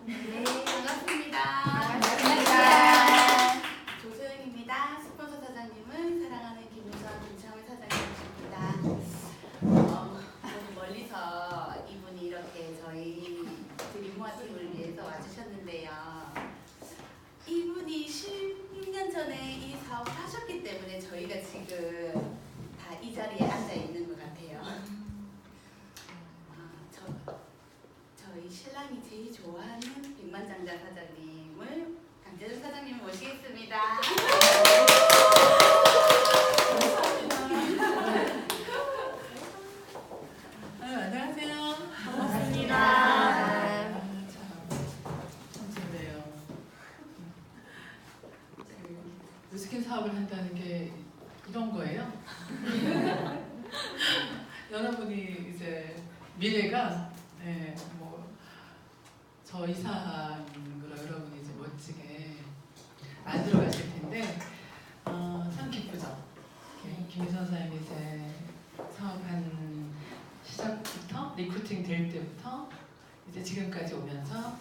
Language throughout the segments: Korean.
네, 반갑습니다. 반갑습니다. 조소영입니다. 스폰서 사장님은 사랑하는 김우선 김창훈 사장님이십니다. 멀리서 이분이 이렇게 저희 드림모아팀을 위해서 와주셨는데요. 이분이 10년 전에 이 사업을 하셨기 때문에 저희가 지금 다 이 자리에 앉아 있는 것 같아요. 저희 신랑이 제일 좋아하는 백만장자 사장님을 강재준 사장님 모시겠습니다. 안녕하세요. 반갑습니다. 참 좋네요. 뉴스킨 사업을 한다는 게 이런 거예요. 여러분이 이제 미래가 저 이상으로 여러분이 이제 멋지게 만들어 가실 텐데 참 기쁘죠. 김희선 선생님이 이제 사업한 시작부터 리크루팅 될 때부터 이제 지금까지 오면서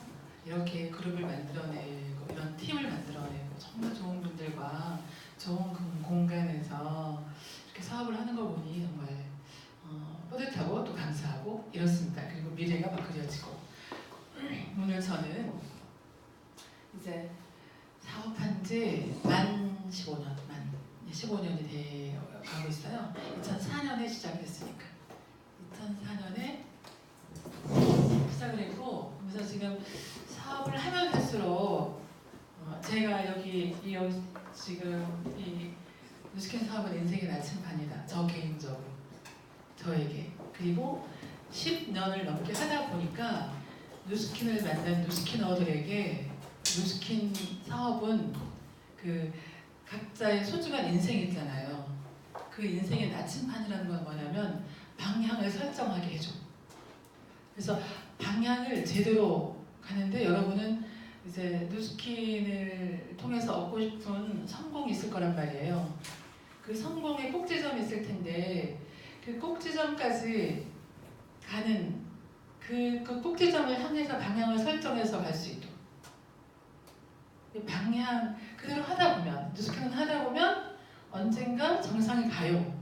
이렇게 그룹을 만들어내고 이런 팀을 만들어내고 정말 좋은 분들과 좋은 공간에서 이렇게 사업을 하는 거 보니 정말 뿌듯하고 또 감사하고 이렇습니다. 그리고 미래가 막 그려지고 오늘 저는 이제 사업한 지 만 15년이 되어 가고 있어요. 2004년에 시작했으니까 2004년에 시작을 했고 그래서 지금 사업을 하면 할수록 제가 여기 지금 이 뉴스킨 사업은 인생의 나침반이다. 저 개인적으로 저에게 그리고 10년을 넘게 하다 보니까 뉴스킨을 만난 뉴스키너들에게 뉴스킨 사업은 그 각자의 소중한 인생이 있잖아요. 그 인생의 나침반이라는 건 뭐냐면 방향을 설정하게 해줘. 그래서 방향을 제대로 가는데 여러분은 이제 뉴스킨을 통해서 얻고 싶은 성공이 있을 거란 말이에요. 그 성공의 꼭지점이 있을 텐데 그 꼭지점까지 가는 그 꼭지점을 향해서 방향을 설정해서 갈 수 있도록 방향 그대로 하다 보면 뉴스킨은 하다 보면 언젠가 정상에 가요.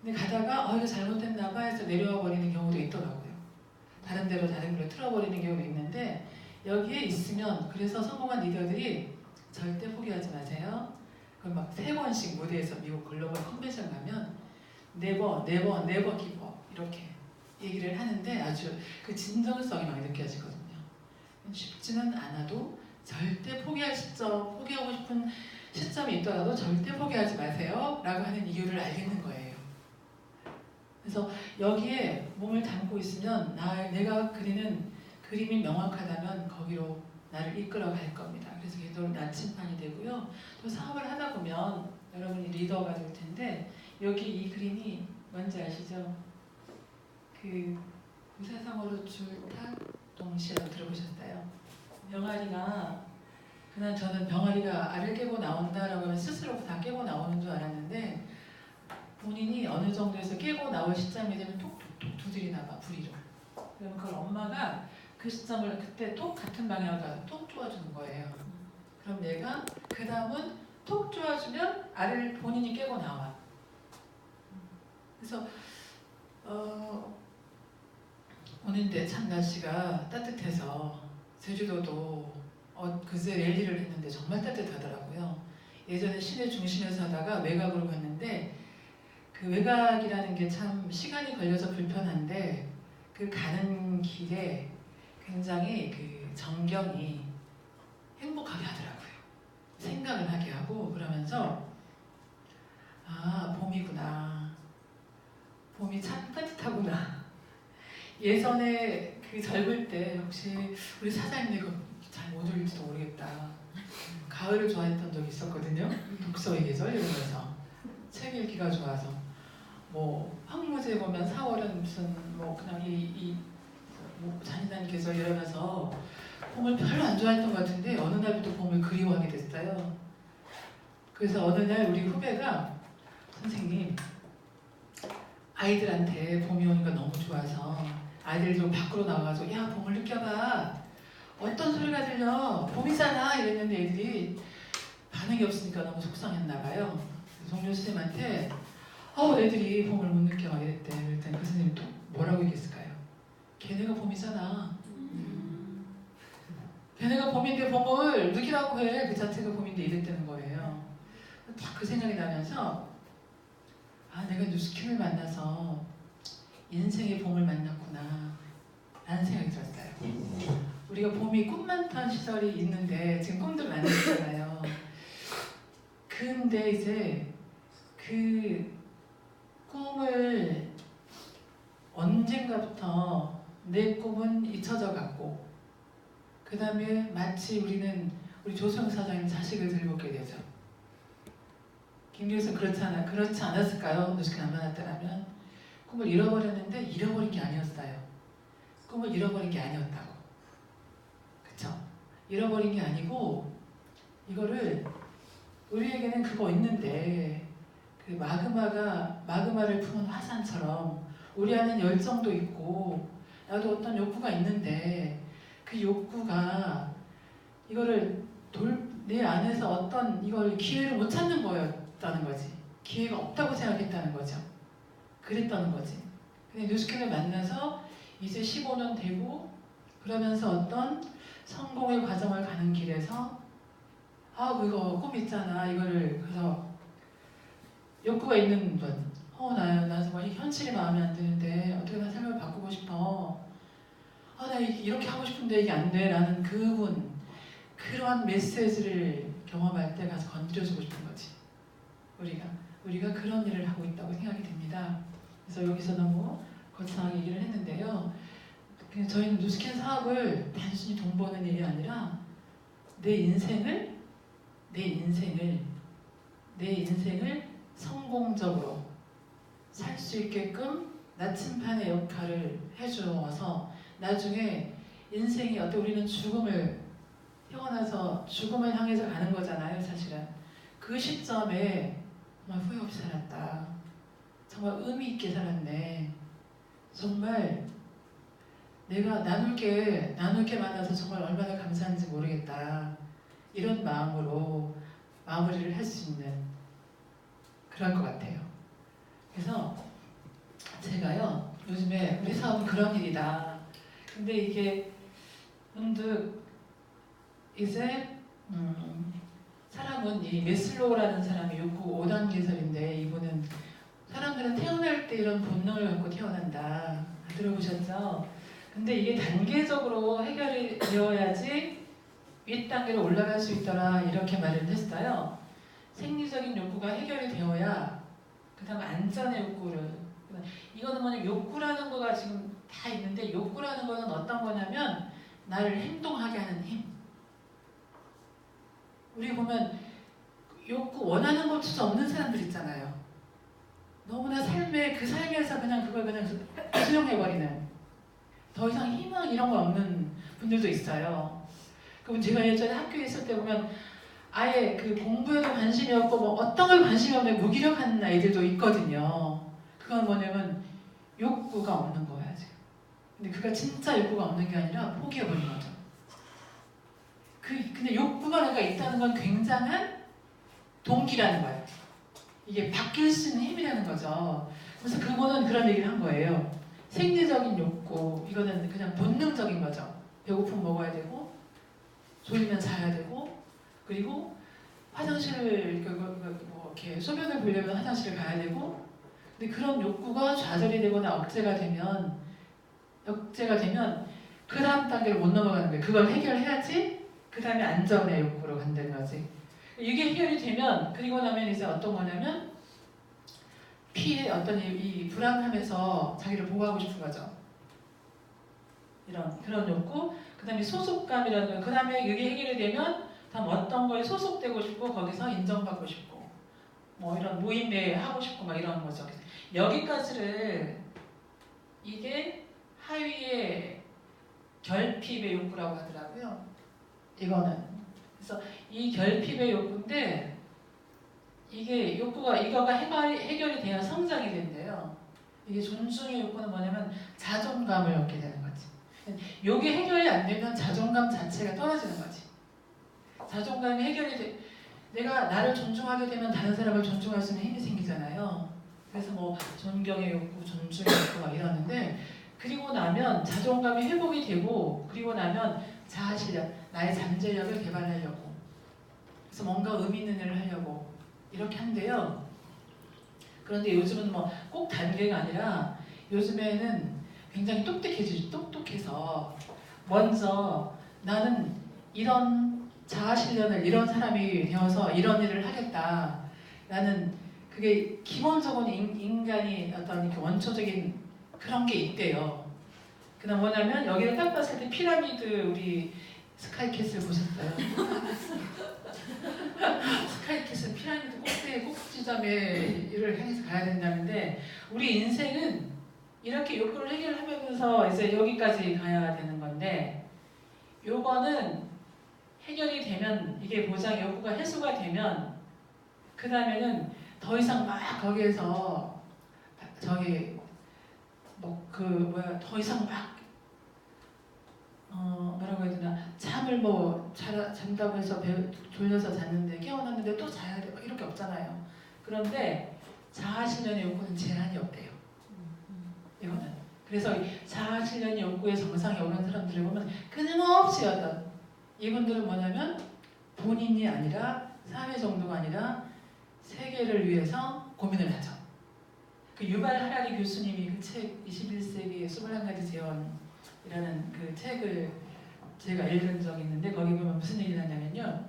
근데 가다가 이거 잘못됐나 봐 해서 내려와 버리는 경우도 있더라고요. 다른 데로 틀어버리는 경우도 있는데 여기에 있으면 그래서 성공한 리더들이 절대 포기하지 마세요. 그걸 막 3번씩 무대에서 미국 글로벌 컨벤션 가면 네버 기버 이렇게 얘기를 하는데 아주 그 진정성이 많이 느껴지거든요. 쉽지는 않아도 절대 포기하고 싶은 시점이 있더라도 절대 포기하지 마세요 라고 하는 이유를 알겠는 거예요. 그래서 여기에 몸을 담고 있으면 내가 그리는 그림이 명확하다면 거기로 나를 이끌어 갈 겁니다. 그래서 그게 나침반이 되고요. 또 사업을 하다 보면 여러분이 리더가 될 텐데 여기 이 그림이 뭔지 아시죠? 그 세상으로 줄타 동시라고 들어보셨어요? 병아리가 그냥 저는 병아리가 알을 깨고 나온다라고 하면 스스로 다 깨고 나오는 줄 알았는데 본인이 어느 정도에서 깨고 나올 시점이 되면 톡톡톡 두드리나 봐 부리로. 그러면 그걸 엄마가 그 시점을 그때 톡 같은 방향으로 가서 톡 쪼아주는 거예요. 그럼 얘가 그 다음은 톡 쪼아주면 알을 본인이 깨고 나와. 그래서 오는데 참 날씨가 따뜻해서 제주도도 그새 랠리를 했는데 정말 따뜻하더라고요. 예전에 시내 중심에서 하다가 외곽으로 갔는데 그 외곽이라는 게 참 시간이 걸려서 불편한데 그 가는 길에 굉장히 그 전경이 행복하게 하더라고요. 생각을 하게 하고 그러면서 봄이구나. 봄이 참 따뜻하구나. 예전에 그 젊을 때 혹시 우리 사장님 잘 못 올릴지도 모르겠다. 가을을 좋아했던 적이 있었거든요. 독서의 계절 이러면서 책 읽기가 좋아서 황무제 보면 4월은 무슨 그냥 잔인한 계절 이러면서 봄을 별로 안 좋아했던 것 같은데 어느 날부터 봄을 그리워하게 됐어요. 그래서 어느 날 우리 후배가 선생님 아이들한테 봄이 오니까 너무 좋아서 아이들 좀 밖으로 나와가지고 야 봄을 느껴봐 어떤 소리가 들려? 봄이잖아 이랬는데 애들이 반응이 없으니까 너무 속상했나 봐요. 동료 선생님한테 애들이 봄을 못 느껴 이랬대. 그랬더니 그 선생님이 또 뭐라고 얘기했을까요? 걔네가 봄이잖아. 걔네가 봄인데 봄을 느끼라고 해. 그 자체가 봄인데 이랬다는 거예요. 딱 그 생각이 나면서 내가 누스킨을 만나서 인생의 봄을 만났구나 라는 생각이 들었어요. 우리가 봄이 꿈 많던 시절이 있는데 지금 꿈들 많이 있잖아요. 근데 이제 그 꿈을 언젠가부터 내 꿈은 잊혀져 갔고 그 다음에 마치 우리 조수영 사장님 자식을 들먹게 되죠. 김기현 그렇지 않았을까요? 누스킨 안 만났다라면 꿈을 잃어버렸는데 잃어버린 게 아니었어요. 꿈을 잃어버린 게 아니었다고. 그쵸? 잃어버린 게 아니고 이거를 우리에게는 그거 있는데 그 마그마를 품은 화산처럼 우리 안에 열정도 있고 나도 어떤 욕구가 있는데 그 욕구가 이거를 내 안에서 어떤 이걸 기회를 못 찾는 거였다는 거지. 기회가 없다고 생각했다는 거죠. 그랬다는 거지. 근데 누스킨을 만나서 이제 15년 되고 그러면서 어떤 성공의 과정을 가는 길에서 그거 꿈 있잖아. 이거를 그래서 욕구가 있는 분. 나 정말 이 현실이 마음에 안 드는데 어떻게 나 삶을 바꾸고 싶어. 나 이렇게 하고 싶은데 이게 안 돼. 라는 그분. 그러한 메시지를 경험할 때 가서 건드려주고 싶은 거지. 우리가 그런 일을 하고 있다고 생각이 됩니다. 그래서 여기서 너무 거창하게 얘기를 했는데요. 저희는 누스킨 사업을 단순히 돈 버는 일이 아니라 내 인생을 성공적으로 살 수 있게끔 나침반의 역할을 해주어서 나중에 인생이 우리는 태어나서 죽음을 향해서 가는 거잖아요. 사실은 그 시점에 정말 후회 없이 살았다. 정말 의미 있게 살았네. 정말 내가 나눌 게 많아서 정말 얼마나 감사한지 모르겠다. 이런 마음으로 마무리를 할 수 있는 그런 것 같아요. 그래서 제가요 요즘에 우리 사업은 그런 일이다. 근데 이게 문득 이제 사람은 이 메슬로우라는 사람이 욕구 5단계설인데 이분은 사람들은 태어날 때 이런 본능을 갖고 태어난다. 들어보셨죠? 근데 이게 단계적으로 해결이 되어야지 윗단계로 올라갈 수 있더라 이렇게 말을 했어요. 생리적인 욕구가 해결이 되어야 그 다음 안전의 욕구를 이거는 뭐냐면 욕구라는 거가 지금 다 있는데 욕구라는 거는 어떤 거냐면 나를 행동하게 하는 힘. 우리 보면 욕구 원하는 것조차 없는 사람들 있잖아요. 너무나 그 삶에서 그걸 그냥 수용해버리는 더 이상 희망 이런 거 없는 분들도 있어요. 그럼 제가 예전에 학교에 있을 때 보면 아예 그 공부에도 관심이 없고 뭐 어떤 걸 관심이 없는 무기력한 아이들도 있거든요. 그건 뭐냐면 욕구가 없는 거야 지금. 근데 그가 진짜 욕구가 없는 게 아니라 포기해버린 거죠. 근데 욕구가 내가 있다는 건 굉장한 동기라는 거예요. 이게 바뀔 수 있는 힘이라는 거죠. 그래서 그분은 그런 얘기를 한 거예요. 생리적인 욕구, 이거는 그냥 본능적인 거죠. 배고프면 먹어야 되고, 졸리면 자야 되고, 그리고 화장실을 이렇게 소변을 보려면 화장실을 가야 되고, 근데 그런 욕구가 좌절이 되거나 억제가 되면 그 다음 단계를 못 넘어가는 거예요. 그걸 해결해야지 그 다음에 안전의 욕구로 간다는 거지. 이게 해결이 되면 그리고 나면 이제 어떤 거냐면 어떤 이 불안함에서 자기를 보호하고 싶은 거죠. 그런 욕구. 그 다음에 소속감이라는 거. 그 다음에 이게 해결이 되면 다음 어떤 거에 소속되고 싶고 거기서 인정받고 싶고 뭐 이런 모임에 하고 싶고 막 이런 거죠. 여기까지를 이게 하위의 결핍의 욕구라고 하더라고요. 이거는. 그래서 이 결핍의 욕구인데 이거가 해결이 돼야 성장이 된대요. 이게 존중의 욕구는 뭐냐면 자존감을 얻게 되는 거지. 요게 해결이 안 되면 자존감 자체가 떨어지는 거지. 자존감이 해결이 돼. 내가 나를 존중하게 되면 다른 사람을 존중할 수 있는 힘이 생기잖아요. 그래서 뭐 존경의 욕구, 존중의 욕구 막 이러는데 그리고 나면 자존감이 회복이 되고 그리고 나면 자아실력, 나의 잠재력을 개발하려고 그래서 뭔가 의미 있는 일을 하려고 이렇게 한대요. 그런데 요즘은 뭐 꼭 단계가 아니라 요즘에는 굉장히 똑똑해서 먼저 나는 이런 자아실현을 이런 사람이 되어서 이런 일을 하겠다. 나는 그게 기본적인 인간이 어떤 이렇게 원초적인 그런 게 있대요. 그다음 뭐냐면 여기를 딱 봤을 때 피라미드 우리 스카이캐슬 보셨어요? 스카이캐슬 피라미드 꼭지점에를 향해서 가야 된다는데 우리 인생은 이렇게 욕구를 해결하면서 이제 여기까지 가야 되는 건데 요거는 해결이 되면 이게 보장 욕구가 해소가 되면 그 다음에는 더 이상 막 거기에서 저기 뭐 그 뭐야 더 이상 막 뭐라고 해야 되나 잠을 뭐 잔다고 해서 졸려서 잤는데 깨어났는데 또 자야 돼 이렇게 없잖아요. 그런데 자아실현의 욕구는 제한이 없대요. 이거는 그래서 자아실현 욕구의 정상에 오른 사람들을 보면 끊임없이 어떤 이분들은 뭐냐면 본인이 아니라 사회 정도가 아니라 세계를 위해서 고민을 하죠. 그 유발 하라리 교수님이 그 책 21세기의 21가지 재원이라는 그 책을 제가 읽은 적이 있는데 거기 보면 무슨 얘기를 하냐면요.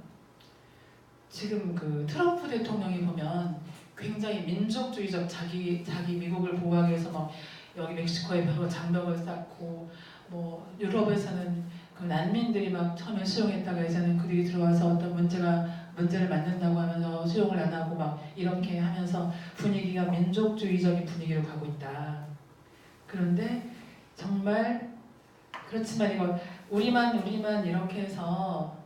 지금 그 트럼프 대통령이 보면 굉장히 민족주의적 자기 미국을 보호하기 위해서 막 여기 멕시코에 장벽을 쌓고 뭐 유럽에서는 그 난민들이 막 처음에 수용했다가 이제는 그들이 들어와서 어떤 문제를 만든다고 하면서 수용을 안 하고 막 이렇게 하면서 분위기가 민족주의적인 사기로 가고 있다. 그런데 정말 그렇지만 이거 우리만 이렇게 해서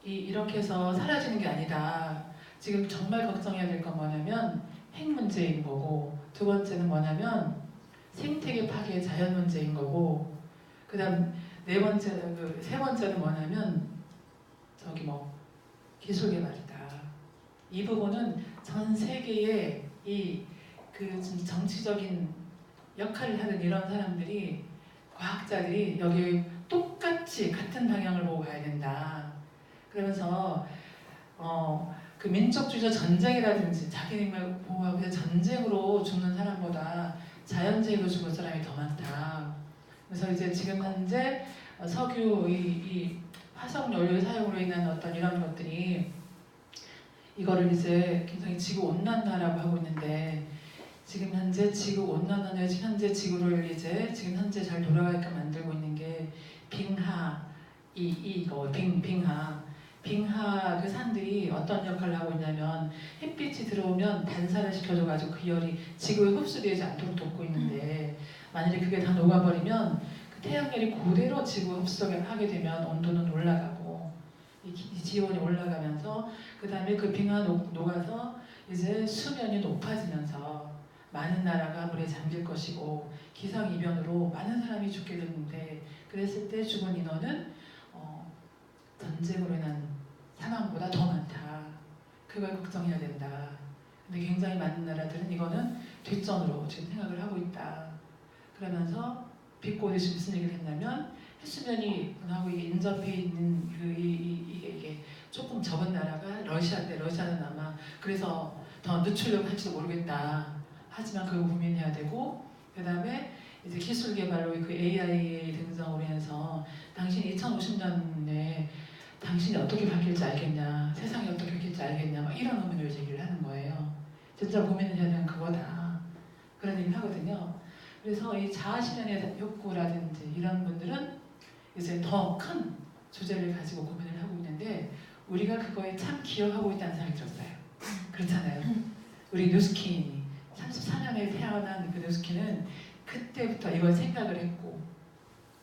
이렇게 해서 사라지는 게 아니다. 지금 정말 걱정해야 될 건 뭐냐면 핵 문제인 거고 두 번째는 뭐냐면 생태계 파괴 자연 문제인 거고 그다음 세 번째는 뭐냐면 저기 뭐 기술 개발이다. 이 부분은 전 세계에 그 정치적인 역할을 하는 이런 사람들이 과학자들이 여기 똑같이 같은 방향을 보고 가야 된다. 그러면서 그 민족주의적 전쟁이라든지 자기를 보호하기 위해서 전쟁으로 죽는 사람보다 자연재해로 죽을 사람이 더 많다. 그래서 이제 지금 현재 석유 이 화석 연료 사용으로 인한 어떤 이런 것들이 이거를 이제 굉장히 지구 온난화라고 하고 있는데 지금 현재 지구 온난화는 현재 지구를 이제 지금 현재 잘 돌아가게끔 만들고 있는 게 빙하 빙하 그 산들이 어떤 역할을 하고 있냐면 햇빛이 들어오면 반사를 시켜줘가지고 그 열이 지구에 흡수되지 않도록 돕고 있는데 만약에 그게 다 녹아버리면 그 태양열이 그대로 지구 흡수를 하게 되면 온도는 올라가고 이 지온이 올라가면서 그 다음에 그 빙하 녹아서 이제 수면이 높아지면서 많은 나라가 물에 잠길 것이고 기상이변으로 많은 사람이 죽게 되는데 그랬을 때 죽은 인원은 전쟁으로 인한 사망보다 더 많다. 그걸 걱정해야 된다. 근데 굉장히 많은 나라들은 이거는 뒷전으로 지금 생각을 하고 있다. 그러면서 빅고리시 무슨 얘기를 했냐면 해수면이 하고 인접해 있는 이게 조금 적은 나라가 러시아인데 러시아는 아마 그래서 더 늦추려고 할지도 모르겠다. 하지만 그거 고민해야 되고 그 다음에 이제 기술 개발로 그 AI 등장으로 해서 당신이 2050년에 당신이 어떻게 바뀔지 알겠냐, 세상이 어떻게 바뀔지 알겠냐, 막 이런 의문을 제기를 하는 거예요. 진짜 고민을 해야 되는 그거다. 그런 얘기를 하거든요. 그래서 이 자아실현의 욕구라든지 이런 분들은 이제 더 큰 주제를 가지고 고민을 하고 있는데 우리가 그거에 참 기여하고 있다는 생각이 들었어요. 그렇잖아요. 우리 누스킨이 34년에 태어난 그 누스킨은 그때부터 이걸 생각을 했고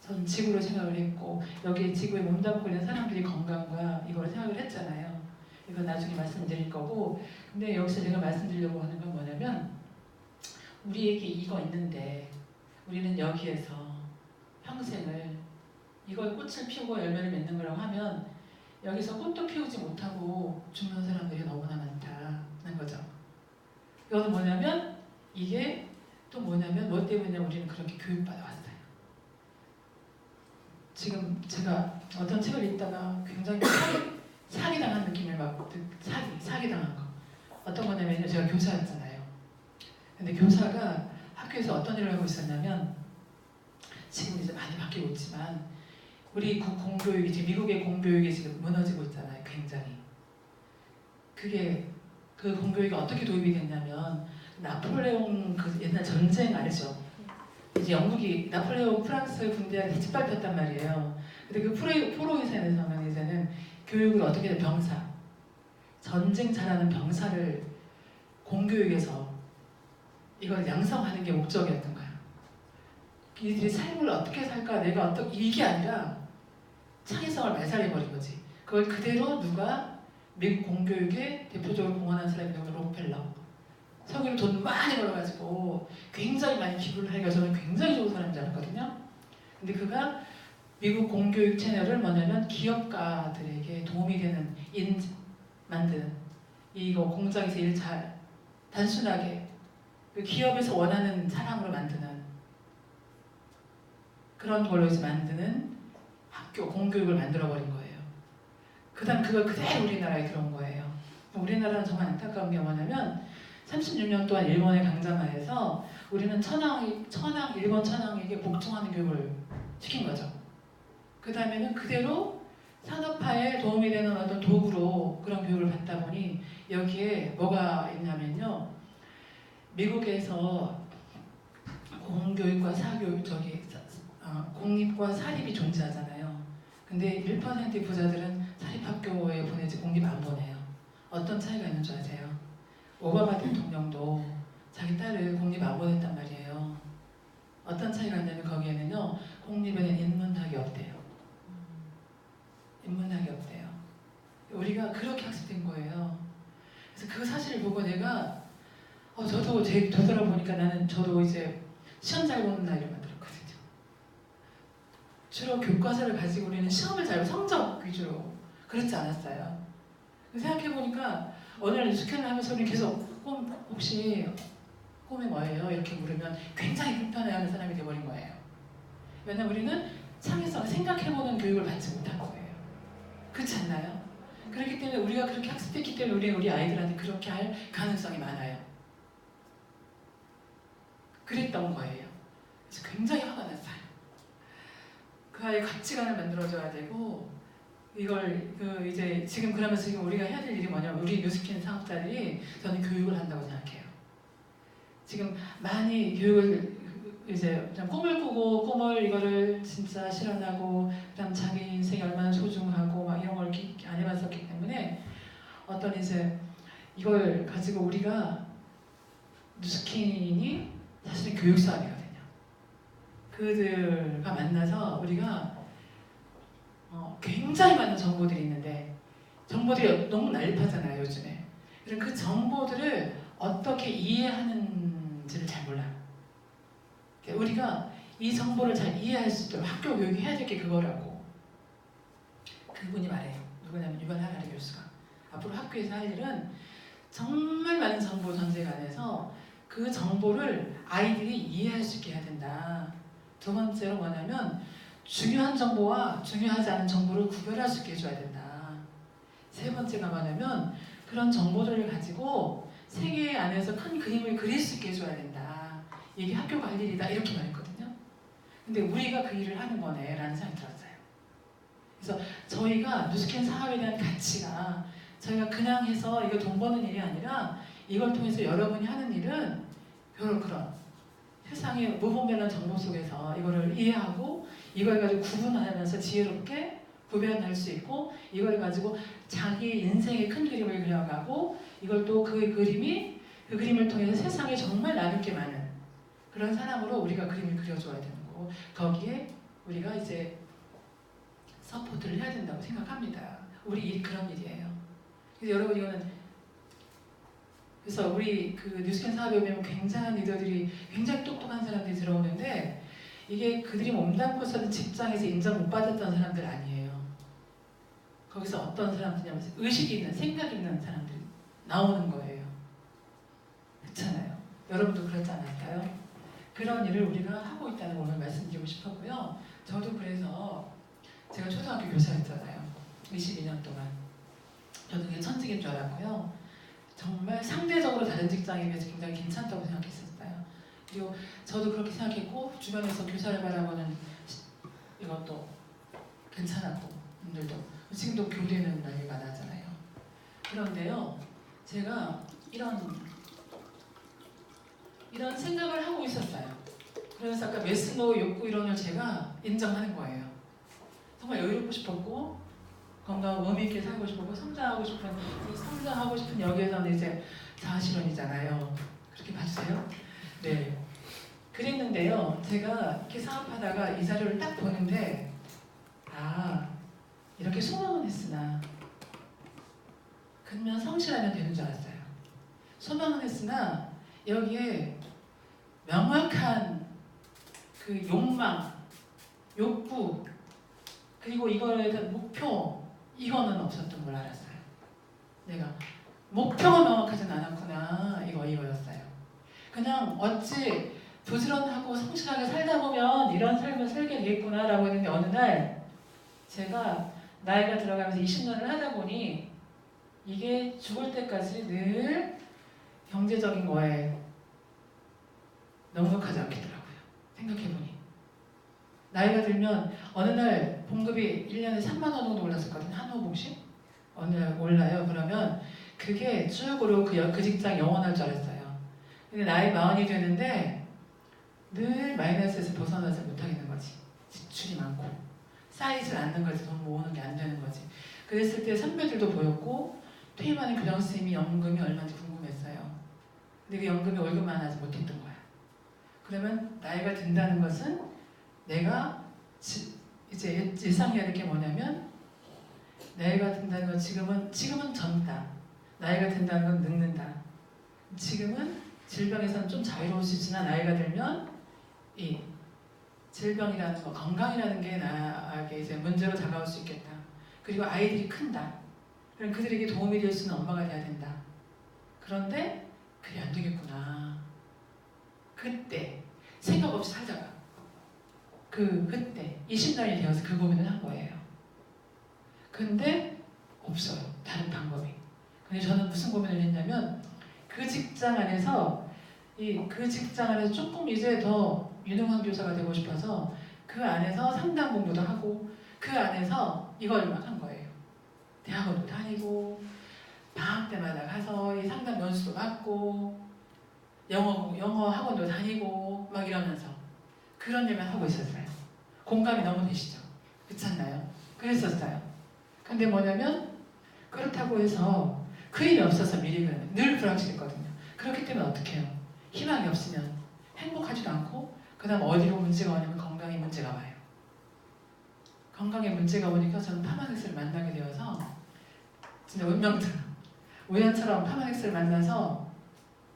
전 지구로 생각을 했고 여기에 지구에 몸담고 있는 사람들이 건강과 이걸 생각을 했잖아요. 이건 나중에 말씀드릴 거고 근데 여기서 제가 말씀드리려고 하는 건 뭐냐면 우리에게 이거 있는데 우리는 여기에서 평생을 이걸 꽃을 피우고 열매를 맺는 거라고 하면 여기서 꽃도 피우지 못하고 죽는 사람들이 너무나 많다는 거죠. 이건 뭐냐면 이게 또 뭐냐면 뭐 때문에 우리는 그렇게 교육받아 왔어요. 지금 제가 어떤 책을 읽다가 굉장히 사기당한 느낌을 막 사기당한 거. 어떤 거냐면요. 제가 교사였잖아요. 근데 교사가 학교에서 어떤 일을 하고 있었냐면 지금 이제 많이 바뀌고 있지만 우리 공교육이 지금 미국의 공교육이 지금 무너지고 있잖아요. 굉장히. 그게 그 공교육이 어떻게 도입이 됐냐면 나폴레옹 그 옛날 전쟁 알죠? 이제 영국이 나폴레옹 프랑스 군대한테 짓밟혔단 말이에요. 근데 그 프로이센에서는 이제는 교육을 어떻게 해 병사 전쟁 잘하는 병사를 공교육에서 이걸 양성하는 게 목적이었던 거야. 이들이 삶을 어떻게 살까 내가 어떻게 이게 아니라 창의성을 말살해버린 거지. 그걸 그대로 누가 미국 공교육에 대표적으로 공헌한 사람이 누구냐 록펠러. 석유를 돈 많이 벌어가지고 굉장히 많이 기부를 하니까 저는 굉장히 좋은 사람인 줄 알았거든요. 근데 그가 미국 공교육 채널을 뭐냐면 기업가들에게 도움이 되는 만드는 이거 공장에서 일 잘 단순하게 그 기업에서 원하는 사람으로 만드는 그런 걸로 이제 만드는 학교 공교육을 만들어버린 거예요. 그 다음 그걸 그대로 우리나라에 들어온 거예요. 우리나라는 정말 안타까운 게 뭐냐면 36년 동안 일본의 강점하에서 우리는 일본 천황에게 복종하는 교육을 시킨 거죠. 그 다음에는 그대로 산업화에 도움이 되는 어떤 도구로 그런 교육을 받다 보니 여기에 뭐가 있냐면요. 미국에서 공교육과 사교육 공립과 사립이 존재하잖아요. 근데 1%의 부자들은 사립학교에 보내지 공립 안 보내요. 어떤 차이가 있는 줄 아세요? 오바마 대통령도 자기 딸을 공립 안 보냈단 말이에요. 어떤 차이가 있냐면 거기에는요. 공립에는 인문학이 없대요. 인문학이 없대요. 우리가 그렇게 학습된 거예요. 그래서 그 사실을 보고 내가 저도 되돌아보니까 저도 이제 시험 잘 보는 나이를 만들었거든요. 주로 교과서를 가지고 우리는 시험을 잘 보고 성적 위주로 그렇지 않았어요. 생각해보니까 어느 날 스캔을 하면서 우리 계속 혹시 꿈이 뭐예요? 이렇게 물으면 굉장히 불편해하는 사람이 돼버린 거예요. 왜냐면 우리는 창의성을 생각해보는 교육을 받지 못한 거예요. 그렇지 않나요? 그렇기 때문에 우리가 그렇게 학습했기 때문에 우리 아이들한테 그렇게 할 가능성이 많아요. 그랬던 거예요. 그래서 굉장히 화가 났어요. 그 아이의 가치관을 만들어줘야 되고 이걸 이제 지금 그러면서 지금 우리가 해야 될 일이 뭐냐면 우리 뉴스킨 사업자들이 저는 교육을 한다고 생각해요. 지금 많이 교육을 이제 좀 꿈을 꾸고 꿈을 이거를 진짜 실현하고 그다음 자기 인생이 얼마나 소중하고 막 이런 걸 안 해봤었기 때문에 어떤 이제 이걸 가지고 우리가 뉴스킨이 사실은 교육 사업이거든요. 그들과 만나서 우리가 굉장히 많은 정보들이 있는데 정보들이 너무 난립하잖아요 요즘에. 그래서 그 정보들을 어떻게 이해하는지를 잘 몰라요. 우리가 이 정보를 잘 이해할 수 있도록 학교 교육이 해야 될 게 그거라고. 그분이 말해요. 누구냐면 유발 하라리 교수가. 앞으로 학교에서 할 일은 정말 많은 정보 전쟁 안에서 그 정보를 아이들이 이해할 수 있게 해야 된다. 두 번째로 뭐냐면 중요한 정보와 중요하지 않은 정보를 구별할 수 있게 해줘야 된다. 세 번째가 뭐냐면 그런 정보들을 가지고 세계 안에서 큰 그림을 그릴 수 있게 해줘야 된다. 이게 학교가 할 일이다. 이렇게 말했거든요. 근데 우리가 그 일을 하는 거네 라는 생각이 들었어요. 그래서 저희가 뉴스캔 사업에 대한 가치가 저희가 그냥 해서 이거 돈 버는 일이 아니라 이걸 통해서 여러분이 하는 일은 그런 세상의 무분별한 정보 속에서 이거를 이해하고 이걸 가지고 구분하면서 지혜롭게 구별할 수 있고 이걸 가지고 자기 인생의 큰 그림을 그려가고 이걸 또 그 그림을 통해서 세상에 정말 나눌 게 많은 그런 사람으로 우리가 그림을 그려줘야 되는 거고 거기에 우리가 이제 서포트를 해야 된다고 생각합니다. 우리 일이 그런 일이에요. 그래서 여러분 이거는 우리 그 뉴스캔 사업에 보면 굉장한 리더들이 굉장히 똑똑한 사람들이 들어오는데 이게 그들이 몸담고 서는 직장에서 인정 못 받았던 사람들 아니에요. 거기서 어떤 사람들이냐면 의식 있는, 생각 있는 사람들이 나오는 거예요. 그렇잖아요. 여러분도 그렇지 않을까요? 그런 일을 우리가 하고 있다는 걸 오늘 말씀드리고 싶었고요. 저도 그래서 제가 초등학교 교사였잖아요. 22년 동안. 저도 그게 천직인 줄 알았고요. 정말 상대적으로 다른 직장에 비해서 굉장히 괜찮다고 생각했었어요. 그리고 저도 그렇게 생각했고 주변에서 교사를 바라보는 이것도 괜찮았고 분들도 지금도 교대는 난리가 나잖아요. 그런데요, 제가 이런 생각을 하고 있었어요. 그래서 아까 메슬로우 욕구 이론을 제가 인정하는 거예요. 정말 여유롭고 싶었고 건강하고 의미 있게 살고 싶었고 성장하고 싶은 여기에서는 이제 자아실현이잖아요. 그렇게 봐주세요. 네. 그랬는데요, 제가 이렇게 사업하다가 이 자료를 딱 보는데 이렇게 소망은 했으나 그러면 성실하면 되는 줄 알았어요. 소망은 했으나 여기에 명확한 그 욕망, 욕구, 그리고 이거에 대한 목표, 이거는 없었던 걸 알았어요. 내가 목표가 명확하진 않았구나, 이거였어요. 그냥 어찌 부지런하고 성실하게 살다 보면 이런 삶을 살게 되겠구나 라고 했는데 어느 날 제가 나이가 들어가면서 20년을 하다 보니 이게 죽을 때까지 늘 경제적인 거에 넉넉하지 않겠더라고요. 생각해보니. 나이가 들면 어느 날 봉급이 1년에 3만 원 정도 올랐었거든요. 한 호봉씩. 어느 날 올라요. 그러면 그게 쭉 그 직장 영원할 줄 알았어요. 근데 나이 40이 되는데 늘 마이너스에서 벗어나지 못하겠는 거지. 지출이 많고 쌓이질 않는 거지. 돈 모으는 게 안 되는 거지. 그랬을 때 선배들도 보였고 퇴임하는 교장선생님이 연금이 얼마인지 궁금했어요. 근데 그 연금이 월급만 하지 못했던 거야. 그러면 나이가 든다는 것은 내가 이제 예상해야 될 게 뭐냐면 나이가 든다는 건 지금은 젊다. 나이가 든다는 건 늙는다. 지금은 질병에서는 좀 자유로울 수 있으나 나이가 들면 이 질병이라는 거, 건강이라는 게 나에게 이제 문제로 다가올 수 있겠다. 그리고 아이들이 큰다. 그럼 그들에게 도움이 될 수 있는 엄마가 돼야 된다. 그런데 그게 안 되겠구나. 그때 생각 없이 살다가 그때 20년이 되어서 그 고민을 한 거예요. 근데 없어요. 다른 방법이. 근데 저는 무슨 고민을 했냐면 그 직장 안에서 조금 이제 더 유능한 교사가 되고 싶어서 그 안에서 상담 공부도 하고 그 안에서 이걸 막 한 거예요. 대학원도 다니고 방학 때마다 가서 이 상담 연수도 받고 영어 학원도 다니고 막 이러면서 그런 일만 하고 있었어요. 공감이 너무 되시죠? 그렇지 않나요? 그랬었어요. 근데 뭐냐면 그렇다고 해서 그 일이 없어서 미리는 늘 불확실했거든요. 그렇기 때문에 어떻게 해요? 희망이 없으면 행복하지도 않고 그 다음 어디로 문제가 오냐면 건강에 문제가 와요. 건강에 문제가 오니까 저는 파마넥스를 만나게 되어서 진짜 운명처럼 우연처럼 파마넥스를 만나서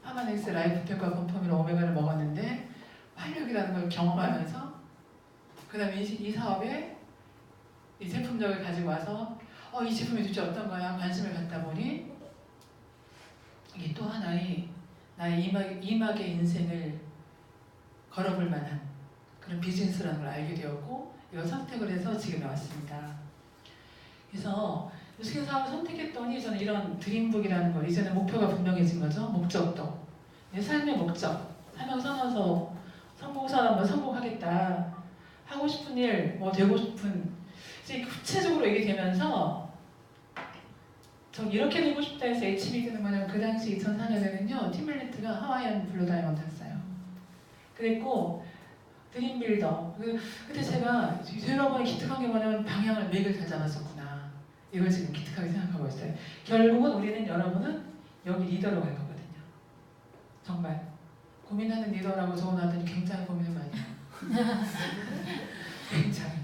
파마넥스 라이프팩과 건포미로 오메가를 먹었는데 활력이라는 걸 경험하면서 그 다음에 이 사업에 이 제품력을 가지고 와서 이 제품이 도대체 어떤 거야 관심을 갖다 보니 이게 또 하나의 나의 이막의 인생을 걸어볼 만한 그런 비즈니스라는 걸 알게 되었고 이걸 선택을 해서 지금에 왔습니다. 그래서 유스킨 사업을 선택했더니 저는 이런 드림북이라는 걸 이제는 목표가 분명해진 거죠. 목적도. 내 삶의 목적. 사명 삼아서 성공사람 성공하겠다. 하고 싶은 일, 되고 싶은 이제 구체적으로 얘기되면서 저 이렇게 되고 싶다 해서 HBD는 뭐냐면 그 당시 2004년에는요 팀밀리트가 하와이안 블루 다이아몬드였어요. 그랬고 드림빌더. 그때 제가 여러분이 기특한 게 뭐냐면 방향을 맥을 잘 잡았었구나. 이걸 지금 기특하게 생각하고 있어요. 결국은 여러분은 여기 리더로 갈 거거든요. 정말 고민하는 리더라고 적어놨더니 굉장히 고민을 많이 해요. 굉장히.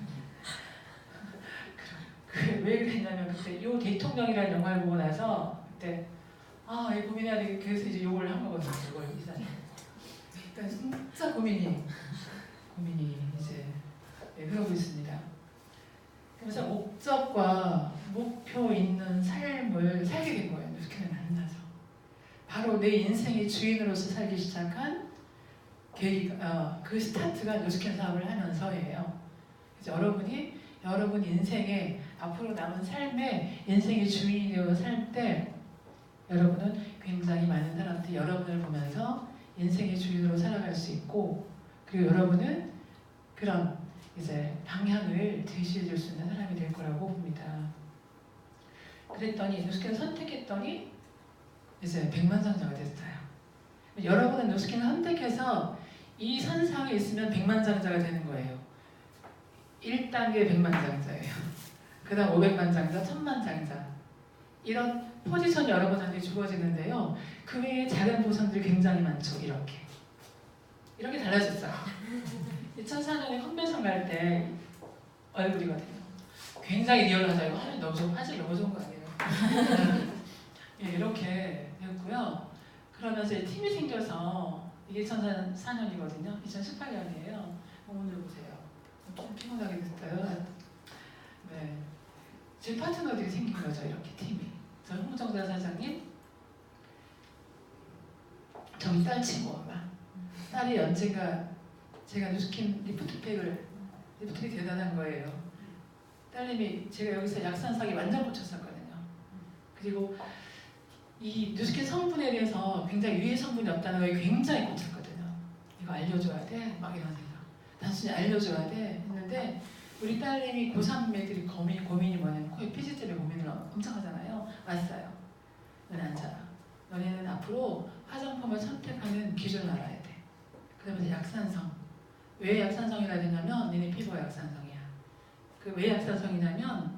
왜 그랬냐면 그때 요 대통령이라는 영화를 보고 나서 그때 이 고민해야 되겠다. 그래서 이제 요걸 한 거거든요. 이걸 이사님. 그러니까 진짜 고민이 고민이 이제 흐르고 있습니다. 그래서 목적과 목표 있는 삶을 살게 된 거예요. 뉴스킨을 만나서 바로 내 인생의 주인으로서 살기 시작한 계기가 그 스타트가 뉴스킨 사업을 하면서예요. 그래서 여러분 인생의 앞으로 남은 삶의 인생의 주인이 되어 살 때 여러분은 굉장히 많은 사람들이 여러분을 보면서 인생의 주인으로 살아갈 수 있고, 그리고 여러분은 그런 이제 방향을 제시해 줄 수 있는 사람이 될 거라고 봅니다. 그랬더니 뉴스킨을 선택했더니 이제 백만장자가 됐어요. 여러분은 뉴스킨을 선택해서 이 선상에 있으면 백만장자가 되는 거예요. 1단계 백만장자예요. 그 다음 500만장자, 1000만장자. 이런 포지션이 여러분한테 주어지는데요. 그 외에 작은 보상들이 굉장히 많죠. 이렇게 달라졌어요. 2004년에 컨벤션 갈 때 얼굴이거든요. 굉장히 리얼하죠. 이거 화질 너무 좋은 거 아니에요? 예, 이렇게 됐고요. 그러면서 팀이 생겨서 이게 2004년이거든요. 2018년이에요. 오늘 보세요. 좀 피곤하게 됐어요. 네, 제 파트너들이 생긴 거죠. 이렇게 팀이. 저 홍정자 사장님, 저희 딸 친구 엄마. 딸이 언젠가 제가 뉴스킨 리프트팩이 대단한 거예요. 딸님이 제가 여기서 약산성이 완전 꽂혔었거든요. 그리고 이 뉴스킨 성분에 대해서 굉장히 유해 성분이 없다는 거에 굉장히 꽂혔거든요. 이거 알려줘야 돼? 막 이런 생각. 단순히 알려줘야 돼? 했는데 우리 딸님이 고3 애들이 고민이 뭐냐면 코에 피지 때문에 고민을 엄청 하잖아요. 왔어요. 너네 안 자라. 너네는 앞으로 화장품을 선택하는 기준을 알아야 돼. 그러면서 약산성. 왜 약산성이라 되냐면 너네 피부가 약산성이야. 그 왜 약산성이냐면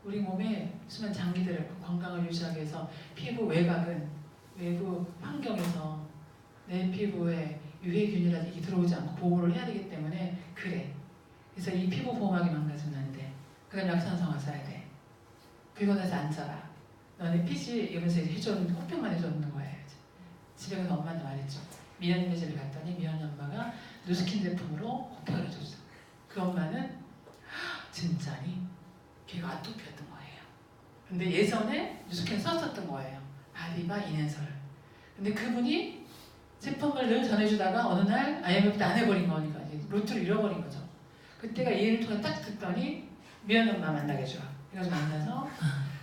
우리 몸에 수면 장기들을 건강을 유지하기 위해서 피부 외곽은 외부 환경에서 내 피부에 유해균이라든지 들어오지 않고 보호를 해야 되기 때문에 그래. 그래서 이 피부 보호막이 망가지면 안 돼. 그다음 약산성을 써야 돼. 그리고 나서 안 자라. 너네 피지 이러면서 해줬는데 호평만 해줬는 거예요. 집에 가서 엄마한테 말했죠. 미연이네 집에 갔더니 미연이 엄마가 뉴스킨 제품으로 호평을 해줬어. 그 엄마는 진짜니? 걔가 아토피였던 거예요. 근데 예전에 뉴스킨 썼었던 거예요. 바디바 인앤서를. 근데 그분이 제품을 늘 전해주다가 어느 날 IMF 때 안 해버린 거니까 이제 루트를 잃어버린 거죠. 그때가 이 일을 통해 딱 듣더니 미연 엄마 만나게 좋아. 그래가지고 만나서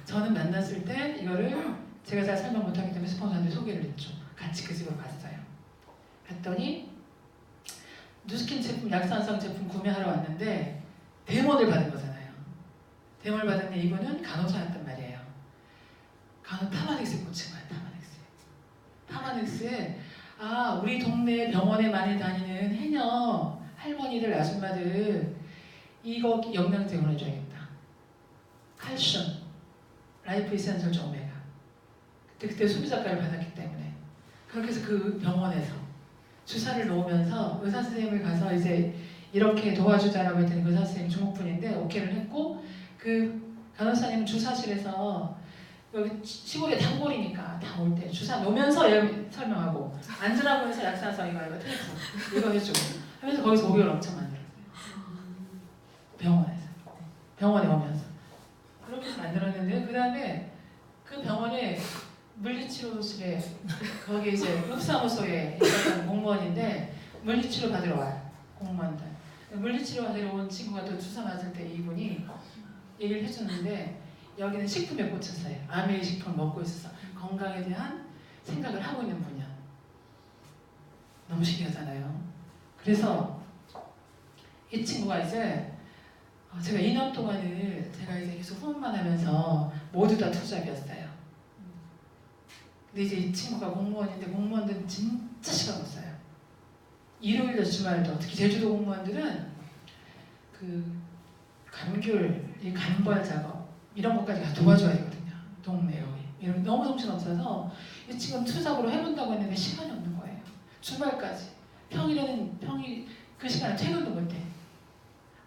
저는 만났을 때 이거를 제가 잘 설명 못하기 때문에 스폰서한테 소개를 했죠. 같이 그 집으로 갔어요. 갔더니 뉴스킨 제품, 약산성 제품 구매하러 왔는데 데모를 받은 거잖아요. 데모를 받았는데 이분은 간호사였단 말이에요. 파마닉스에 꽂힌 거야. 파마닉스에 우리 동네 병원에 많이 다니는 해녀 할머니들, 아줌마들 이거 영양제 보내줘야겠다. 칼슘, 라이프 이센셜 오메가. 그때 수미작가를 받았기 때문에 그렇게 해서 그 병원에서 주사를 놓으면서 의사 선생님을 가서 이제 이렇게 도와주자라고 했더니 의사 선생님 중국분인데 오케이를 했고, 그 간호사님은 주사실에서 여기 시골에 단골이니까 다 올 때 주사 놓으면서 설명하고 앉으라고 해서 약산성 이거 테이프 이거 해주고 하면서 거기서 5개월 엄청 만들었어요. 병원에 오면서 그렇게 해서 만들었는데 그 다음에 그 병원에 물리치료실에 거기 이제 흡사무소에 있었던 공무원인데 물리치료 받으러 와요. 공무원들. 물리치료 받으러 온 친구가 또 주사 맞을 때 이분이 얘기를 해줬는데 여기는 식품에 꽂혔어요. 아메리 식품을 먹고 있어서 건강에 대한 생각을 하고 있는 분이야. 너무 신기하잖아요. 그래서 이 친구가 이제 제가 2년 동안을 제가 이제 계속 후원만 하면서 모두 다 투잡이었어요. 근데 이제 이 친구가 공무원인데 공무원들은 진짜 시간 못 써요. 일요일도 주말도 특히 제주도 공무원들은 그 감귤, 이 간벌 작업 이런 것까지 다 도와줘야 되거든요. 동네 여기 이런 너무 정신없어서 이 친구는 투잡으로 해본다고 했는데 시간이 없는 거예요. 주말까지 평일에는 그 시간에 퇴근도 못해.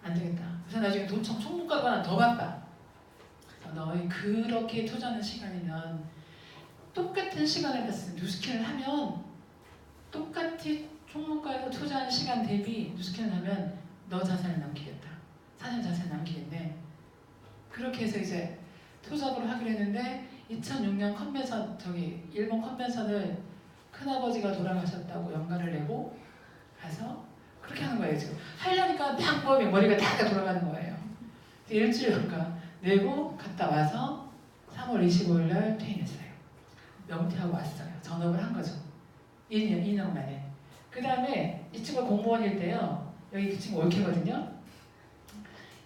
안 되겠다. 그래서 나중에 도청 총무과가 더 바빠. 그래서 너희 그렇게 투자하는 시간이면 똑같은 시간을 봤을 때 뉴스킨을 하면 똑같이 총무과에서 투자한 시간 대비 뉴스캐는 하면 너 자산을 남기겠다. 사장 자산을 남기겠네. 그렇게 해서 이제 투잡으로 하기로 했는데 2006년 컨벤션 일본 컨벤션을 큰아버지가 돌아가셨다고 연가를 내고 가서 그렇게 하는 거예요. 지금 하려니까 방법이 머리가 다 돌아가는 거예요. 일주일 연가 내고 갔다 와서 3월 25일 날 퇴임했어요. 명퇴하고 왔어요. 전업을 한 거죠. 2년 만에. 그 다음에 이 친구가 공무원일 때요. 여기 그 친구 올케거든요.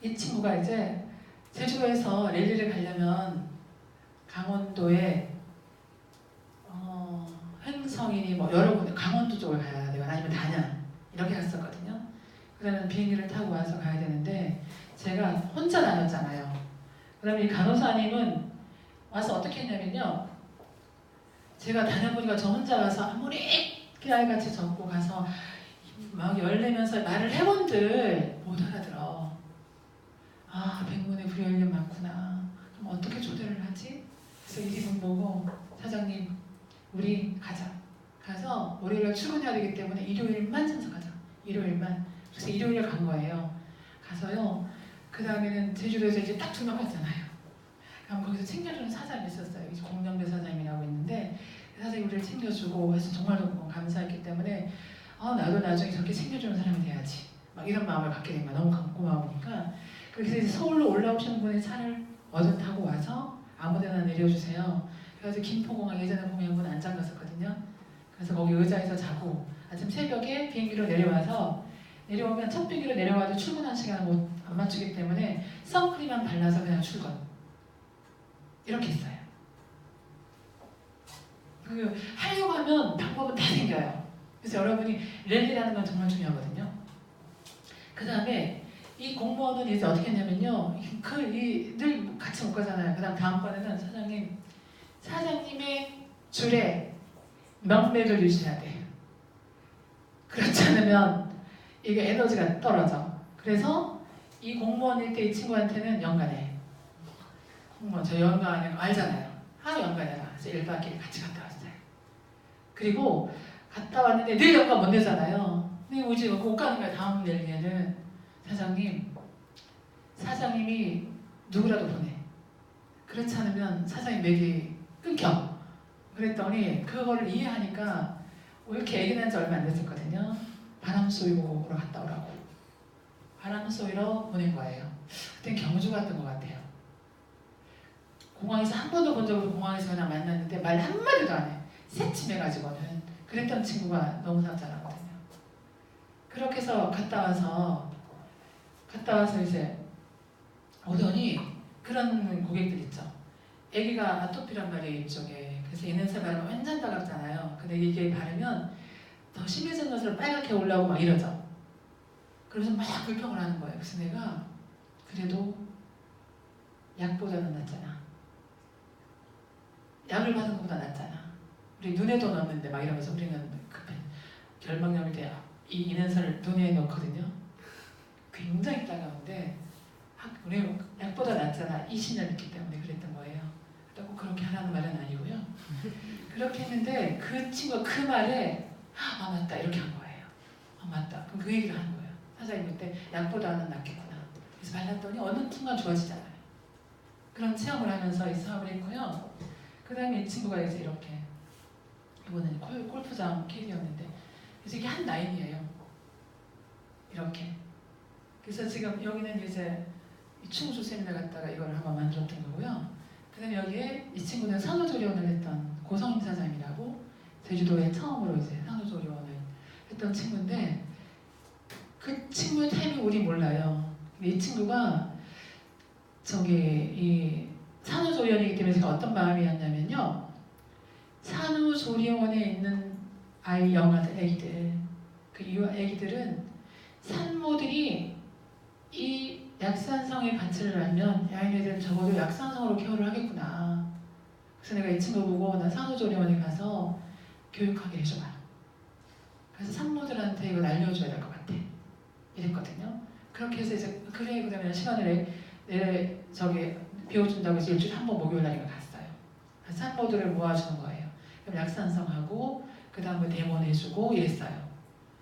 이 친구가 이제 제주도에서 랠리를 가려면 강원도에 횡성이니 뭐 여러 군데 강원도 쪽을 가야 돼요. 아니면 단양 이렇게 갔었거든요. 그러면 비행기를 타고 와서 가야 되는데 제가 혼자 다녔잖아요. 그러면 이 간호사님은 와서 어떻게 했냐면요. 제가 다녀보니까 저 혼자 와서 아무리 깨알같이 적고 가서 막 열내면서 말을 해본들 못 알아들어. 아, 백문에 불여일견 많구나. 그럼 어떻게 초대를 하지? 그래서 이분 보고 사장님 우리 가자. 가서 월요일에 출근해야 되기 때문에 일요일만 참석하자. 일요일만. 그래서 일요일에 간 거예요. 가서요. 그 다음에는 제주도에서 이제 딱 2명 갔잖아요. 그럼 거기서 챙겨주는 사장이 있었어요. 이제 공명배 사장이라고 있는데 그 사장이 우리를 챙겨주고 해서 정말 너무 감사했기 때문에 나도 나중에 저렇게 챙겨주는 사람이 돼야지. 막 이런 마음을 갖게 된 거야. 너무 고마우니까. 그래서 이제 서울로 올라오시는 분의 차를 어전 타고 와서 아무데나 내려주세요. 그래서 김포공항 예전에 보면 문 안장 갔었거든요. 그래서 거기 의자에서 자고 아침 새벽에 비행기로 내려오면 첫 비행기로 내려와도 출근한 시간을 안 맞추기 때문에 선크림만 발라서 그냥 출근. 이렇게 했어요. 하려고 하면 방법은 다 생겨요. 그래서 여러분이 랠리라는 건 정말 중요하거든요. 그 다음에 이 공무원은 이제 어떻게 했냐면요. 늘 같이 못 가잖아요. 그 다음 다음번에는 사장님의 줄에 명맥을 유지해야 돼. 그렇지 않으면 이게 에너지가 떨어져. 그래서 이 공무원일 때 이 친구한테는 연간에 공무원 저 연간에 알잖아요. 연간에라. 그래서 1박 2일 같이 갔다 왔어요. 그리고 갔다 왔는데 늘 연간 못 내잖아요. 근데 오지 못 가는 거야. 다음 랠리에는 사장님이 누구라도 보내. 그렇지 않으면 사장님 맥이 끊겨. 그랬더니 그거를 이해하니까 이렇게 애기 난 지 얼마 안 됐었거든요. 바람 쏘이고 갔다 오라고. 바람 쏘이러 보낸 거예요. 그땐 경주 갔던 것 같아요. 공항에서 한 번도 본 적 없고 공항에서 그냥 만났는데 말 한마디도 안 해. 새침해가지고는. 그랬던 친구가 너무 상처나거든요. 그렇게 해서 갔다 와서 이제 오더니 그런 고객들 있죠. 애기가 아토피란 말이에요, 이쪽에. 그래서 이 냄새 바르면 완전 따갑잖아요. 근데 이게 바르면 더 심해진 것으로 빨갛게 올라오고 막 이러죠. 그래서 막 불평을 하는 거예요. 그래서 내가 그래도 약보다는 낫잖아. 약을 받은 것보다 낫잖아. 우리 눈에도 넣었는데 막 이러면서 우리는 급해. 결막염일 때 이 인연살을 눈에 넣거든요. 굉장히 따가운데 우리 약보다 낫잖아. 20년 있기 때문에 그랬던 거예요. 꼭 그렇게 하라는 말은 아니고요. 그렇게 했는데 그 친구가 그 말에 맞다 이렇게 한 거예요. 맞다. 그럼 그 얘기를 하는 거예요. 사장님 그때 약보다는 낫겠구나. 그래서 발랐더니 어느 순간 좋아지잖아요. 그런 체험을 하면서 이 사업을 했고요. 그 다음에 이 친구가 이제 이렇게 이번에는 골프장 캐디였는데 그래서 이게 한 라인이에요. 이렇게. 그래서 지금 여기는 이제 충주 세미나 갔다가 이걸 한번 만들었던 거고요. 그 다음에 여기에 이 친구는 산후조리원을 했던 고성임 사장이라고 제주도에 처음으로 이제 산후조리원을 했던 친구인데 그 친구의 타이밍 우리 몰라요. 근데 이 친구가 이 산후조리원이기 때문에 제가 어떤 마음이었냐면요. 산후조리원에 있는 애기들 그 애기들은 산모들이 이 약산성의 가치를 알면 야 얘네들은 적어도 약산성으로 케어를 하겠구나. 그래서 내가 이 친구 보고 나 산후조리원에 가서 교육하게 해줘봐. 그래서 산모들한테 이거 알려줘야 될 것 같아. 이랬거든요. 그렇게 해서 이제 그래 그러면 시간을 비워준다고 해서 일주일에 한 번 목요일 날인가 갔어요. 그래서 산모들을 모아주는 거예요. 그럼 약산성하고 그 다음에 데몬 해주고 이랬어요.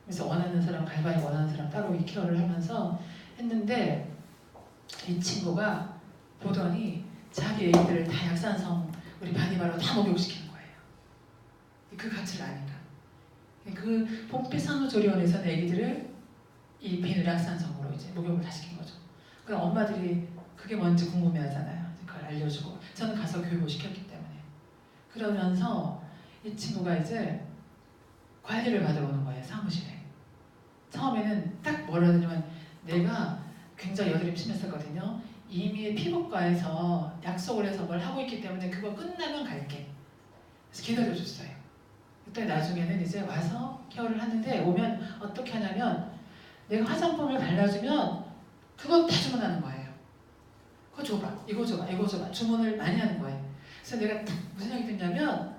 그래서 원하는 사람 갈바니 원하는 사람 따로 이 케어를 하면서 했는데 이 친구가 보더니 자기 애기들을 다 약산성 우리 바디바로 다 목욕시키는 거예요. 그 가치를 아니까. 그 복비 산후조리원에서는 애기들을 이 비늘 약산성으로 이제 목욕을 다 시킨 거죠. 그럼 엄마들이 그게 뭔지 궁금해하잖아요. 그걸 알려주고 저는 가서 교육을 시켰기 때문에. 그러면서 이 친구가 이제 관리를 받으러 오는 거예요. 사무실에. 처음에는 딱 뭐라 하냐면 내가 굉장히 여드름이 심했었거든요. 이미 피부과에서 약속을 해서 뭘 하고 있기 때문에 그거 끝나면 갈게. 그래서 기다려줬어요. 그때 나중에는 이제 와서 케어를 하는데 오면 어떻게 하냐면 내가 화장품을 발라주면 그거 다 주문하는 거예요. 그거 줘봐, 이거 줘봐, 이거 줘봐. 주문을 많이 하는 거예요. 그래서 내가 딱 무슨 생각이 드냐면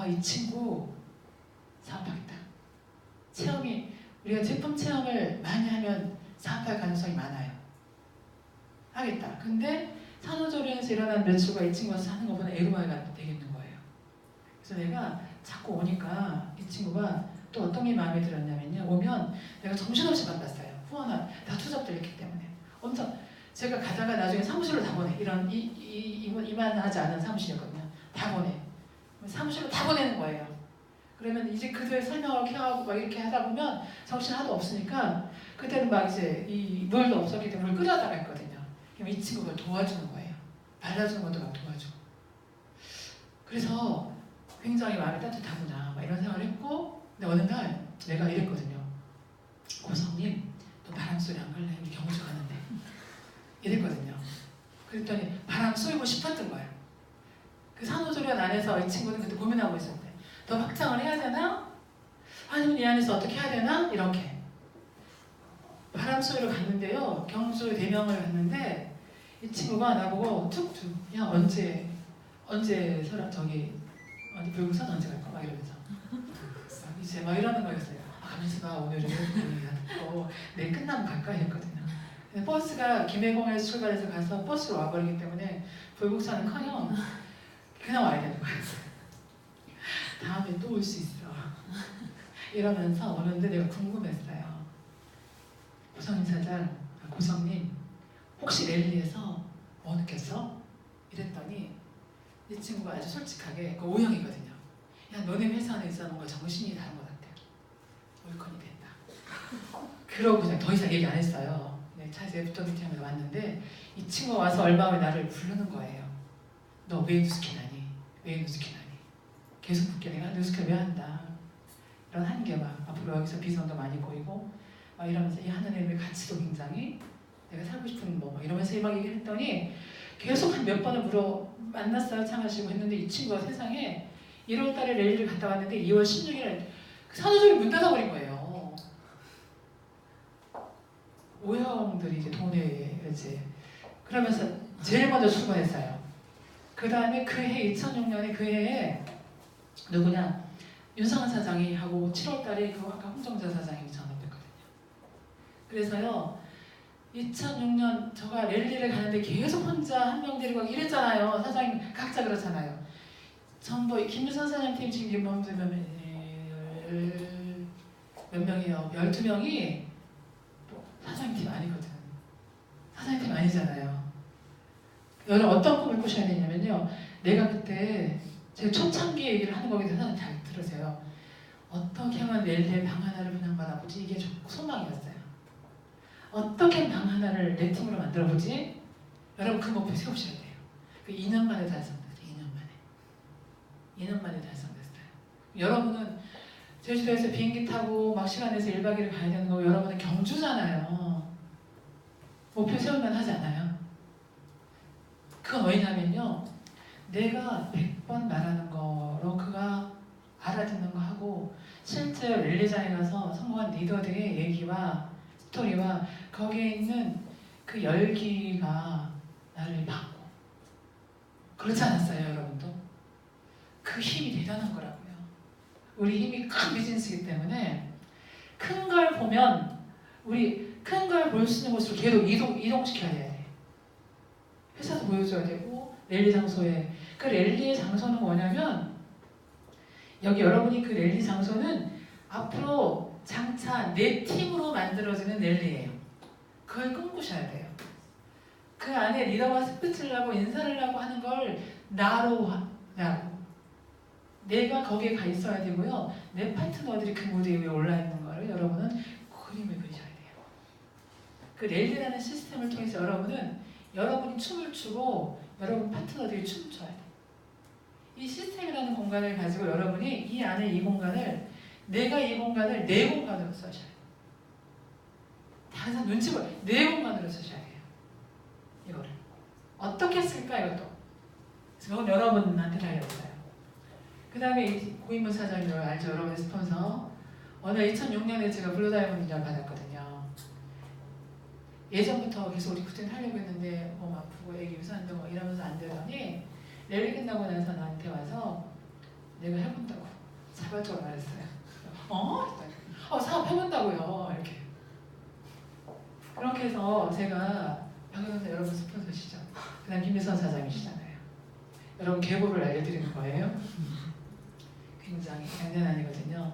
이 친구 사업하겠다. 체험이 우리가 제품 체험을 많이 하면 사업할 가능성이 많아요. 하겠다. 근데 산후조리원에서 일어난 매출과 이 친구가 사는 것보다 에로마가 되겠는 거예요. 그래서 내가 자꾸 오니까 이 친구가 또 어떤 게 마음에 들었냐면요. 오면 내가 정신없이 만났어요. 후원한 다 투잡들 있기 때문에 엄청 제가 가다가 나중에 사무실로 다 보내. 이만하지 않은 사무실이거든요. 다 보내. 사무실로 다 보내는 거예요. 그러면 이제 그들 설명을 케어하고 막 이렇게 하다 보면 정신 하나도 없으니까 그때는 막 이제 이 물도 없었기 때문에 물 끓여다가 했거든요. 그럼 이 친구가 도와주는 거예요. 발라주는 것도 막 도와주고. 그래서 굉장히 마음이 따뜻하구나 막 이런 생각을 했고 근데 어느 날 내가 이랬거든요. 고성님 너 바람소리 안 갈래? 우리 경주 가는데 이랬거든요. 그랬더니 바람 쏘고 싶었던 거예요. 그 산후조리원 안에서 이 친구는 그때 고민하고 있었대. 더 확장을 해야 되나? 아니면 이 안에서 어떻게 해야 되나? 이렇게 바람 쏘이러 갔는데요. 경주 대명을 갔는데 이 친구가 나보고 툭툭 야 언제 저기 어디 불구선 언제 갈까? 막 이러면서 이제 막 이러는 거였어요. 가면서 나 오늘은 내일 끝나면 갈까 했거든요. 근데 버스가 김해공에서 출발해서 가서 버스로 와버리기 때문에 불국사는커녕 그냥 와야 되는 거였어요. 다음에 또 올 수 있어. 이러면서 오는데 내가 궁금했어요. 고성인 사장, 고성님 혹시 랠리에서 뭐 느꼈어? 이랬더니 이 친구가 아주 솔직하게 그 O형이거든요. 야 너네 회사 안에서 뭔가 정신이 다른 것 같아. 올컨이 됐다. 그러고 그냥 더 이상 얘기 안 했어요. 차에서 애프터 미팅하면서 왔는데 이 친구가 와서 얼마 후에 나를 부르는 거예요. 너 왜 누스킨하니? 왜 누스킨하니? 계속 묻게 내가 누스킨 왜 한다? 이런 한계 막 앞으로 여기서 비전도 많이 보이고 막 이러면서 이 하느님의 가치도 굉장히 내가 살고 싶은 뭐 이러면서 막 얘기했더니 계속 한 몇 번을 만났어요. 차 마시고 했는데 이 친구가 세상에 1월 달에 랠리를 갔다 왔는데 2월 16일에 산후조리 문 닫아버린 거예요. O형들이 이제 돈에 이제 그러면서 제일 먼저 출근했어요. 그 다음에 그 해 2006년에 그 해에 누구냐 윤상은 사장이 하고 7월달에 그 아까 홍정자 사장이 전업했거든요. 그래서요 2006년 제가 랠리를 가는데 계속 혼자 한 명 데리고 가고 이랬잖아요. 사장님 각자 그렇잖아요. 전부 김유선 사장님 팀 지금 몇 명이에요? 12명이 사장님 팀 아니거든. 사장님 팀 아니잖아요. 여러분 어떤 꿈을 꾸셔야 되냐면요. 내가 그때 제 초창기 얘기를 하는 거기 때문에 잘 들으세요. 어떻게 하면 랠리에 방 하나를 분양받아보지? 이게 소망이었어요. 어떻게 방 하나를 내 팀으로 만들어보지? 여러분 그 목표 세우셔야 돼요. 그 2년 만에 달성됐어요. 2년 만에 달성됐어요. 여러분은 제주도에서 비행기 타고 막 시간 내서 1박 2일 가야 되는 거 여러분은 경주잖아요. 목표 세우면 하지 않아요. 그건 왜냐면요. 내가 100번 말하는 거로 그가 알아듣는 거 하고 실제 랠리장에 가서 성공한 리더들의 얘기와 스토리와 거기에 있는 그 열기가 나를 받고 그렇지 않았어요 여러분도? 그 힘이 대단한 거라고요. 우리 힘이 큰 비즈니스이기 때문에 큰 걸 보면 우리 큰 걸 볼 수 있는 곳으로 계속 이동시켜야 돼. 회사도 보여줘야 되고 랠리 장소에 그 랠리의 장소는 뭐냐면 여기 여러분이 그 랠리 장소는 앞으로 장차 내 팀으로 만들어지는 랠리예요. 그걸 꿈꾸셔야 돼요. 그 안에 리더가 스피치를 하고 인사를 하고 하는 걸 나로. 내가 거기에 가 있어야 되고요. 내 파트너들이 그 무대 위에 올라 있는 거를 여러분은 그림을 그리셔야 돼요. 그 랠리라는 시스템을 통해서 여러분이 춤을 추고 여러분 파트너들이 춤을 춰야 돼요. 이 시스템이라는 공간을 가지고 여러분이 이 안에 이 공간을 내가 이 공간을 내 공간으로 써셔야 돼요. 다른 사람 눈치 보여. 내 공간으로 쓰셔야 돼요. 이거를 어떻게 쓸까 이것도. 그건 여러분한테 달려있어요. 그 다음에 이 고인물 사장님을 알죠? 여러분의 스폰서. 어느 2006년에 제가 블루다이몬드를 받았거든요. 예전부터 계속 리프팅 하려고 했는데 몸 아프고 애기 유산도 뭐 이러면서 안 되더니 랠리 끝나고 나서 나한테 와서 내가 해본다고 자발적으로 말했어요. 사업 해본다고요. 이렇게. 그렇게 해서 제가 박영선 여러분 스폰서시죠. 그 다음 김미선 사장이시잖아요. 여러분 계보를 알려드리는 거예요. 굉장히 장난 아니거든요.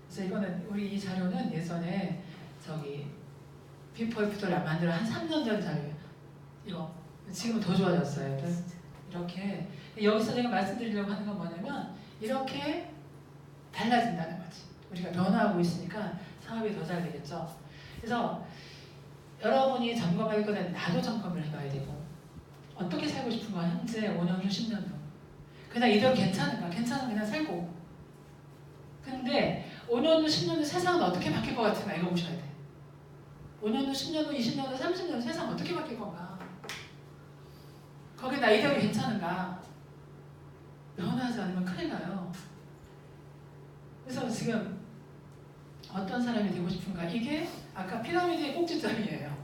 그래서 이거는 우리 이 자료는 예전에 비포 애프터를 만들어 한 3년 전 자료예요. 이거 지금은 더 좋아졌어요. 이렇게 여기서 제가 말씀드리려고 하는 건 뭐냐면 이렇게 달라진다는 거지. 우리가 변화하고 있으니까 사업이 더 잘 되겠죠. 그래서 여러분이 점검할 거는 나도 점검을 해봐야 되고 어떻게 살고 싶은가 현재 5년 후 10년 후 그냥 이대로 괜찮은가? 괜찮으면 그냥 살고 근데 5년 후 10년 후 세상은 어떻게 바뀔 것 같은가 이거 보셔야 돼. 5년 후 10년 후 20년 후 30년 후 세상 어떻게 바뀔 건가? 거기 나 이대로 괜찮은가? 변화하지 않으면 큰일 나요. 그래서 지금 어떤 사람이 되고 싶은가? 이게 아까 피라미드의 꼭지점이에요.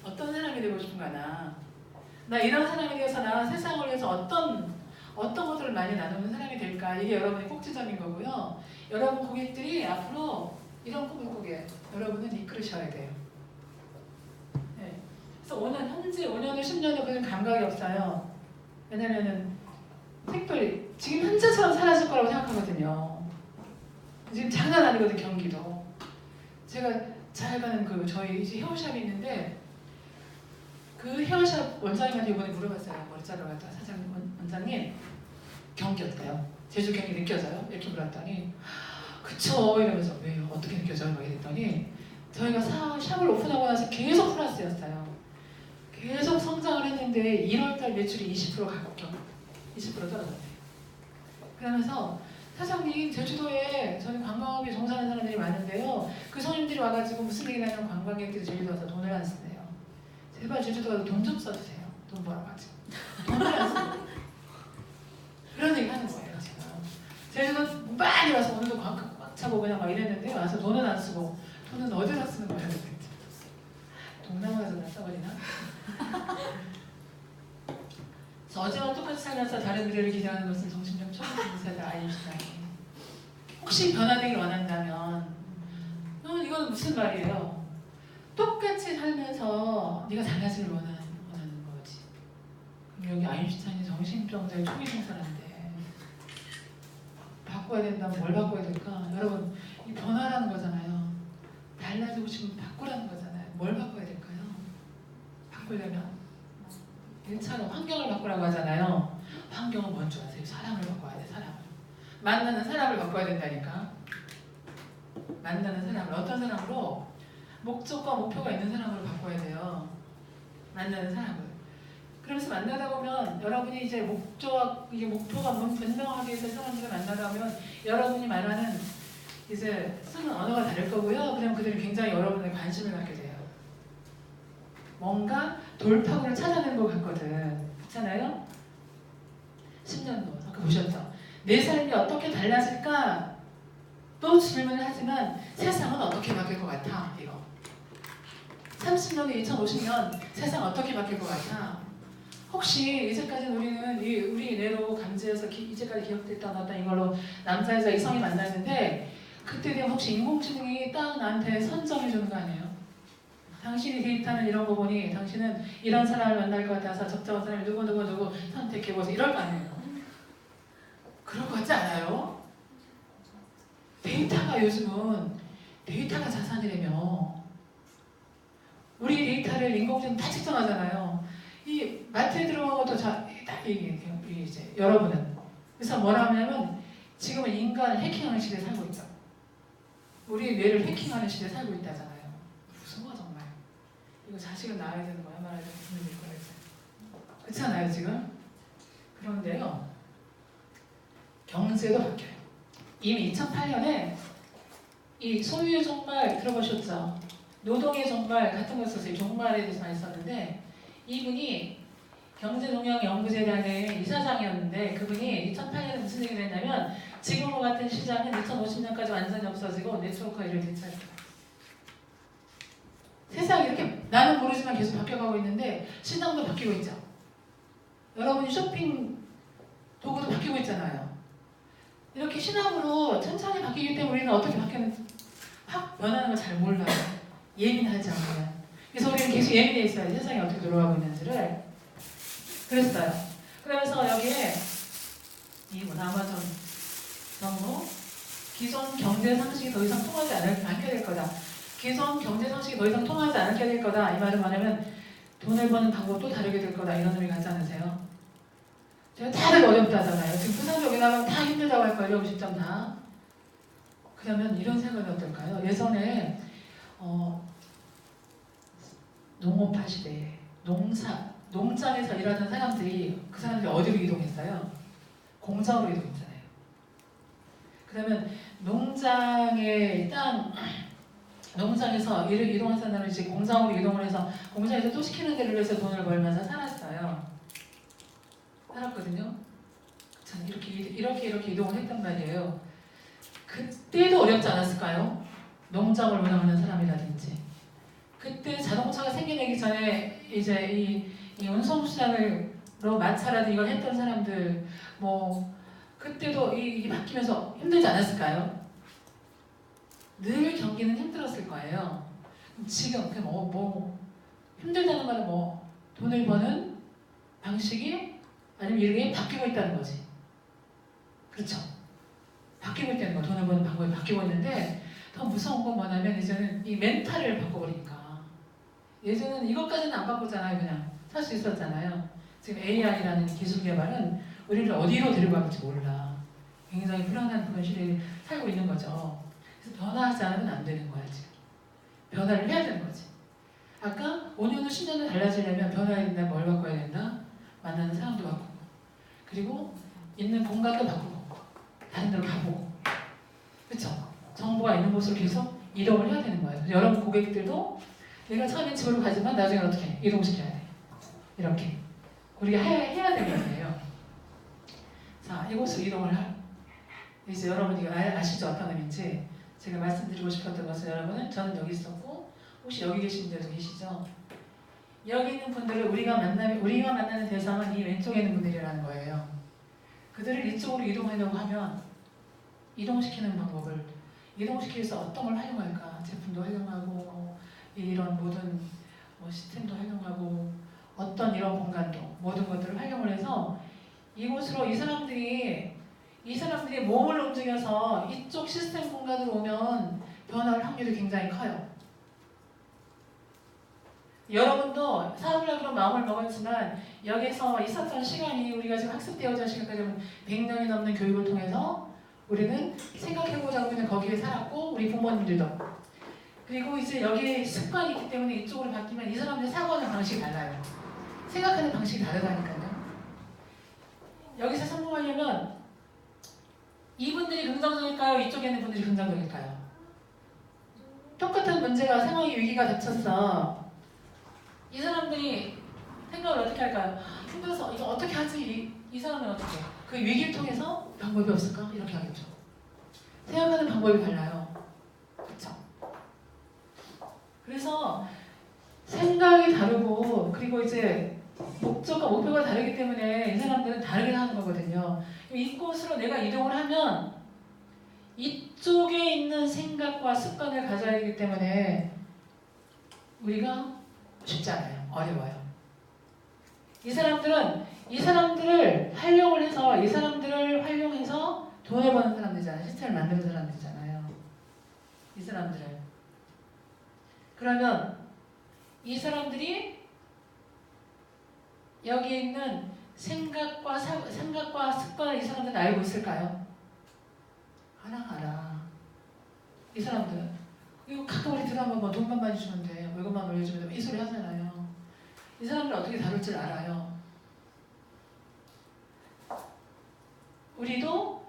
어떤 사람이 되고 싶은가 나 이런 사람이 되어서 나 세상을 위해서 어떤 것들을 많이 나누는 사람이 될까? 이게 여러분의 꼭지점인 거고요. 여러분 고객들이 앞으로 이런 꿈을 꾸게 여러분은 이끌으셔야 돼요. 네. 그래서 현재 5년 후 10년 후 그런 감각이 없어요. 왜냐면은 특별히 지금 현재처럼 사라질 거라고 생각하거든요. 지금 장난 아니거든 경기도. 제가 잘 가는 저희 이제 헤어샵이 있는데 그 헤어샵 원장님한테 이번에 물어봤어요. 머리 자르러 갔다 원장님 경기 어때요? 제주 경기 느껴져요? 이렇게 물었더니 그쵸 이러면서 왜요? 어떻게 느껴져요? 막 이랬더니 저희가 샵을 오픈하고 나서 계속 플러스였어요. 계속 성장을 했는데 1월달 매출이 20% 가격경 20% 떨어졌대요. 그러면서 사장님 제주도에 저는 관광업에 종사하는 사람들이 많은데요. 그 손님들이 와가지고 무슨 얘기를 하냐면 관광객들이 제주도 와서 돈을 안 쓰네요. 제발 제주도 가서 돈 좀 써주세요. 돈 벌어가지고. 돈을 안 쓰고. 그런 얘기 하는 거예요 지금. 제주도 많이 와서 오늘도 꽉 차고 그냥 막 이랬는데 와서 돈은 안 쓰고 돈은 어디다 쓰는 거예요? 동남아에서 다 써버리나? 어제와 똑같이 살면서 다른 미래를 기대하는 것은 정신적 초보자이다 아인슈타인. 혹시 변화되길 원한다면 이건 무슨 말이에요? 똑같이 살면서 네가 달라지길 원하는 거지. 그럼 여기 아인슈타인이 정신병자의 초기 증사라는데 바꿔야 된다면 뭘 바꿔야 될까? 여러분 이 변화라는 거잖아요. 달라지고 싶으면 바꾸라는 거잖아요. 뭘 바꿔야 될까요? 바꾸려면 1차로 환경을 바꾸라고 하잖아요. 환경은 뭔지 아세요? 사람을 바꿔야 돼. 사람을. 만나는 사람을 바꿔야 된다니까. 만나는 사람을. 어떤 사람으로? 목적과 목표가 있는 사람으로 바꿔야 돼요. 만나는 사람을. 그러면서 만나다 보면 여러분이 이제 목표가 분명하게 해서 사람들을 만나다 보면 여러분이 말하는 이제 쓰는 언어가 다를 거고요. 그럼 그들이 굉장히 여러분의 관심을 갖게 돼요. 뭔가 돌파구를 찾아내는 것 같거든. 그렇잖아요? 10년 후 아까 보셨죠? 내 삶이 어떻게 달라질까? 또 질문을 하지만 세상은 어떻게 바뀔 것 같아? 이거 30년 후 2050년 세상 어떻게 바뀔 것 같아? 혹시 이제까지는 우리는 우리 뇌로 감지해서 이제까지 기억됐던 어떤 이걸로 남자여자 이성이 만났는데 그때 되면 혹시 인공지능이 딱 나한테 선점해 주는 거 아니에요? 당신이 데이트하는 이런 거 보니 당신은 이런 사람을 만날 것 같아서 적정한 사람을 누구 선택해보세요. 이럴 거 아니에요. 그럴 것 같지 않아요? 데이터가 요즘은 데이터가 자산이라며. 우리 데이터를 인공지능 다 측정하잖아요. 이 마트에 들어간 것도 이제 여러분은. 그래서 뭐라 하냐면 지금은 인간을 해킹하는 시대에 살고 있다. 우리 뇌를 해킹하는 시대에 살고 있다잖아요. 무서워 정말. 이거 자식은 낳아야 되는 거야 말아야 되는 거야. 그렇지 않아요 지금? 그런데요. 경제도 바뀌어요. 이미 2008년에 이 소유의 종말 들어보셨죠? 노동의 종말 같은 걸 썼어요. 종말에 대해서 많이 썼는데 이분이 경제농약연구재단의 이사장이었는데 그분이 2008년에 무슨 얘기를 했냐면 지금과 같은 시장은 2050년까지 완전히 없어지고 네트워크가 이를 대체할 거다. 세상이 이렇게 나는 모르지만 계속 바뀌어가고 있는데 시장도 바뀌고 있죠. 여러분이 쇼핑 도구도 바뀌고 있잖아요. 이렇게 신학으로 천천히 바뀌기 때문에 우리는 어떻게 바뀌는지 확 변하는 걸 잘 몰라요. 예민하지 않으면. 그래서 우리는 계속 예민해 있어야 세상이 어떻게 돌아가고 있는지를 그랬어요. 그러면서 여기에 이분 아마존 정부 기존 경제 상식이 더 이상 통하지 않게 될 거다. 기존 경제 상식이 더 이상 통하지 않게 될 거다. 이 말은 뭐냐면 돈을 버는 방법도 다르게 될 거다. 이런 의미 같지 않으세요? 제가 다들 어렵다잖아요. 지금 부산역에 나가면 다 힘들다고 할걸요. 음식점 다. 그러면 이런 생각이 어떨까요? 예전에 농업화 시대에 농장에서 일하던 사람들이 그 사람들이 어디로 이동했어요? 공장으로 이동했잖아요. 그러면 농장의 농장에서 이동한 사람들은 이제 공장으로 이동을 해서 공장에서 또 시키는 대로 해서 돈을 벌면서 살았어요. 살았거든요. 저는 이렇게 이동을 했단 말이에요. 그때도 어렵지 않았을까요? 농장을 운영하는 사람이라든지. 그때 자동차가 생겨나기 전에 이제 이 운송수단으로 마차라든지 이걸 했던 사람들 그때도 이게 바뀌면서 힘들지 않았을까요? 늘 경기는 힘들었을 거예요. 지금 힘들다는 말은 돈을 버는 방식이 아니면 이렇게 바뀌고 있다는 거지. 그렇죠? 바뀌고 있다는 거. 돈을 버는 방법이 바뀌고 있는데 더 무서운 건 뭐냐면 이제는 이 멘탈을 바꿔버리니까. 예전에는 이것까지는 안 바꾸잖아요. 그냥 살 수 있었잖아요. 지금 AI라는 기술 개발은 우리를 어디로 데려갈지 몰라. 굉장히 불안한 그런 시대에 살고 있는 거죠. 그래서 변화하지 않으면 안 되는 거야 지금. 변화를 해야 되는 거지. 아까 5년 후 10년 후 달라지려면 변화해야 된다. 뭘 바꿔야 된다? 만나는 사람도 바꾸고 그리고 있는 공간도 바꾸고 다른 데로 가보고 그렇죠? 정보가 있는 곳으로 계속 이동을 해야 되는 거예요. 여러분 고객들도 내가 처음엔 집으로 가지만 나중에 어떻게 이동시켜야 돼. 이렇게 우리가 해야 되는 거예요. 자, 이곳으로 이동을 이제 여러분이 아시죠? 어떤 의미인지. 제가 말씀드리고 싶었던 것은 여러분은 저는 여기 있었고 혹시 여기 계신 분들도 계시죠? 여기 있는 분들을 우리가 만나는 대상은 이 왼쪽에 있는 분들이라는 거예요. 그들을 이쪽으로 이동하려고 하면 이동시키는 방법을 이동시키기 위해서 어떤 걸 활용할까? 제품도 활용하고 이런 모든 시스템도 활용하고 어떤 이런 공간도 모든 것들을 활용을 해서 이곳으로 이 사람들이 몸을 움직여서 이쪽 시스템 공간으로 오면 변할 확률이 굉장히 커요. 여러분도 사업을 하기로 마음을 먹었지만 여기서 있었던 시간이 우리가 지금 학습되어진 시간까지 100년이 넘는 교육을 통해서 우리는 생각해보자고 그냥 거기에 살았고 우리 부모님들도 그리고 이제 여기에 습관이 있기 때문에 이쪽으로 바뀌면 이 사람들이 사고하는 방식이 달라요. 생각하는 방식이 다르다니까요. 여기서 성공하려면 이분들이 긍정적일까요? 이쪽에 있는 분들이 긍정적일까요? 똑같은 문제가 상황이 위기가 닥쳤어. 이 사람들이 생각을 어떻게 할까요? 힘들어서 이거 어떻게 하지? 이 사람은 어떻게 해요? 그 위기를 통해서 방법이 없을까? 이렇게 하겠죠. 생각하는 방법이 달라요. 그렇죠? 그래서 생각이 다르고 그리고 이제 목적과 목표가 다르기 때문에 이 사람들은 다르게 하는 거거든요. 이곳으로 내가 이동을 하면 이쪽에 있는 생각과 습관을 가져야 되기 때문에 우리가 쉽지 않아요. 어려워요. 이 사람들을 활용해서 돈을 버는 사람들이잖아요. 시스템을 만드는 사람들이잖아요. 이 사람들을. 그러면 이 사람들이 여기 있는 생각과 습관을 이 사람들은 알고 있을까요? 알아. 이 사람들은 이거 가끔 우리 드라마 뭐 돈만 많이 주면 돼, 월급만 올려주면 돼, 이 소리 하잖아요. 이 사람들 어떻게 다룰 줄 알아요. 우리도.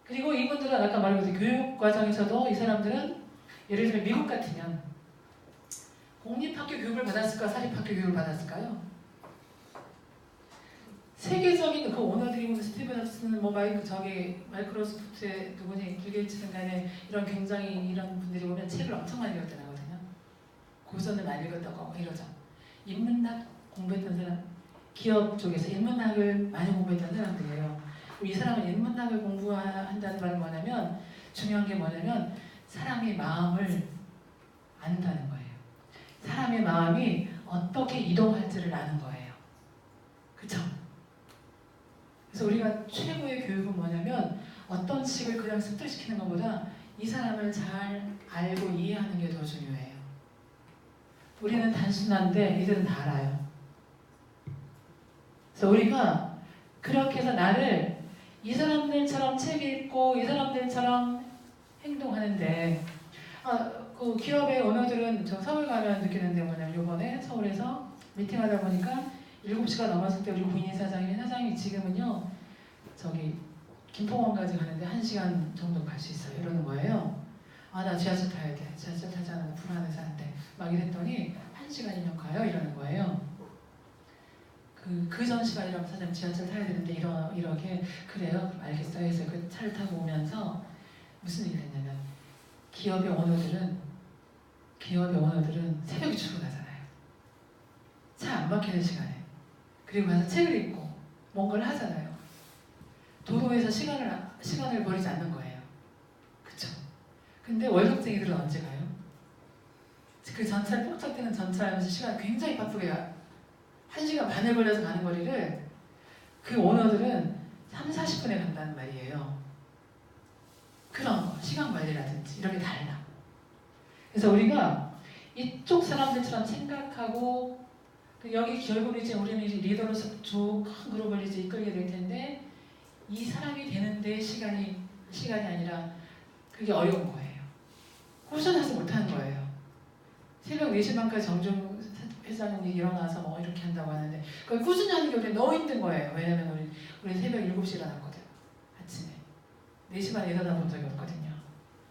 그리고 이분들은 아까 말했듯이 교육 과정에서도 이 사람들은 예를 들면 미국 같으면 공립학교 교육을 받았을까, 사립학교 교육을 받았을까요? 세계적인 그 오너들이 스티븐 합스는 뭐 마이크로소프트의 누구니 빌 게이츠든 간에 이런 굉장히 이런 분들이 보면 책을 엄청 많이 읽었다거든요. 고전을 많이 읽었다고 이러죠. 인문학 공부했던 사람, 기업 쪽에서 인문학을 많이 공부했던 사람들이에요. 이 사람은 인문학을 공부한다는 말은 뭐냐면, 중요한 게 뭐냐면 사람의 마음을 안다는 거예요. 사람의 마음이 어떻게 이동할지를 아는 거예요. 그쵸? 그래서 우리가 최고의 교육은 뭐냐면 어떤 식을 그냥 습득시키는 것보다 이 사람을 잘 알고 이해하는 게 더 중요해요. 우리는 단순한데 이들은 다 알아요. 그래서 우리가 그렇게 해서 나를 이 사람들처럼 책 읽고 이 사람들처럼 행동하는데, 그 기업의 오너들은 저 서울 가면 느끼는데 뭐냐면, 이번에 서울에서 미팅하다 보니까 7시가 넘었을 때 우리 부인 사장님이 지금은요 저기 김포공항까지 가는데 1시간 정도 갈 수 있어요 이러는 거예요. 나 지하철 타야 돼, 지하철 타지 않으면 불안해서 안 돼 막 이랬더니 1시간이면 가요 이러는 거예요. 그 전 시간이라면 사장님 지하철 타야 되는데 이렇게 그래요? 그럼 알겠어요 해서 그 차를 타고 오면서 무슨 얘기를 했냐면, 기업의 오너들은 새벽에 출근하잖아요. 차 안 막히는 시간에. 그리고 가서 책을 읽고 뭔가를 하잖아요. 도로에서 시간을 버리지 않는 거예요. 그쵸? 근데 월급쟁이들은 언제 가요? 그 전철 뻑뻑 뛰는 전철 하면서 시간 굉장히 바쁘게 1시간 반을 걸려서 가는 거리를 그 오너들은 30-40분에 간다는 말이에요. 그런 거, 시간 관리라든지 이런 게 달라. 그래서 우리가 이쪽 사람들처럼 생각하고, 여기 결국 이제 우리는 이제 리더로서 큰 그룹을 이제 이끌게 될 텐데, 이 사람이 되는데 시간이 아니라 그게 어려운 거예요. 꾸준하지 못하는 거예요. 새벽 4시 반까지 정중 회장님이 일어나서 뭐 이렇게 한다고 하는데, 그걸 꾸준히 하는 게 우리 너무 힘든 거예요. 왜냐면 우리 새벽 7시에 일어났거든. 아침에 4시 반에 일어나 본 적이 없거든요.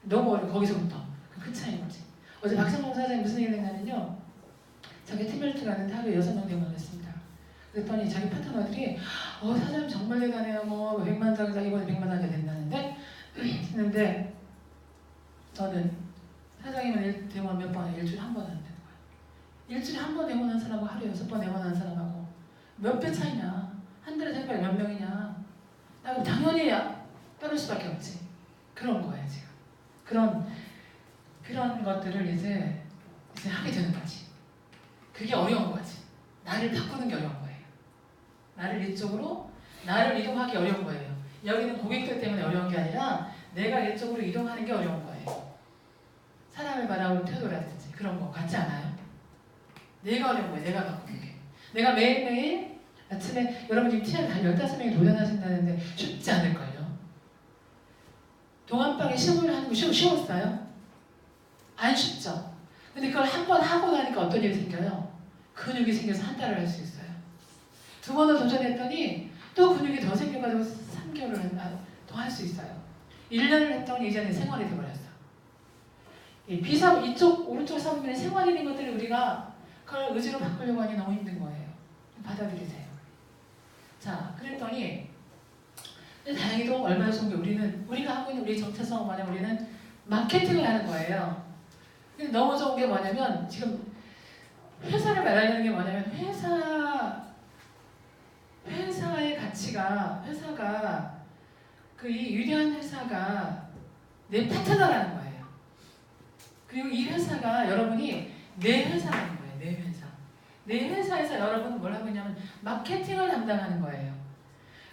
너무 어려워. 거기서부터 그 차이인 거지. 어제 박성봉 사장님 무슨 얘기를 했냐면요, 자기 팀별트 가는데 하루에 6명 대문을 했습니다. 그랬더니 자기 파트너들이 사장님 정말 대단해요. 뭐 100만 장자 이번에 100만 장자 된다는데 했는데, 저는 사장님은 대본 몇 번, 일주일에 한 번 한다는 거야. 일주일에 한 번 대본한 사람하고 하루에 6번 대본한 사람하고 몇 배 차이냐. 한 달에 대표가 몇 명이냐. 나 그럼 당연히 따를 수밖에 없지. 그런 거예요 지금. 그런 것들을 이제 하게 되는 거지. 그게 어려운 거지. 나를 바꾸는 게 어려운 거예요. 나를 이동하기 어려운 거예요. 여기는 고객들 때문에 어려운 게 아니라 내가 이쪽으로 이동하는 게 어려운 거예요. 사람을 바라보는 태도라든지 그런 거 같지 않아요? 내가 어려운 거예요. 내가 바꾸는 게. 내가 매일매일 아침에 여러분 지금 TR 한 15명이 도전하신다는데 쉽지 않을걸요? 동안방에 시험을 하는 거 쉬웠어요? 안 쉽죠? 근데 그걸 한 번 하고 나니까 어떤 일이 생겨요? 근육이 생겨서 한 달을 할 수 있어요. 2번을 도전했더니 또 근육이 더 생겨가지고 3개월을 더 할 수 있어요. 1년을 했더니 이제는 생활이 돼버렸어. 이쪽 오른쪽 사분면의 생활이 된 것들을 우리가 그걸 의지로 바꾸려고 하니 너무 힘든 거예요. 받아들이세요. 자, 그랬더니 다행히도 얼마나 좋은 게, 우리가 하고 있는 우리 정체성은 뭐냐면 우리는 마케팅을 하는 거예요. 근데 너무 좋은 게 뭐냐면, 지금 회사를 말하려는 게 뭐냐면, 회사의 가치가, 이 위대한 회사가 내 파트너라는 거예요. 그리고 이 회사가 여러분이 내 회사라는 거예요. 내 회사. 내 회사에서 여러분은 뭘 하고 있냐면 마케팅을 담당하는 거예요.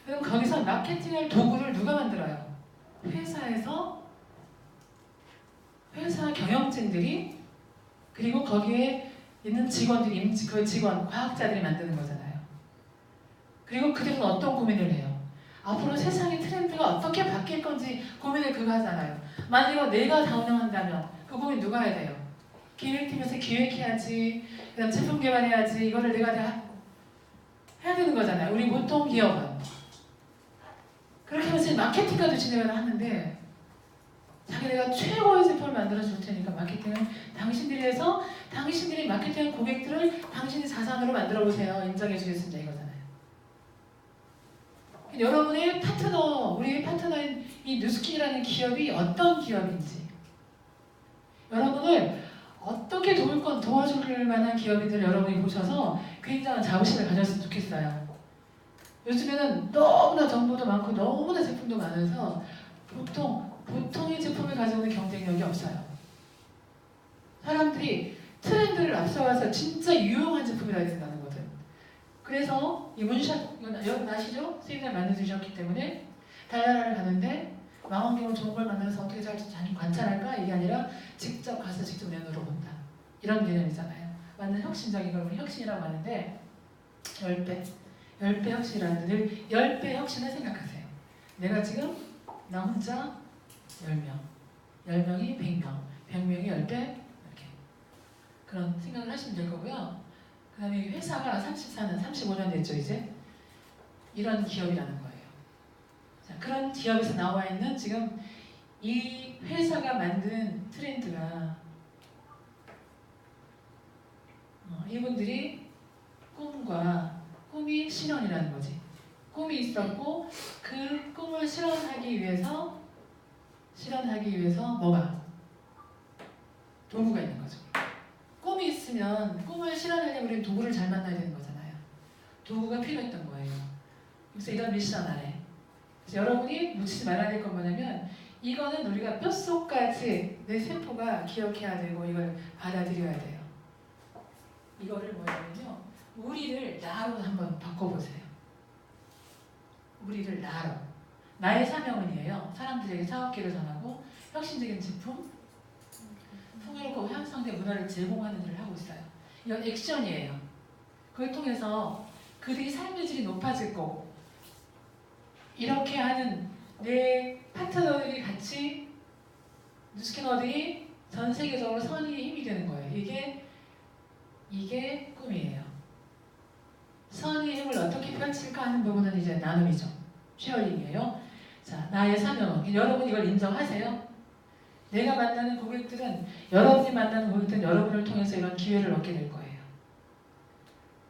그럼 거기서 마케팅할 도구를 누가 만들어요? 회사에서 회사 경영진들이 그리고 거기에 있는 직원들이, 그 직원, 과학자들이 만드는 거잖아요. 그리고 그들은 어떤 고민을 해요? 앞으로 세상의 트렌드가 어떻게 바뀔 건지 고민을 그거 하잖아요. 만약 내가 다 운영한다면 그 고민 누가 해야 돼요? 기획팀에서 기획해야지, 그다음 제품 개발해야지, 이거를 내가 다 해야 되는 거잖아요. 우리 보통 기업은 그렇게 하면서 마케팅까지 진행을 하는데 자기네가 최고의 제품을 만들어 줄 테니까 마케팅은 당신들이 해서 당신들이 마케팅한 고객들을 당신이 자산으로 만들어 보세요. 인정해 주겠습니다. 이거잖아요. 여러분의 파트너, 우리의 파트너인 이 뉴스킨이라는 기업이 어떤 기업인지, 여러분을 어떻게 도와줄 만한 기업인지를 여러분이 보셔서 굉장한 자부심을 가졌으면 좋겠어요. 요즘에는 너무나 정보도 많고 너무나 제품도 많아서 보통의 제품을 가지고 있는 경쟁력이 없어요. 사람들이 트렌드를 앞서가서 진짜 유용한 제품이 나야 된다는 거든. 그래서 이 문샷, 이건 아시죠? 세미나 만들어주셨기 때문에 달나라를 가는데 망원경으로 좋은 걸 만들어서 어떻게 잘 관찰할까? 이게 아니라 직접 가서 직접 내 눈으로 본다. 이런 개념이잖아요. 완전 혁신적인 걸 우리 혁신이라고 하는데 10배 혁신이라는 늘 10배 혁신을 생각하세요. 내가 지금 나 혼자 10명, 10명이 100명, 100명이 10배 이렇게 그런 생각을 하시면 될 거고요. 그 다음에 회사가 34년, 35년 됐죠 이제? 이런 기업이라는 거예요. 자, 그런 기업에서 나와 있는 지금 이 회사가 만든 트렌드가 이분들이 꿈이 실현이라는 거지. 꿈이 있었고 그 꿈을 실현하기 위해서 뭐가? 도구가 있는 거죠. 꿈이 있으면 꿈을 실현하려면 우리는 도구를 잘 만나야 되는 거잖아요. 도구가 필요했던 거예요. 그래서 이런 미션 아래 그래서 여러분이 놓치지 말아야 될 건 뭐냐면 이거는 우리가 뼛속까지 내 세포가 기억해야 되고 이걸 받아들여야 돼요. 이거를 뭐냐면요. 우리를 나로 한번 바꿔보세요. 우리를 나로. 나의 사명은이에요. 사람들에게 사업기를 전하고 혁신적인 제품, 풍요롭고 향상된 문화를 제공하는 일을 하고 있어요. 이건 액션이에요. 그걸 통해서 그들이 삶의 질이 높아질 거고 이렇게 하는 내 파트너들이 같이 뉴스캐너들이 전 세계적으로 선의의 힘이 되는 거예요. 이게 꿈이에요. 선의의 힘을 어떻게 펼칠까 하는 부분은 이제 나눔이죠. 쉐어링이에요. 자, 나의 사명은 여러분 이걸 인정하세요? 내가 만나는 고객들은 여러분이 만나는 고객들은 여러분을 통해서 이런 기회를 얻게 될 거예요.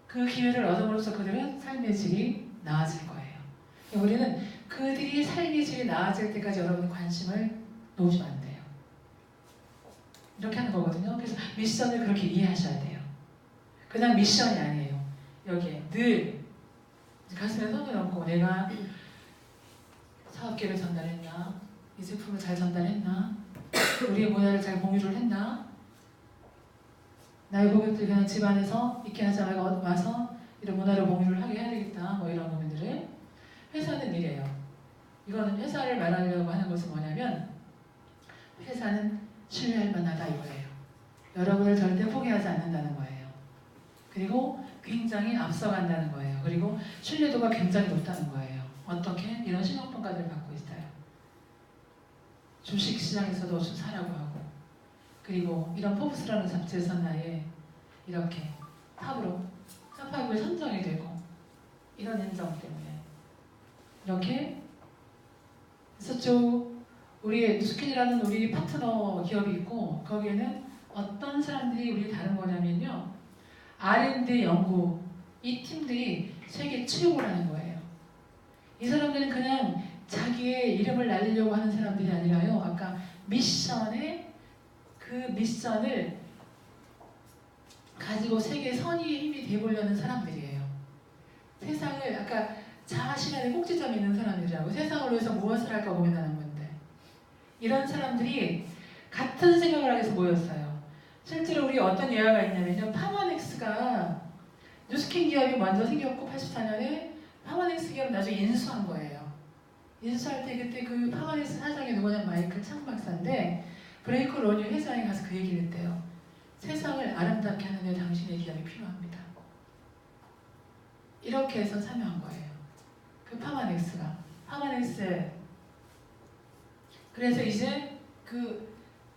그 기회를 얻음으로써 그들은 삶의 질이 나아질 거예요. 우리는 그들이 삶의 질이 나아질 때까지 여러분의 관심을 놓으시면 안 돼요. 이렇게 하는 거거든요. 그래서 미션을 그렇게 이해하셔야 돼요. 그냥 미션이 아니에요. 여기에 늘 가슴에 손을 얹고 내가 사업계를 전달했나? 이 제품을 잘 전달했나? 우리의 문화를 잘 공유를 했나? 나의 고객들 그냥 집안에서 있게 하지 말고 와서 이런 문화를 공유를 하게 해야 되겠다. 뭐 이런 고민들을 회사는 이래요. 이거는 회사를 말하려고 하는 것은 뭐냐면 회사는 신뢰할 만하다 이거예요. 여러분을 절대 포기하지 않는다는 거예요. 그리고 굉장히 앞서간다는 거예요. 그리고 신뢰도가 굉장히 높다는 거예요. 어떻게? 이런 신용평가들을 받고 있어요. 주식시장에서도 좀 사라고 하고 그리고 이런 포브스라는 잡지에서 나의 이렇게 탑으로 탑5에 선정이 되고 이런 인정 때문에 이렇게 그래서 우리의 뉴스킨이라는 우리 파트너 기업이 있고 거기에는 어떤 사람들이 우리 다른 거냐면요. R&D 연구 이 팀들이 세계 최고를 하는 거예요. 이 사람들은 그냥 자기의 이름을 날리려고 하는 사람들이 아니라요. 아까 미션에 그 미션을 가지고 세계 선의의 힘이 되보려는 사람들이에요. 세상을 아까 자아실현의 꼭지점에 있는 사람들이라고 세상을 위해서 무엇을 할까 고민하는 건데 이런 사람들이 같은 생각을 하기 위해서 모였어요. 실제로 우리 어떤 예화가 있냐면요. 파마넥스가 뉴스킨 기업이 먼저 생겼고 84년에 파마넥스 기업을 나중에 인수한 거예요. 인수할 때 그때 그 파마넥스 사장이 누구냐면 마이클 창 박사인데 브레이크 로뉴 회장이 가서 그 얘기를 했대요. 세상을 아름답게 하는 데 당신의 기합이 필요합니다. 이렇게 해서 참여한 거예요. 그 파마넥스에 그래서 이제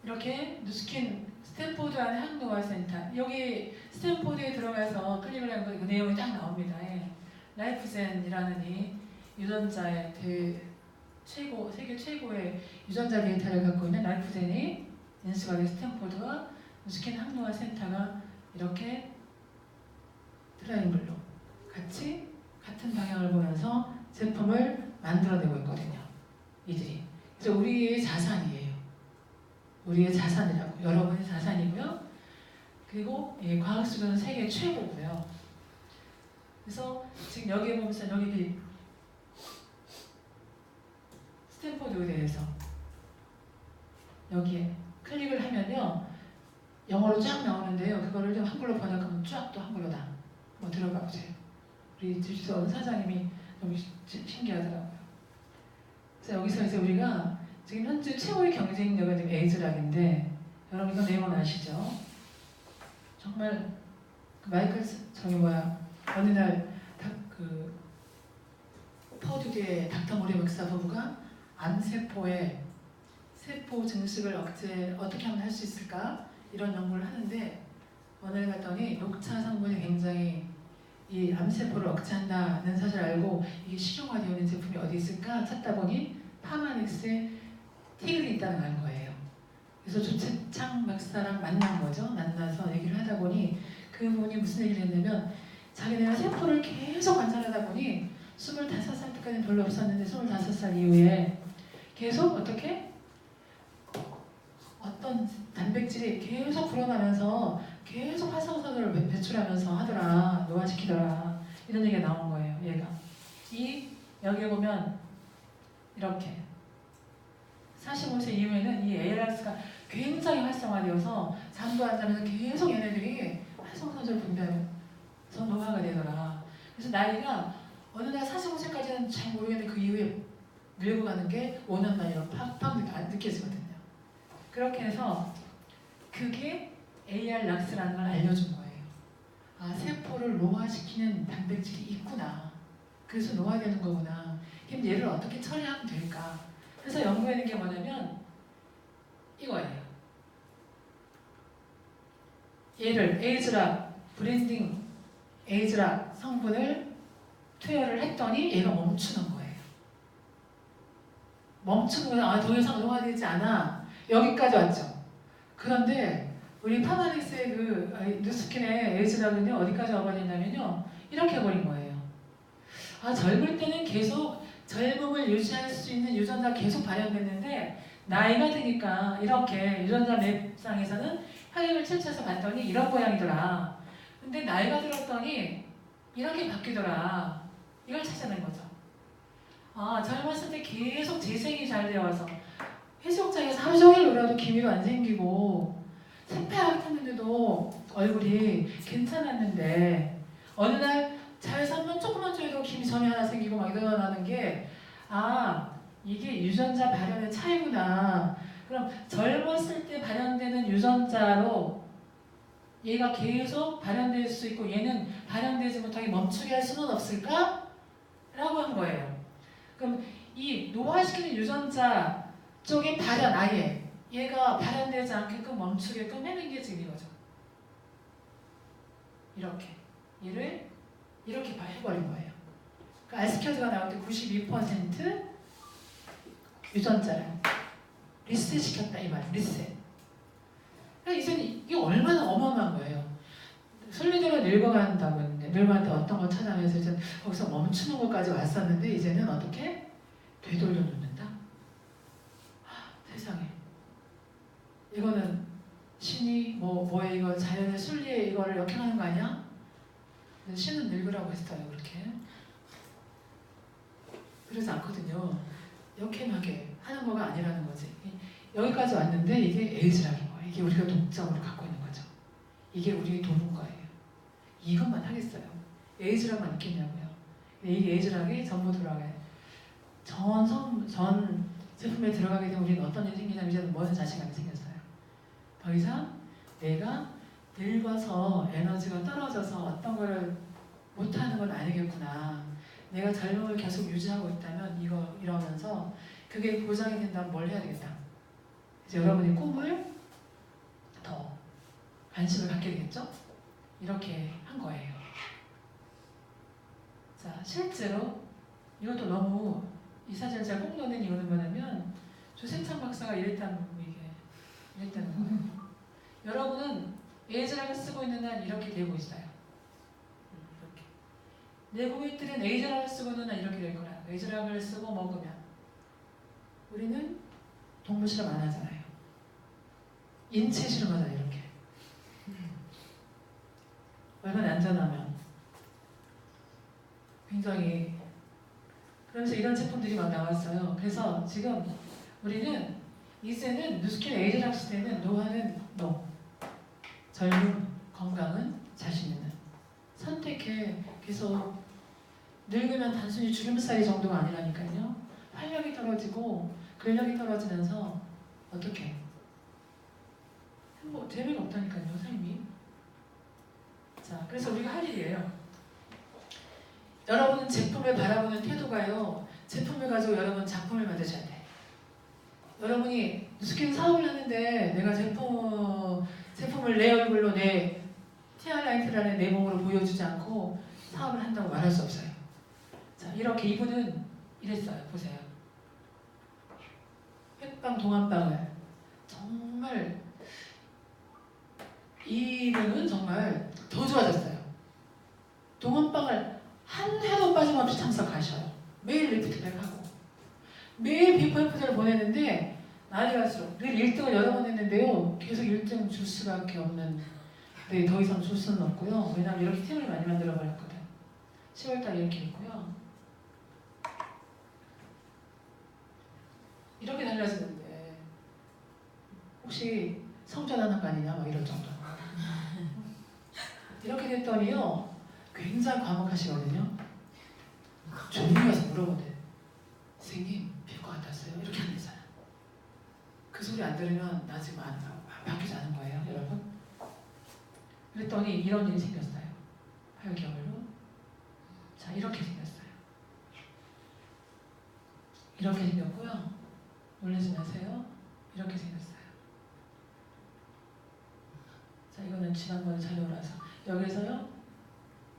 이렇게 누스킨 스탠포드라는 항노화센터, 여기 스탠포드에 들어가서 클릭을 하면 그 내용이 딱 나옵니다. 예. 라이프젠이라는 이 유전자의 세계 최고의 유전자 데이터를 갖고 있는 라이프젠이 인수가 된 스탠포드와 누스킨 항노화센터가 이렇게 트라이앵글로 같은 방향을 보면서 제품을 만들어내고 있거든요. 이들이. 그래서 우리의 자산이에요. 우리의 자산이라고. 여러분의 자산이고요. 그리고 과학 수준은 세계 최고고요. 그래서 지금 여기에 보면서 여기 스탠포드 의대에서 여기에 클릭을 하면요. 영어로 쫙 나오는데요. 그거를 좀 한글로 번역하면 쫙 또 한글로 다 들어가 보세요. 우리 주지원 사장님이 너무 신기하더라고요. 그래서 여기서 이제 우리가 지금 현재 최고의 경쟁력은 지금 에이즈락인데 여러분 이거 내용은 아시죠? 정말 어느 날 퍼듀의 닥터 모리 박사 부부가 암세포의 세포 증식을 어떻게 하면 할 수 있을까? 이런 연구를 하는데 어느 날 갔더니 녹차 성분이 굉장히 이 암세포를 억제한다는 사실을 알고 이게 실용화되어 있는 제품이 어디 있을까 찾다 보니 파마닉스에 티글이 있다는 걸 알 거예요. 그래서 조채창 박사랑 만난 거죠. 만나서 얘기를 하다 보니 그분이 무슨 얘기를 했냐면 자기네가 세포를 계속 관찰하다 보니 25살 때까지는 별로 없었는데 25살 이후에 계속 어떤 단백질이 계속 불어나면서 계속 활성산소를 배출하면서 하더라, 노화시키더라 이런 얘기가 나온 거예요. 얘가 여기에 보면 이렇게 45세 이후에는 이 ALS가 굉장히 활성화되어서 잠도 안 자면서 계속 얘네들이 활성산소를 분비하면서 노화가 되더라. 그래서 나이가 어느 날 45세까지는 잘 모르겠는데 그 이후에 밀고 가는 게 5년 만이라고 팍팍 느껴지거든요. 그렇게 해서 그게 AR락스라는 걸 알려준 거예요. 아, 세포를 노화시키는 단백질이 있구나. 그래서 노화되는 거구나. 그럼 얘를 어떻게 처리하면 될까? 그래서 연구하는 게 뭐냐면 이거예요. 얘를 브랜딩 에이즈락 성분을 투여를 했더니 얘가 멈추는 거예요. 멈추는 거예요. 더 이상 노화되지 않아. 여기까지 왔죠. 그런데 우리 파마닉스의 누스킨의 에이즈락은요 어디까지 와버리냐면요 이렇게 해버린 거예요. 젊을 때는 계속 젊음을 유지할 수 있는 유전자 계속 발현됐는데 나이가 드니까 이렇게 유전자 맵상에서는 혈액을 채취해서 봤더니 이런 모양이더라. 근데 나이가 들었더니 이렇게 바뀌더라. 이걸 찾아낸 거죠. 젊었을 때 계속 재생이 잘 되어서 해수욕장에서 하루 종일 놀아도 기미도 안 생기고 새빨갛게 탔는데도 얼굴이 괜찮았는데 어느 날 잘 살면 조금만 줘도 기미 점이 하나 생기고 막 일어나는 게 이게 유전자 발현의 차이구나. 그럼 젊었을 때 발현되는 유전자로 얘가 계속 발현될 수 있고 얘는 발현되지 못하게 멈추게 할 수는 없을까? 라고 한 거예요. 그럼 이 노화시키는 유전자 쪽의 발현 얘가 발현되지 않게끔 멈추게끔 해는 게 지금 이거죠. 얘를 이렇게 해버린 거예요. 그러니까 알스케드가 나올 때 92% 유전자를 리셋시켰다 이 말. 리셋. 그러니까 이제는 이게 얼마나 어마어마한 거예요. 순리대로 늙어간다고 했는데 늙어간데 어떤 걸 찾아내서 이제 거기서 멈추는 것까지 왔었는데 이제는 어떻게 되돌려 놓는다. 세상에. 이거는 신이 뭐에 이거 자연의 순리에 이거를 역행하는 거 아니야? 신은 늙으라고 했어요. 그렇게. 그러지 않거든요. 역행하게 하는 거가 아니라는 거지. 여기까지 왔는데 이게 에이즈락인 거예요. 이게 우리가 독점으로 갖고 있는 거죠. 이게 우리의 도는 거예요. 이것만 하겠어요. 에이즈락만 있겠냐고요. 이 에이즈락이 전부 들어가게. 전 제품에 들어가게 되면 우리는 어떤 일이 생기냐면 이제는 뭐는 자신감이 생겼어요. 더 이상 내가 늙어서 에너지가 떨어져서 어떤 거를 못하는 건 아니겠구나. 내가 젊음을 계속 유지하고 있다면 이러면서 그게 보장이 된다면 뭘 해야 되겠다. 이제 여러분의 꿈을 더 관심을 갖게 되겠죠? 이렇게 한 거예요. 자, 실제로 이것도 너무 이 사진을 제가 꼭 넣는 이유는 뭐냐면 조생창 박사가 이랬다는 거예요. 여러분은 에이즈락을 쓰고 있는 한 이렇게 되고 있어요. 이렇게. 내 고객들은 에이즈락을 쓰고 있는 한 이렇게 될 거라고. 에이즈락을 쓰고 먹으면 우리는 동물 실험 안 하잖아요. 인체 실험하잖아요. 이렇게. 얼마나 안전하면 굉장히 그러면서 이런 제품들이 막 나왔어요. 그래서 지금 우리는 이제는 누스킨 에이즈락 시대는 노화는 너 젊음, 건강은 자신 있는 선택해. 계속 늙으면 단순히 주름살 정도가 아니라니까요. 활력이 떨어지고 근력이 떨어지면서 어떻게 뭐 재미가 없다니까요, 삶이. 자, 그래서 우리가 할 일이에요. 여러분은 제품을 바라보는 태도가요. 제품을 가지고 여러분 작품을 만드셔야 돼. 여러분이 누스킨 사업을 하는데 내가 제품을 내 얼굴로 내 티아라이트라는 내 몸으로 보여주지 않고 사업을 한다고 말할 수 없어요. 자, 이렇게 이분은 이랬어요. 보세요. 햇빵 동안빵을 정말 이분은 정말 더 좋아졌어요. 동안빵을 한 해도 빠짐없이 참석하셔요. 매일 리프트백하고 매일 비포 애프터를 보내는데 난리 갈수록 늘 1등을 여러 번 했는데요. 계속 1등 줄 수밖에 없는. 네, 더 이상 줄 수는 없고요. 왜냐면 이렇게 팀을 많이 만들어 버렸거든. 10월달 이렇게 있고요. 이렇게 달라지는데 혹시 성전하는 거 아니냐 막 이럴 정도. 이렇게 됐더니요. 굉장히 과묵하시거든요. 조용히 와서 물어보대. 선생님 빌 것 같았어요. 이렇게 안 되잖아. 그 소리 안 들으면 나 지금 안 바뀌지 않은 거예요, 여러분. 그랬더니 이런 일이 생겼어요. 8개월로. 자, 이렇게 생겼어요. 이렇게 생겼고요. 놀라지 마세요. 이렇게 생겼어요. 자, 이거는 지난번에 자료라서 여기서요.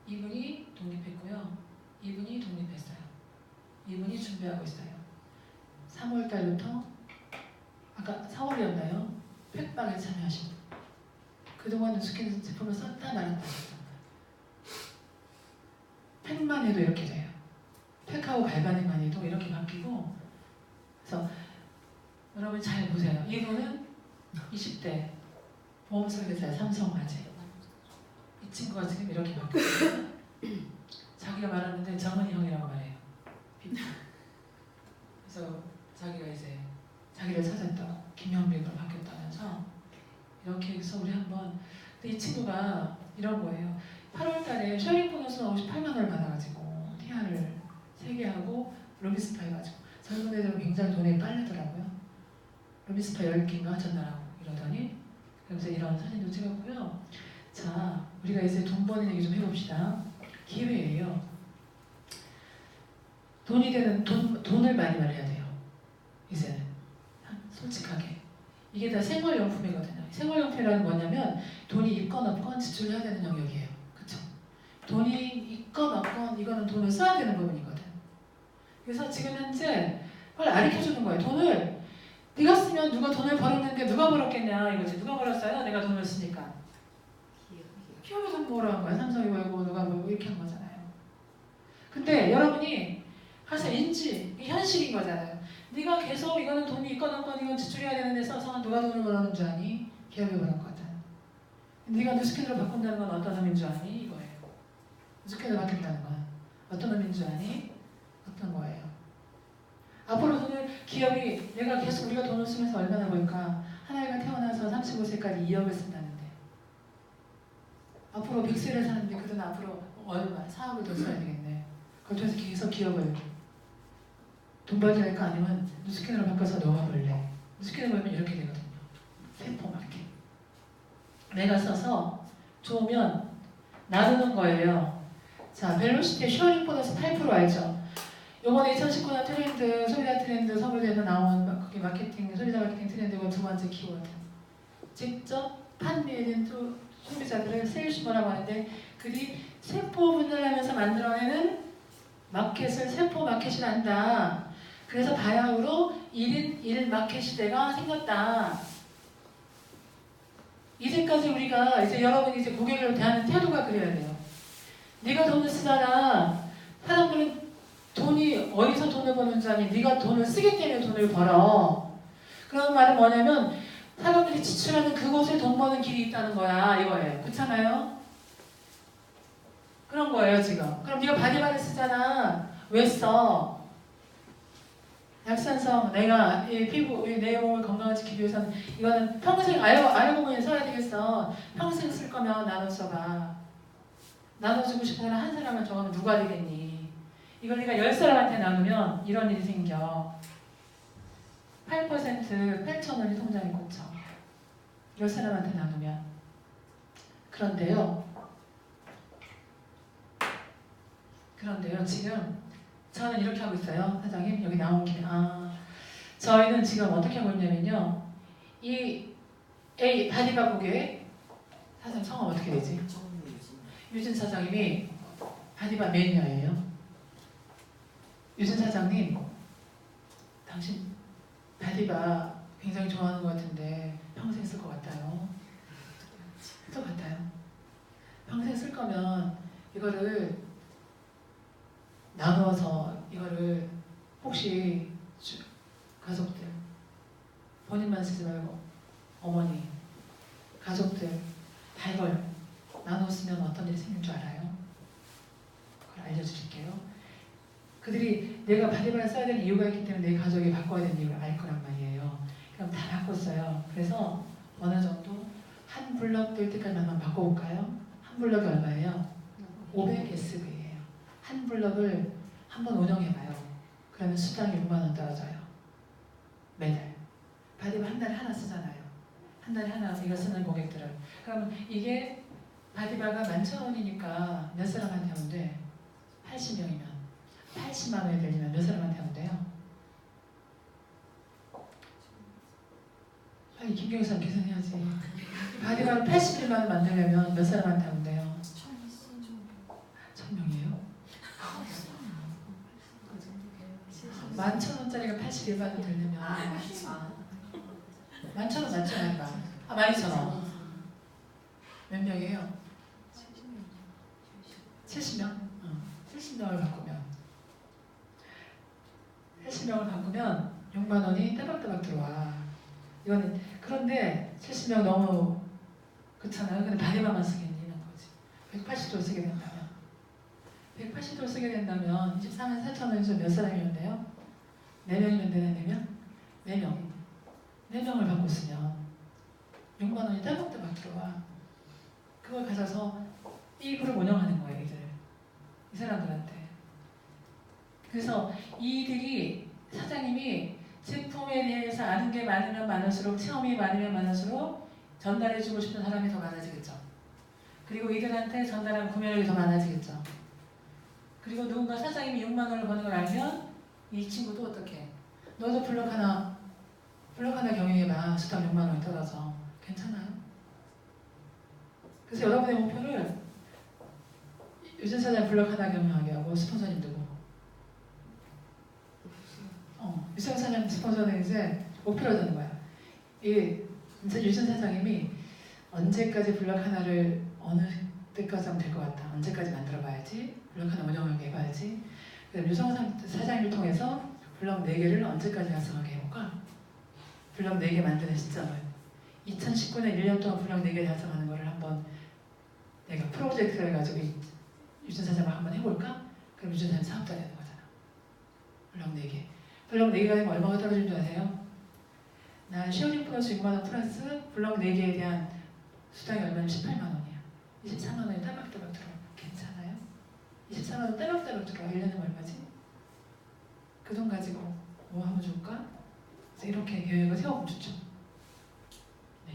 이분이 독립했고요. 이분이 독립했어요. 이분이 준비하고 있어요. 3월 달부터 아까 4월이었나요? 팩빵에 참여하신 분. 그동안 누스킨 제품을 썼다 말았다 하셨던 분. 팩만 해도 이렇게 돼요. 팩하고 갈바닉만 해도 이렇게 바뀌고. 그래서 여러분 잘 보세요. 이분은 20대 보험설계사의 삼성화재. 이 친구가 지금 이렇게 바뀌었어요. 자기가 말하는데 정은이 형이라고 말해요. 그래서 자기가 이제 자기를 찾았다고 김현빈으로 바뀌었다면서 이렇게 해서 우리 한번. 근데 이 친구가 이런 거예요. 8월달에 쉐링 보너스는 58만 원을 받아가지고 티아를 3개 하고 루비스파 해가지고 젊은 애들은 굉장히 돈이 빠르더라고요. 루비스파 10개인가 전날하고 이러더니 그래서 이런 사진도 찍었고요. 자, 우리가 이제 돈 버는 얘기 좀 해봅시다. 기회예요. 돈이 되는 돈을 많이 해야 돼요. 이제는 솔직하게 이게 다 생활용품이거든요. 생활용품이라는 건 뭐냐면 돈이 있건 없건 지출해야 되는 영역이에요. 그렇죠? 돈이 있건 없건 이거는 돈을 써야 되는 부분이거든. 그래서 지금 현재 그걸 가르쳐주는 거예요. 돈을 네가 쓰면 누가 돈을 벌었는데 누가 벌었겠냐 이거지. 누가 벌었어요? 내가 돈을 쓰니까. 기업이 돈 벌어한 거야. 삼성이 벌고 누가 벌고 이렇게 한 거잖아요. 근데 여러분이 사실 인지 현실인 거잖아요. 네가 계속 이거는 돈이 있건 없건 이건 지출해야 되는 데 써서 누가 돈을 벌었는 줄 아니? 기업이 벌었거든. 네가 누스킨으로 바꾼다는 건 어떤 의미인 줄 아니? 이거예요. 누스킨으로 바뀐다는 건 어떤 의미인 줄 아니? 어떤 거예요. 앞으로 돈을 기업이 내가 계속 우리가 돈을 쓰면서 얼마나 벌까? 하나이가 태어나서 35세까지 2억을 쓴다는데 앞으로 100세를 사는데 그 돈 앞으로 얼마? 4억을 더 써야 되겠네. 그걸 통해서 계속 기업을 돈 벌게 할까? 아니면 누스킨으로 바꿔서 너가 벌래? 누스킨으로 벌면 이렇게 되거든요. 세포 마켓. 내가 써서 좋으면 나누는 거예요. 자, 벨로시티 쉐어링 보너스 8% 알죠? 요번에 2019년 트렌드, 소비자 트렌드 서울대에서 나온 거기 마케팅, 소비자 마케팅 트렌드가 두 번째 키워드. 직접 판매된 소비자들을 세일즈머라고 하는데 그들이 세포 분열하면서 만들어내는 마켓을 세포 마켓이란다. 그래서 바야흐로 1인 1 마켓 시대가 생겼다. 이제까지 우리가 이제 여러분이 이제 고객을 대하는 태도가 그래야 돼요. 네가 돈을 쓰잖아. 사람들은 돈이 어디서 돈을 버는 줄 아니? 네가 돈을 쓰기 때문에 돈을 벌어. 그런 말은 뭐냐면 사람들이 지출하는 그곳에 돈 버는 길이 있다는 거야 이거예요. 그렇잖아요? 그런 거예요 지금. 그럼 네가 바디바를 쓰잖아. 왜 써? 약산성, 내가 이 피부, 내 몸을 건강을 지키기 위해서는 이거는 평생 알고 보니 써야 되겠어. 평생 쓸 거면 나눠 써봐. 나눠주고 싶은 사람 한 사람을 정하면 누가 되겠니? 이걸 네가 10사람한테 나누면 이런 일이 생겨. 8% 8,000원이 통장에 꽂혀. 10사람한테 나누면. 그런데요, 지금 저는 이렇게 하고 있어요. 사장님, 여기 나온 김에. 저희는 지금 어떻게 하고 있냐면요. 이 바디바 고객, 사장님 성함 어떻게 되지? 유진 사장님이 바디바 매니아예요. 유진 사장님, 당신 바디바 굉장히 좋아하는 것 같은데 평생 쓸 것 같아요. 쓸 것 같아요. 평생 쓸 거면 이거를 나누어서 이거를 혹시 가족들, 본인만 쓰지 말고 어머니, 가족들 다 이걸 나눠 쓰면 어떤 일이 생길 줄 알아요? 그걸 알려드릴게요. 그들이 내가 바디바를 써야 되는 이유가 있기 때문에 내 가족이 바꿔야 되는 이유를 알 거란 말이에요. 그럼 다 바꿨어요. 그래서 어느 정도 한 블럭 될 때까지만 바꿔볼까요? 한 블럭이 얼마예요? 500SV예요. 한 블럭을 한번 운영해봐요. 그러면 수당이 6만 원 떨어져요. 매달. 바디바 한 달에 하나 쓰잖아요. 한 달에 하나 이거 쓰는 고객들은. 그러면 이게 바디바가 11,000원이니까 몇 사람한테 하면 돼? 80명이면 80만 원이 되려면 몇 사람한테 하면 돼요? 빨리 김경선 계산해야지. 바디바를 81만 원 만들려면 몇 사람한테 하면 돼요? 1,000명이에요? 11,000원짜리가 81만 원 되려면 11,000원 맞죠? 12,000원. 몇 명이에요? 70명? 70명을 바꾸면 6만 원이 따박따박 들어와. 이거는 그런데 70명 너무 그렇잖아요. 근데 바디바만 쓰겠니는 거지. 180도 쓰게 된다면 180도 쓰게 된다면 24만 4,000원에서 몇 사람이면 돼요? 4명이면 되는 4명? 4명을 받고 쓰면 6만 원이 따박따박 들어와. 그걸 가져서 이 그룹 운영하는 거예요, 이 사람들한테. 그래서 이들이 사장님이 제품에 대해서 아는 게 많으면 많을수록, 체험이 많으면 많을수록 전달해주고 싶은 사람이 더 많아지겠죠. 그리고 이들한테 전달한 구매력이 더 많아지겠죠. 그리고 누군가 사장님이 6만 원을 버는 걸 알면 이 친구도 어떻게? 너도 블럭 하나 경영해봐. 수당 6만 원이 떨어져. 괜찮아요? 그래서 여러분의 목표를 유진 사장 블럭 하나 경영하게 하고 스폰서님 누구? 유진 사장 스폰서는 이제 목표로 되는 거야. 이제 유진 사장님이 언제까지 블럭 하나를 어느 때까지 하면 될 것 같아. 언제까지 만들어봐야지. 블럭 하나 운영하게 해봐야지. 그럼 유성 사장님을 통해서 블럭 4개를 언제까지 달성하게 해볼까? 블럭 4개 만드는 시점을 2019년 1년 동안 블럭 4개 달성하는 거를 한번 내가 프로젝트를 해가지고 유진 사장을 한번 해볼까? 그럼 유진 사장 사업자 되는 거잖아. 블럭 4개. 블럭 4개가 되면 얼마가 떨어지는 줄 아세요? 나 쉐어링 플러스 6만 원 플러스 블럭 4개에 대한 수당이 얼마냐면 18만 원이야. 24만 원이 따박따박 들어와. 괜찮아요? 24만 원 따박따박 들어와. 1년에 얼마지? 그 돈 가지고 뭐 하면 좋을까? 그래서 이렇게 계획을 세워보면 좋죠. 네.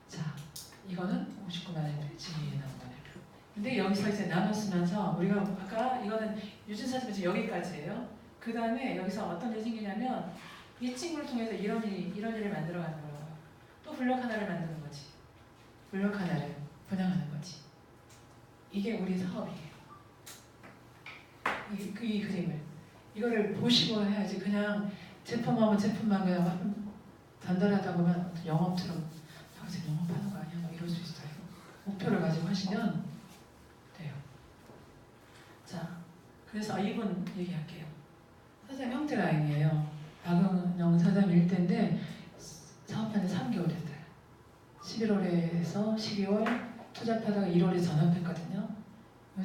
자, 이거는 59만 원인데 지인이 나온 거네요. 근데 여기서 이제 나눠 쓰면서 우리가 아까 이거는 유진사 집에서 여기까지예요. 그 다음에 여기서 어떤 일이 생기냐면 이 친구를 통해서 이런 일을 만들어가는 거예요. 또 블록 하나를 만드는 거지. 블록 하나를 분양하는 거지. 이게 우리 사업이에요. 이 그림을 이거를 보시고 해야지. 그냥 제품하면 제품만 그냥 전달하다 보면 어떤 영업처럼 지금 영업하는 거 아니야? 막 이럴 수 있어요. 목표를 가지고 하시면 돼요. 자, 그래서 이분 얘기할게요. 사장 형태 라인이에요. 박은영 사장 일대인데 사업한 지 3개월 됐어요. 11월에서 12월 투잡하다가 1월에 전업했거든요.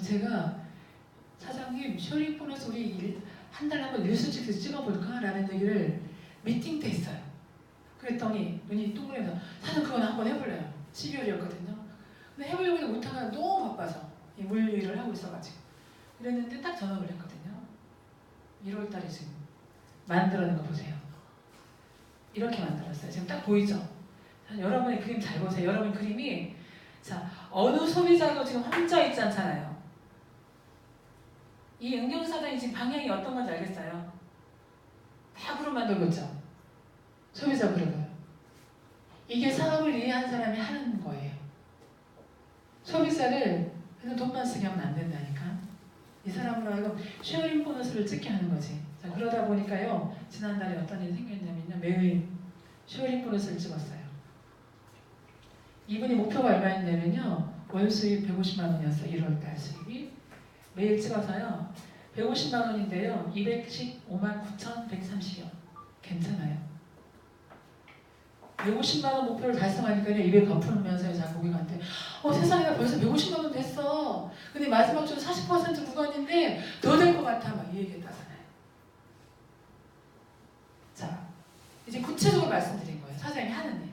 제가 사장님 쇼링 보너스 우리 한 달에 한 번 뉴스찍에서 찍어볼까? 라는 얘기를 미팅 때 했어요. 그랬더니 눈이 둥그레면서 사장 그건 한번 해볼래요. 12월이었거든요. 근데 해보려고 못하면 너무 바빠서 이 물일을 하고 있어가지고 그랬는데 딱 전업을 했거든요. 1월달에 지금 만들어낸 거 보세요. 이렇게 만들었어요. 지금 딱 보이죠? 여러분의 그림 잘 보세요. 여러분 그림이 자 어느 소비자도 지금 혼자 있지 않잖아요. 이 응용사단이 지금 방향이 어떤 건지 알겠어요? 다 그룹 만들고 있죠? 소비자 그룹을. 이게 사업을 이해한 사람이 하는 거예요. 소비자를 그래서 돈만 쓰게 하면 안 된다니까. 이 사람으로 하여금 쉐어링 보너스를 찍게 하는 거지. 자, 그러다 보니까요. 지난달에 어떤 일이 생겼냐면요. 매일 쉐어링 보너스를 찍었어요. 이분이 목표가 얼마였냐면요. 월 수입 150만 원이었어요. 1월달 수입이. 매일 찍어서요. 150만 원인데요. 215만 9,130원. 괜찮아요. 150만 원 목표를 달성하니까요. 입에 거푸면서 자 고객한테 세상에 나 벌써 150만 원 됐어. 근데 마지막 주 40% 구간인데 더 될 것 같아. 막 이 얘기했다잖아요. 자, 이제 구체적으로 말씀드린 거예요. 사장님이 하는 일.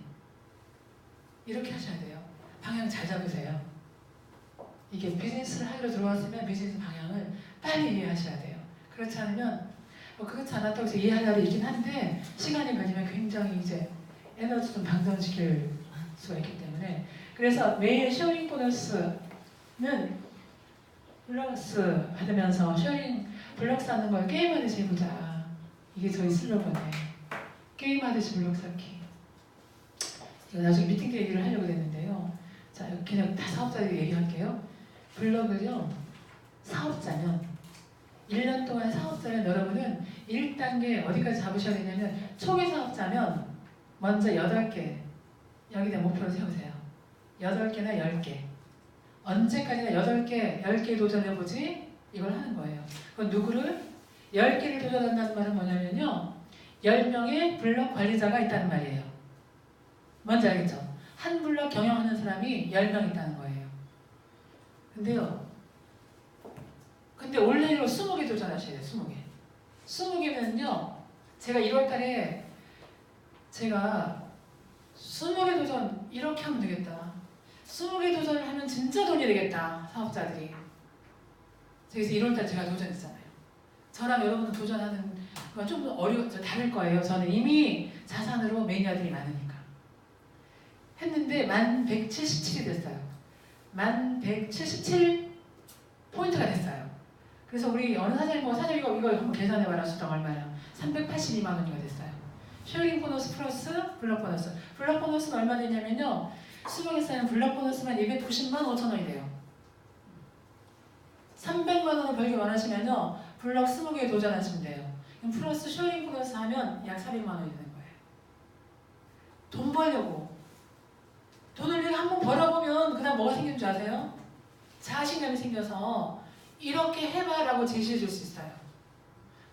이렇게 하셔야 돼요. 방향 잘 잡으세요. 이게 비즈니스를 하기로 들어왔으면 비즈니스 방향을 빨리 이해하셔야 돼요. 그렇지 않으면 그렇지 않았다고 해서 이해할 날이 있긴 한데 시간이 걸리면 굉장히 이제 에너지 좀 방전시킬 수가 있기 때문에 그래서 매일 쉐어링 보너스는 블럭스 받으면서 쉐어링 블럭 사는 걸 게임하듯이 해보자. 이게 저희 슬로건이에요. 게임하듯이 블럭 쌓기. 제가 나중에 미팅 때 얘기를 하려고 했는데요. 자, 그냥 다 사업자들이 얘기할게요. 블럭을요, 사업자면 1년 동안 사업자면 여러분은 1단계 어디까지 잡으셔야 되냐면 초기 사업자면 먼저 8개 여기다 목표를 세우세요. 8개나 10개. 언제까지나 8개, 10개 도전해보지? 이걸 하는 거예요. 그건 누구를? 10개를 도전한다는 말은 뭐냐면요. 10명의 블럭 관리자가 있다는 말이에요. 뭔지 알겠죠? 한 블럭 경영하는 사람이 10명 있다는 거예요. 근데 온라인으로 20개 도전하셔야 돼요. 20개. 20개면요. 제가 1월달에 제가 20개 도전 이렇게 하면 되겠다. 20개 도전을 하면 진짜 돈이 되겠다. 사업자들이. 그래서 1월달 제가 도전했잖아요. 저랑 여러분은 도전하는 건 좀 다를 거예요. 저는 이미 자산으로 매니아들이 많으니까. 했는데 1177이 됐어요. 1177 포인트가 됐어요. 그래서 우리 어느 사장님 이거 한번 계산해봐라. 수당 얼마야? 382만 원이가 됐어요. 쉐어링 보너스 플러스 블럭 보너스. 블럭 보너스는 얼마 되냐면요. 20개 쌓이는 블럭 보너스만 290만 5천 원이 돼요. 300만 원을 벌기 원하시면요. 블럭 20개에 도전하시면 돼요. 그럼 플러스 쉐어링 보너스 하면 약 400만 원이 되는 거예요. 돈 벌려고. 돈을 내가 한번 벌어보면 그 다음 뭐가 생기는 줄 아세요? 자신감이 생겨서 이렇게 해봐라고 제시해 줄 수 있어요.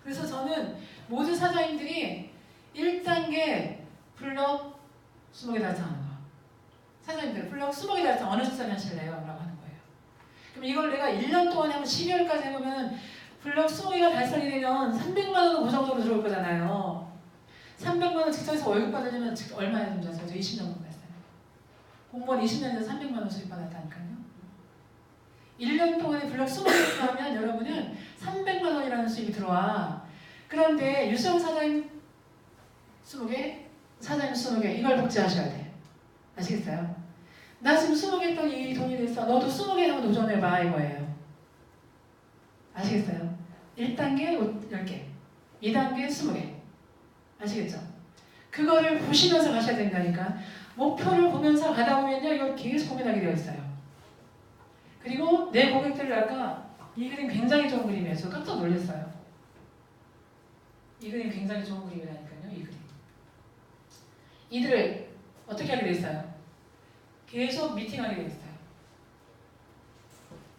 그래서 저는 모든 사장님들이 1단계 블럭 20개 달성하는 거. 사장님들 블럭 20개 달성 어느 숫자를 하실래요? 라고 하는 거예요. 그럼 이걸 내가 1년 동안에 하면 12월까지 해보면 블럭 20개가 달성이 되면 300만 원은 고정적으로 들어올 거잖아요. 300만 원 직장에서 월급 받으려면 얼마야 되는지 아세요? 저 20년 정도 했어요. 공무원 20년에서 300만 원 수입 받았다니까요. 1년 동안에 블럭 20개 하면 여러분은 300만 원이라는 수입이 들어와. 그런데 유수영 사장님 20개, 사장님 20개 이걸 복제하셔야 돼. 아시겠어요? 나 지금 20개 했더니 돈이 됐어. 너도 20개 한번 도전해봐 이거예요. 아시겠어요? 1단계 10개, 2단계 20개. 아시겠죠? 그거를 보시면서 가셔야 된다니까. 목표를 보면서 가다 보면요, 이걸 계속 고민하게 되어 있어요. 그리고 내 고객들을 아까 이 그림 굉장히 좋은 그림이에요. 저 깜짝 놀랐어요. 이 그림 굉장히 좋은 그림이라니까요. 이 그림. 이들을 어떻게 하게 돼 있어요? 계속 미팅하게 돼 있어요.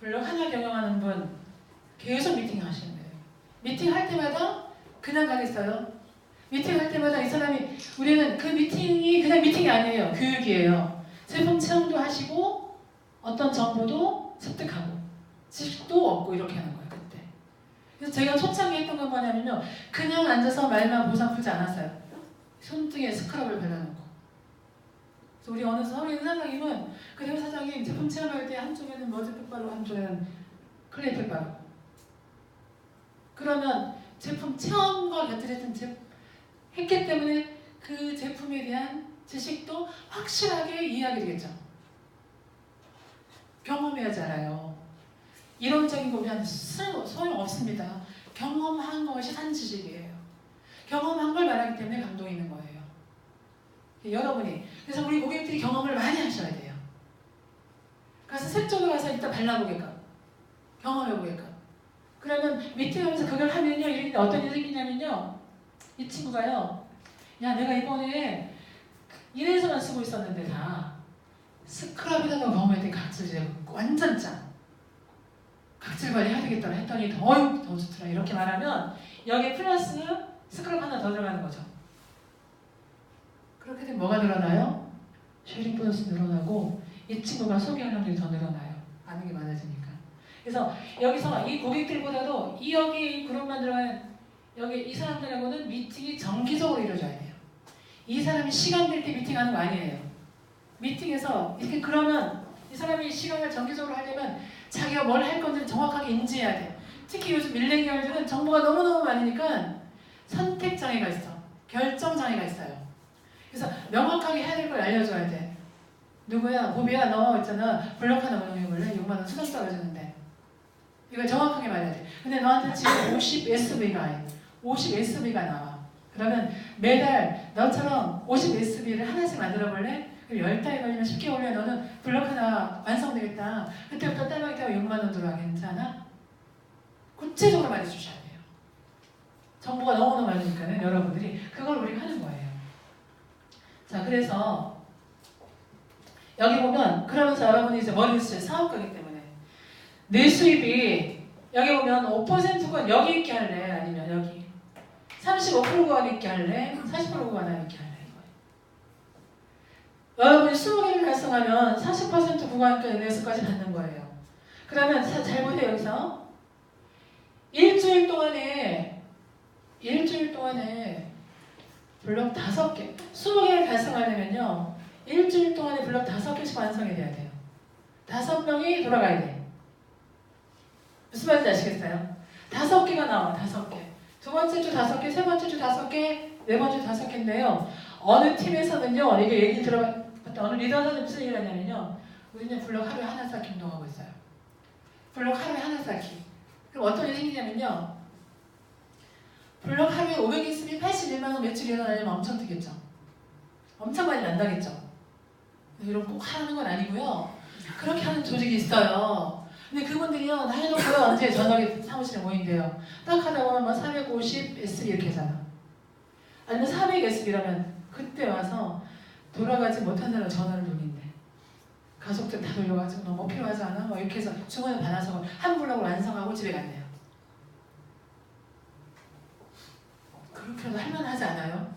블록 하나 경영하는 분 계속 미팅하시는 거예요. 미팅할 때마다 그냥 가겠어요? 미팅할 때마다 이 사람이 우리는 그 미팅이 그냥 미팅이 아니에요. 교육이에요. 제품 체험도 하시고 어떤 정보도 습득하고 지식도 얻고 이렇게 하는 거예요. 그때. 그래서 제가 초창기 했던 건 뭐냐면요. 그냥 앉아서 말만 보상 풀지 않았어요. 손등에 스크럽을 발라놓고. 그래서 우리 어느 서울에 있는 사장님은 그 사장님 제품 체험할 때 한쪽에는 머지팩 바르고 한쪽에는 클레이팩 바르고. 그러면 제품 체험과 곁들여진 했기 때문에 그 제품에 대한 지식도 확실하게 이해하게 되겠죠. 경험해야지 알아요. 이론적인 거면 소용없습니다. 경험한 것이 산 지식이에요. 경험한 걸 말하기 때문에 감동이 있는 거예요. 여러분이 그래서 우리 고객들이 경험을 많이 하셔야 돼요. 가서 색종을 가서 일단 발라보게끔 경험해보게끔. 그러면 미팅하면서 그걸 하면요, 이게 어떤 일이 생기냐면요, 이 친구가요, 야 내가 이번에 이래서만 쓰고 있었는데 다 스크럽에다가 경험했더니 각질 완전 짱. 각질 관리 해야 되겠더라 했더니 더 좋더라. 이렇게 말하면 여기에 플러스 스크럽 하나 더 들어가는 거죠. 그렇게 되면 뭐가 늘어나요? 쉐어링 보너스 늘어나고 이 친구가 소개하는 분이 더 늘어나요. 아는 게 많아지니까. 그래서 여기서 이 고객들보다도 여기 이 그룹만 들어가는 여기 이 사람들하고는 미팅이 정기적으로 이루어져야 돼요. 이 사람이 시간 될 때 미팅하는 거 아니에요. 미팅에서 이렇게 그러면 이 사람이 시간을 정기적으로 하려면 자기가 뭘 할 건지 정확하게 인지해야 돼요. 특히 요즘 밀레니얼들은 정보가 너무너무 많으니까 선택 장애가 있어. 결정 장애가 있어요. 그래서 명확하게 해야 될 걸 알려줘야 돼. 누구야? 보비야 너 있잖아. 블록 하나 운영해볼래? 6만 원 수당 떨어지는데. 이걸 정확하게 말해야 돼. 근데 너한테 지금 50 SB가 나와. 그러면 매달 너처럼 50 SB를 하나씩 만들어볼래? 그럼 10달이 걸리면 10개월에 너는 블록 하나 완성되겠다. 그때부터 딸막이 타고 6만 원 들어와. 괜찮아? 구체적으로 말해주셔야 돼요. 정보가 너무너무 많으니까 여러분들이 그걸 우리가 하는 거예요. 자, 그래서 여기 보면 그러면서 여러분이 이제 머리를 쓰죠. 사업가기 때문에 내 수입이 여기 보면 5%가 여기 있게 할래? 아니면 여기 35% 구간 있게 할래? 40% 구간 있게 할래? 여러분이 20개를 달성하면 40% 구간까지 내수까지 받는 거예요. 그러면 잘 보세요. 여기서 일주일 동안에 블록 5개 20개를 달성하려면요 일주일 동안에 블록 5개씩 완성이 돼야 돼요. 5명이 돌아가야 돼. 무슨 말인지 아시겠어요? 5개가 나와. 5개. 두 번째 주 5개, 세 번째 주 5개, 네 번째 주 5개인데요. 어느 팀에서는요, 이게 얘기 들어봤던 어느 리더는 무슨 얘기를 하냐면요, 우리는 블록 하루에 하나 쌓기 운동하고 있어요. 블록 하루에 하나 쌓기. 그럼 어떤 일이 생기냐면요, 블록 하루에 500 있으면 81만 원 매출이 일어나려면 엄청 뜨겠죠. 엄청 많이 난다겠죠. 이런 꼭 하는 건 아니고요. 그렇게 하는 조직이 있어요. 근데 그분들이요, 다 해놓고요, 언제 저녁에 사무실에 모인대요. 딱 하다 보면 뭐 450 SB 이렇게 하잖아. 아니면 400 SB라면 그때 와서 돌아가지 못한 사람 전화를 돌린대. 가족들 다 돌려가지고 너 뭐 필요하지 않아? 뭐 이렇게 해서 주문을 받아서 한 블록을 완성하고 집에 간대요. 그렇게라도 할만하지 않아요?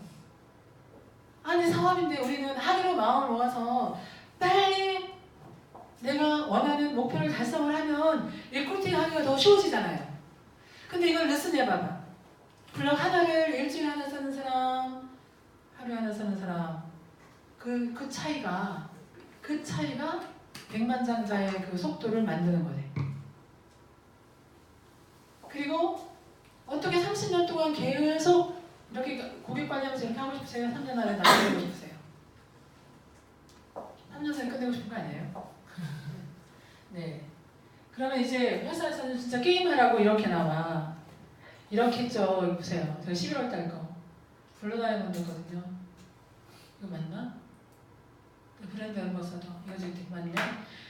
아니 사업인데 우리는 하기로 마음을 모아서 빨리 내가 원하는 목표를 달성을 하면 리크루팅 하기가 더 쉬워지잖아요. 근데 이걸 리슨해봐봐. 블록 하나를 일주일에 하나 쓰는 사람, 하루에 하나 쓰는 사람, 그 차이가 백만장자의 그 속도를 만드는 거네. 그리고 어떻게 30년 동안 계속 이렇게 고객 관리하면서 이렇게 하고 싶으세요? 3년 안에 나중에 하고 싶으세요? 3년 전에 끝내고 싶은 거 아니에요? 네. 그러면 이제 회사에서는 진짜 게임하라고 이렇게 나와. 이렇게 했죠. 보세요. 저 11월 달 거. 블루 다이아몬드거든요. 이거 맞나? 브랜드 엠버서더. 이거 지금 맞네.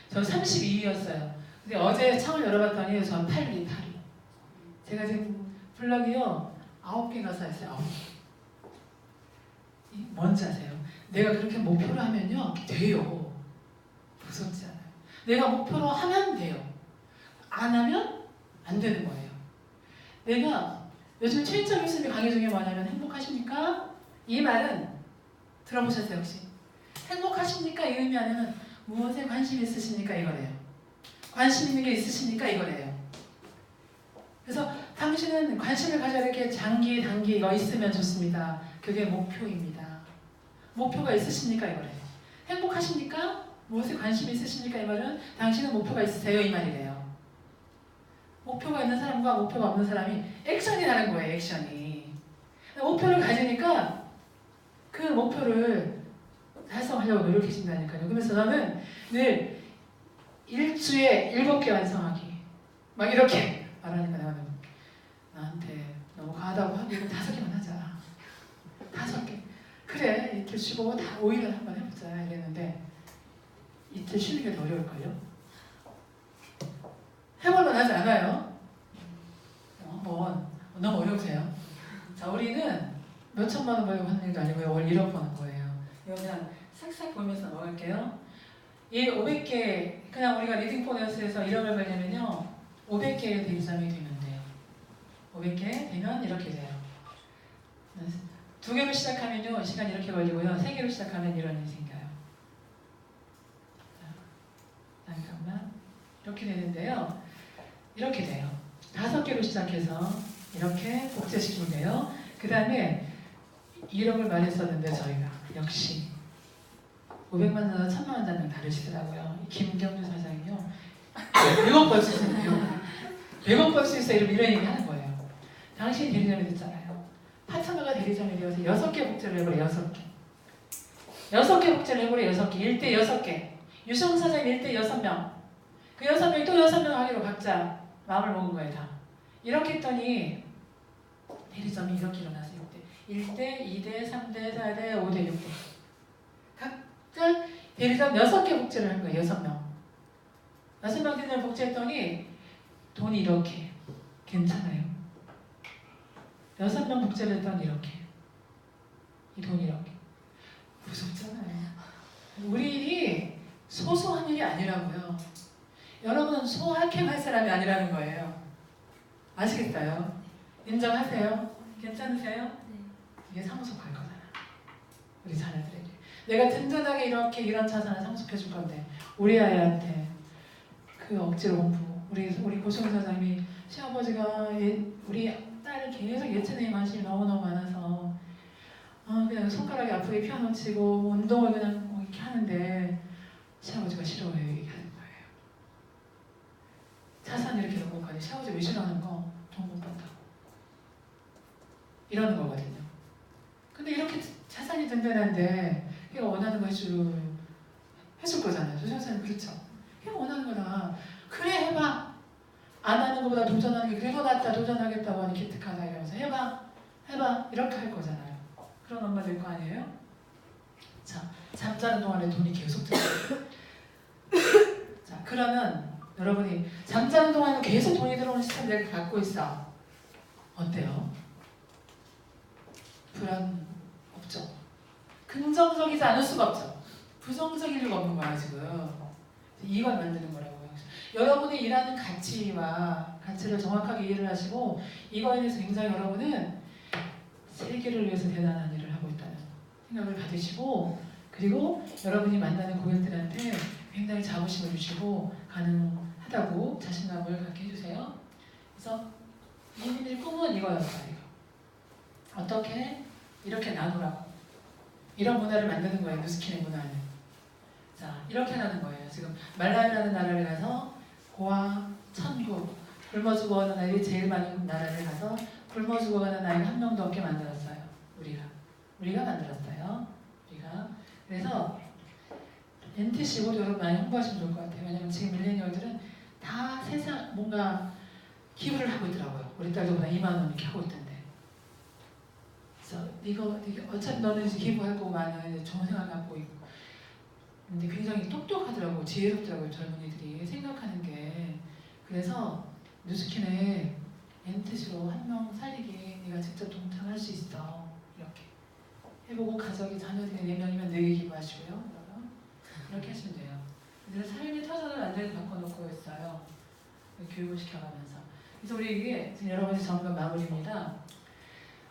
저 32위였어요. 근데 어제 창을 열어봤더니 전 8위. 제가 지금 블럭이요. 9개가 쌓였어요. 9개. 뭔지 아세요? 내가 그렇게 목표를 하면요. 돼요. 무섭지 않아요. 내가 목표로 하면 돼요. 안 하면 안 되는 거예요. 내가 요즘 최인철 교수님 강의 중에 뭐냐면 행복하십니까? 이 말은 들어보셨어요 혹시? 행복하십니까? 이 의미 안에는 무엇에 관심 있으십니까? 이거래요. 관심 있는 게 있으십니까? 이거래요. 그래서 당신은 관심을 가져 이렇게 장기, 단기 이거 있으면 좋습니다. 그게 목표입니다. 목표가 있으십니까? 이거래요. 행복하십니까? 무엇에 관심이 있으십니까? 이 말은 당신은 목표가 있으세요? 이 말이래요. 목표가 있는 사람과 목표가 없는 사람이 액션이 다른 거예요. 액션이. 목표를 가지니까 그 목표를 달성하려고 노력해진다니까요. 그래서 저는 늘 일주에 7개 완성하기 막 이렇게 말하니까 내가 나한테 너무 과하다고 하고 5개만 하자. 5개. 그래 이틀 쉬고 5일은 한번 해보자 이랬는데 이틀 쉬는 게 더 어려울걸요? 해볼만 하지 않아요? 너무 어려우세요? 자, 우리는 몇 천만 원 벌고 하는 일도 아니고요. 월 1억 버는 거예요. 이거 그냥 싹싹 보면서 먹을게요. 이 500개, 그냥 우리가 리딩 보너스에서 1억을 벌려면요. 500개의 대리점이 되면 돼요. 500개 되면 이렇게 돼요. 2개로 시작하면요. 시간이 이렇게 걸리고요. 3개로 시작하면 이런 일이 생겨요. 자, 잠깐만. 이렇게 되는데요. 이렇게 돼요. 5개로 시작해서 이렇게 복제시키면 돼요. 그 다음에 1억을 말했었는데 저희가 역시 500만 원과 1000만 원 단위가 다르시더라고요. 김경주 사장이요. 100억 벌 수 있어요. 100억 벌 수 있어요. 이런 얘기 하는 거예요. 당신이 대리점이 됐잖아요. 파트너가 대리점이 되어서 6개 복제를 해버려. 6개. 6개 복제를 해버려. 6개. 1대 6개. 유성 사장 1대 6명. 그 6명이 또 6명 하기로 각자 마음을 먹은 거예요. 다. 이렇게 했더니 대리점이 이렇게 일어났어요. 1대, 2대, 3대, 4대, 5대, 6대. 각자 대리점 6개 복제를 한 거예요. 6명. 6명 대리점 복제했더니 돈이 이렇게. 괜찮아요. 6명 복제를 했더니 이렇게. 이 돈이 이렇게. 무섭잖아요. 우리 일이 소소한 일이 아니라고요. 여러분 소확행할 사람이 아니라는 거예요. 아시겠어요? 인정하세요? 괜찮으세요? 네. 이게 상속할 거잖아. 우리 자녀들에게. 내가 든든하게 이렇게 이런 자산을 상속해 줄 건데 우리 아이한테 그 억지로 공부. 우리 고승 사장님이 시아버지가 우리 딸이 계속 예체능에 관심이 너무너무 많아서 그냥 손가락이 아프게 피아노 치고 운동을 그냥 이렇게 하는데 시아버지가 싫어해요. 얘기하는 거예요. 자산 이렇게 놓고 가니 시아버지 왜 싫어하는 거? 돈 못 번다고. 이러는 거거든요. 근데 이렇게 자산이 든든한데 걔가 원하는 거 해줄 거잖아요. 조정 선생님 그렇죠? 걔가 원하는 거다. 그래 해봐. 안 하는 것보다 도전하는 게 그래도 낫다. 도전하겠다고 하니 기특하다 이러면서 해봐 이렇게 할 거잖아요. 그런 엄마 될 거 아니에요? 자, 잠자는 동안에 돈이 계속 들어요. 자, 그러면 여러분이 잠자는 동안에 계속 돈이 들어오는 시스템을 갖고 있어. 어때요? 불안 없죠? 긍정적이지 않을 수가 없죠? 부정적일 리가 없는 거야 지금. 이걸 만드는 거라고요. 여러분이 일하는 가치를 정확하게 이해를 하시고 이거에 대해서 굉장히 여러분은 세계를 위해서 대단한 일을 하고 있다는 생각을 가지시고 그리고 여러분이 만나는 고객들한테 굉장히 자부심을 주시고 가능하다고 자신감을 갖게 해주세요. 그래서 이민의 꿈은 이거였어요. 어떻게 이렇게 나누라고 이런 문화를 만드는 거예요. 누스킨의 문화는. 자, 이렇게 하는 거예요. 지금 말라유라는 나라를 가서 고아, 천국, 굶어 죽어가는 아이들이 제일 많은 나라를 가서 굶어 죽어가는 아이가 한 명도 없게 만들었어요. 우리가 만들었어요. 그래서 NTC고도 여러분 많이 홍보하시면 좋을 것 같아요. 왜냐면 지금 밀레니얼들은 다 세상 뭔가 기부를 하고 있더라고요. 우리 딸도 보다 2만 원 이렇게 하고 있던데. 그래서 이거 어차피 너는 이제 기부할 거많은 이제 좋은 생각 갖고 있고. 근데 굉장히 똑똑하더라고, 지혜롭더라고요, 젊은이들이 생각하는 게. 그래서 뉴스킨에 NTC로 한 명 살리기 네가 직접 동참할 수 있어. 이렇게 해보고 가족이 자녀들이 4명이면 4개 기부하시고요. 이렇게 하시면 돼요. 그래서 삶의 터전을 완전히 바꿔놓고 있어요. 교육을 시켜가면서. 그래서 우리 이게 지금 여러분이 점검 마무리입니다.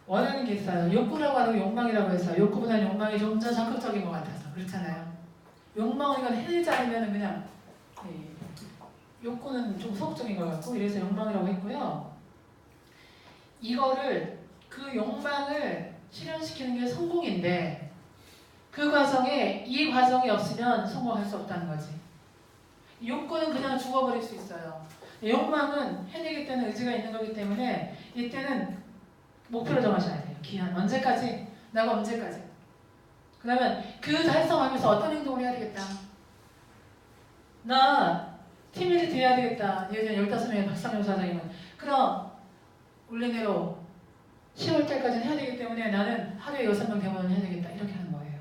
원하는 게 있어요. 욕구라고 하는 욕망이라고 해서 욕구보다는 욕망이 좀 더 적극적인 것 같아서 그렇잖아요. 욕망을 이건 해내지 않으면 그냥 욕구는 좀 소극적인 것 같고 이래서 욕망이라고 했고요. 이거를 그 욕망을 실현시키는 게 성공인데 그 과정에 이 과정이 없으면 성공할 수 없다는 거지. 욕구는 그냥 죽어버릴 수 있어요. 욕망은 해내겠다는 의지가 있는 거기 때문에 이때는 목표를 정하셔야 돼요. 기한 언제까지? 나가 언제까지? 그러면 그 달성하면서 어떤 행동을 해야 되겠다. 나 팀리드 해야 되겠다. 예전에 15명의 박상용 사장님은 그럼 원래대로 10월 달까지는 해야 되기 때문에 나는 하루에 6명 대본을 해야 되겠다. 이렇게 하는 거예요.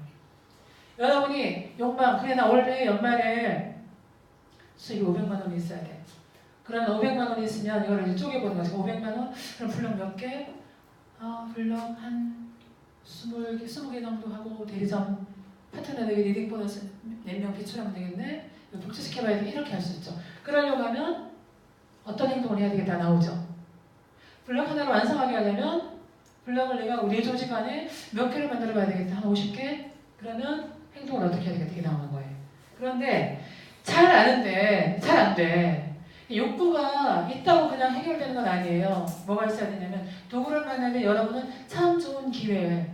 여러분이 욕망, 그래 나 올해 연말에 수익이 500만 원이 있어야 돼. 그러면 500만 원이 있으면 이거를 이제 쪼개보는 거죠. 500만 원? 그럼 블럭 몇 개? 블럭 한 20개 정도 하고 대리점 파트너에게 리딩 보너스 4명 비출하면 되겠네. 복제시켜봐야 돼. 이렇게 할 수 있죠. 그러려고 하면 어떤 행동을 해야 되겠다 나오죠. 블럭 하나를 완성하게 하려면 블럭을 내가 우리 조직 안에 몇 개를 만들어 봐야 되겠다. 한 50개? 그러면 행동을 어떻게 해야 되겠다. 이게 나오는 거예요. 그런데 잘 아는데 잘 안 돼. 욕구가 있다고 그냥 해결되는 건 아니에요. 뭐가 있어야 되냐면 도구를 만나면 여러분은 참 좋은 기회에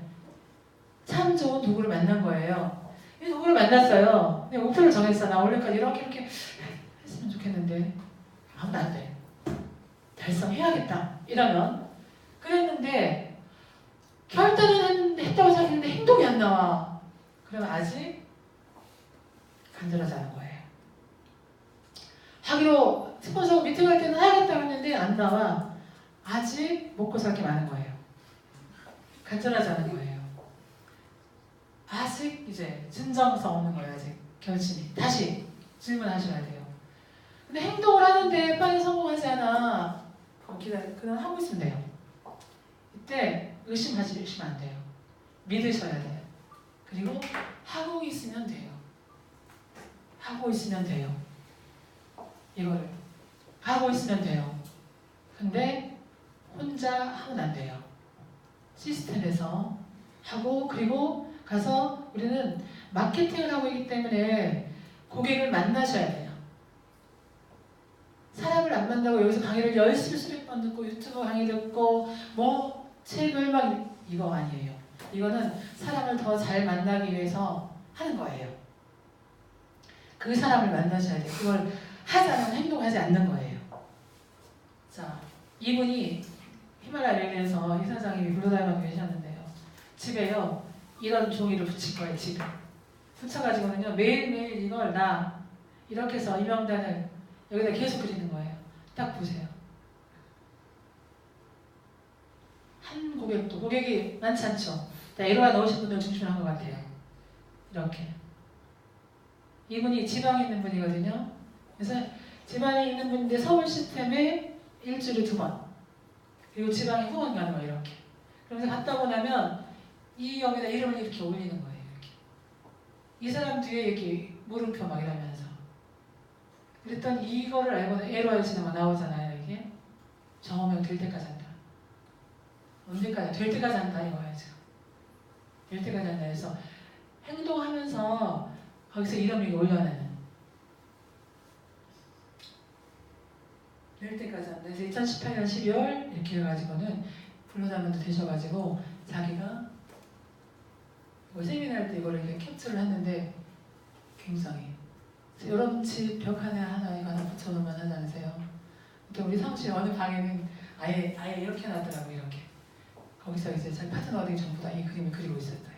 참 좋은 도구를 만난 거예요. 이 도구를 만났어요. 근데 목표를 정했어. 나 원래까지 이렇게 했으면 좋겠는데 아무도 안 돼. 달성해야겠다. 이러면 그랬는데 결단은 했다고 생각했는데 행동이 안 나와. 그러면 아직 간절하지 않은 거예요. 하기로 스폰서가 미팅할 때는 하겠다고 했는데 안 나와. 아직 먹고 살 게 많은 거예요. 간절하지 않은 거예요. 아직 이제 진정성 없는 거예요. 아직 결심이. 다시 질문하셔야 돼요. 근데 행동을 하는데 빨리 성공하지 않아. 그냥 하고 있으면 돼요. 이때 의심하시면 안 돼요. 믿으셔야 돼요. 그리고 하고 있으면 돼요. 하고 있으면 돼요. 이거를 하고 있으면 돼요. 근데 혼자 하면 안 돼요. 시스템에서 하고 그리고 가서 우리는 마케팅을 하고 있기 때문에 고객을 만나셔야 돼요. 사람을 안 만나고 여기서 강의를 열심히 수백 번 듣고 유튜브 강의 듣고 뭐 책을 막 이거 아니에요. 이거는 사람을 더 잘 만나기 위해서 하는 거예요. 그 사람을 만나셔야 돼요. 그걸 하지 않으면 행동하지 않는 거예요. 자, 이분이 히말라야 여행에서 이사장님이 불러달라고 계셨는데요. 집에요. 이런 종이를 붙일 거예요. 집에. 붙여가지고는요. 매일매일 이걸 이렇게 해서 이 명단을 여기다 계속 그리는 거예요. 딱 보세요. 한 고객이 많지 않죠. 에로와 넣으신 분들 중심으로 한 것 같아요. 이렇게. 이분이 지방에 있는 분이거든요. 그래서 지방에 있는 분인데 서울 시스템에 일주일에 2번. 그리고 지방에 후원 가는 거예요. 이렇게. 그러면서 갔다 오고 나면 이 여기다 이름을 이렇게 올리는 거예요. 이렇게. 이 사람 뒤에 이렇게 물음표 막 이러면서. 그랬더니 이거를 알고는 에로와 지나가 나오잖아요. 이게. 정오명 될 때까지 한다. 언제까지? 될 때까지 한다 이거예요. 지금. 될 때까지 한다 해서 행동하면서 거기서 이름을 올려내는. 될 때까지 한다. 그래서 2018년 12월 이렇게 해가지고는 불러자면도 되셔가지고 자기가 뭐 세미나 할 때 이걸 이렇게 캡처를 했는데 굉장히 여러분 집 벽 하나 이거 하나 붙여놓으면 하지 않으세요? 또 우리 사무실 어느 방에는 아예 이렇게 해놨더라고요. 이렇게 거기서 이제 자기 파트너들이 전부 다 이 그림을 그리고 있었어요.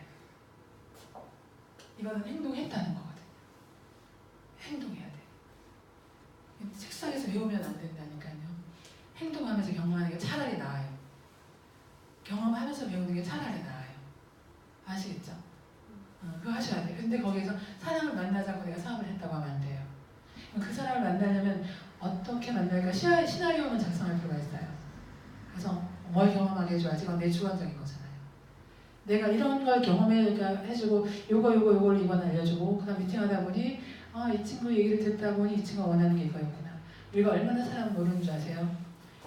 이거는 행동했다는 거거든요. 행동해야 돼. 책상에서 배우면 안 된다니까요. 행동하면서 경험하는 게 차라리 나아요. 경험하면서 배우는 게 차라리 나아요. 아시겠죠? 그거 하셔야 돼요. 근데 거기에서 사람을 만나자고 내가 사업을 했다고 하면 안 돼요. 그 사람을 만나려면 어떻게 만날까 시나리오만 작성할 필요가 있어요. 그래서 뭘 경험하게 해줘야지. 이건 내 주관적인 거잖아요. 내가 이런 걸 경험해주고 요걸 이번 알려주고 그다음 미팅하다 보니 이 친구 얘기를 듣다 보니 이 친구가 원하는 게 이거였구나. 우리가 얼마나 사람을 모르는 줄 아세요?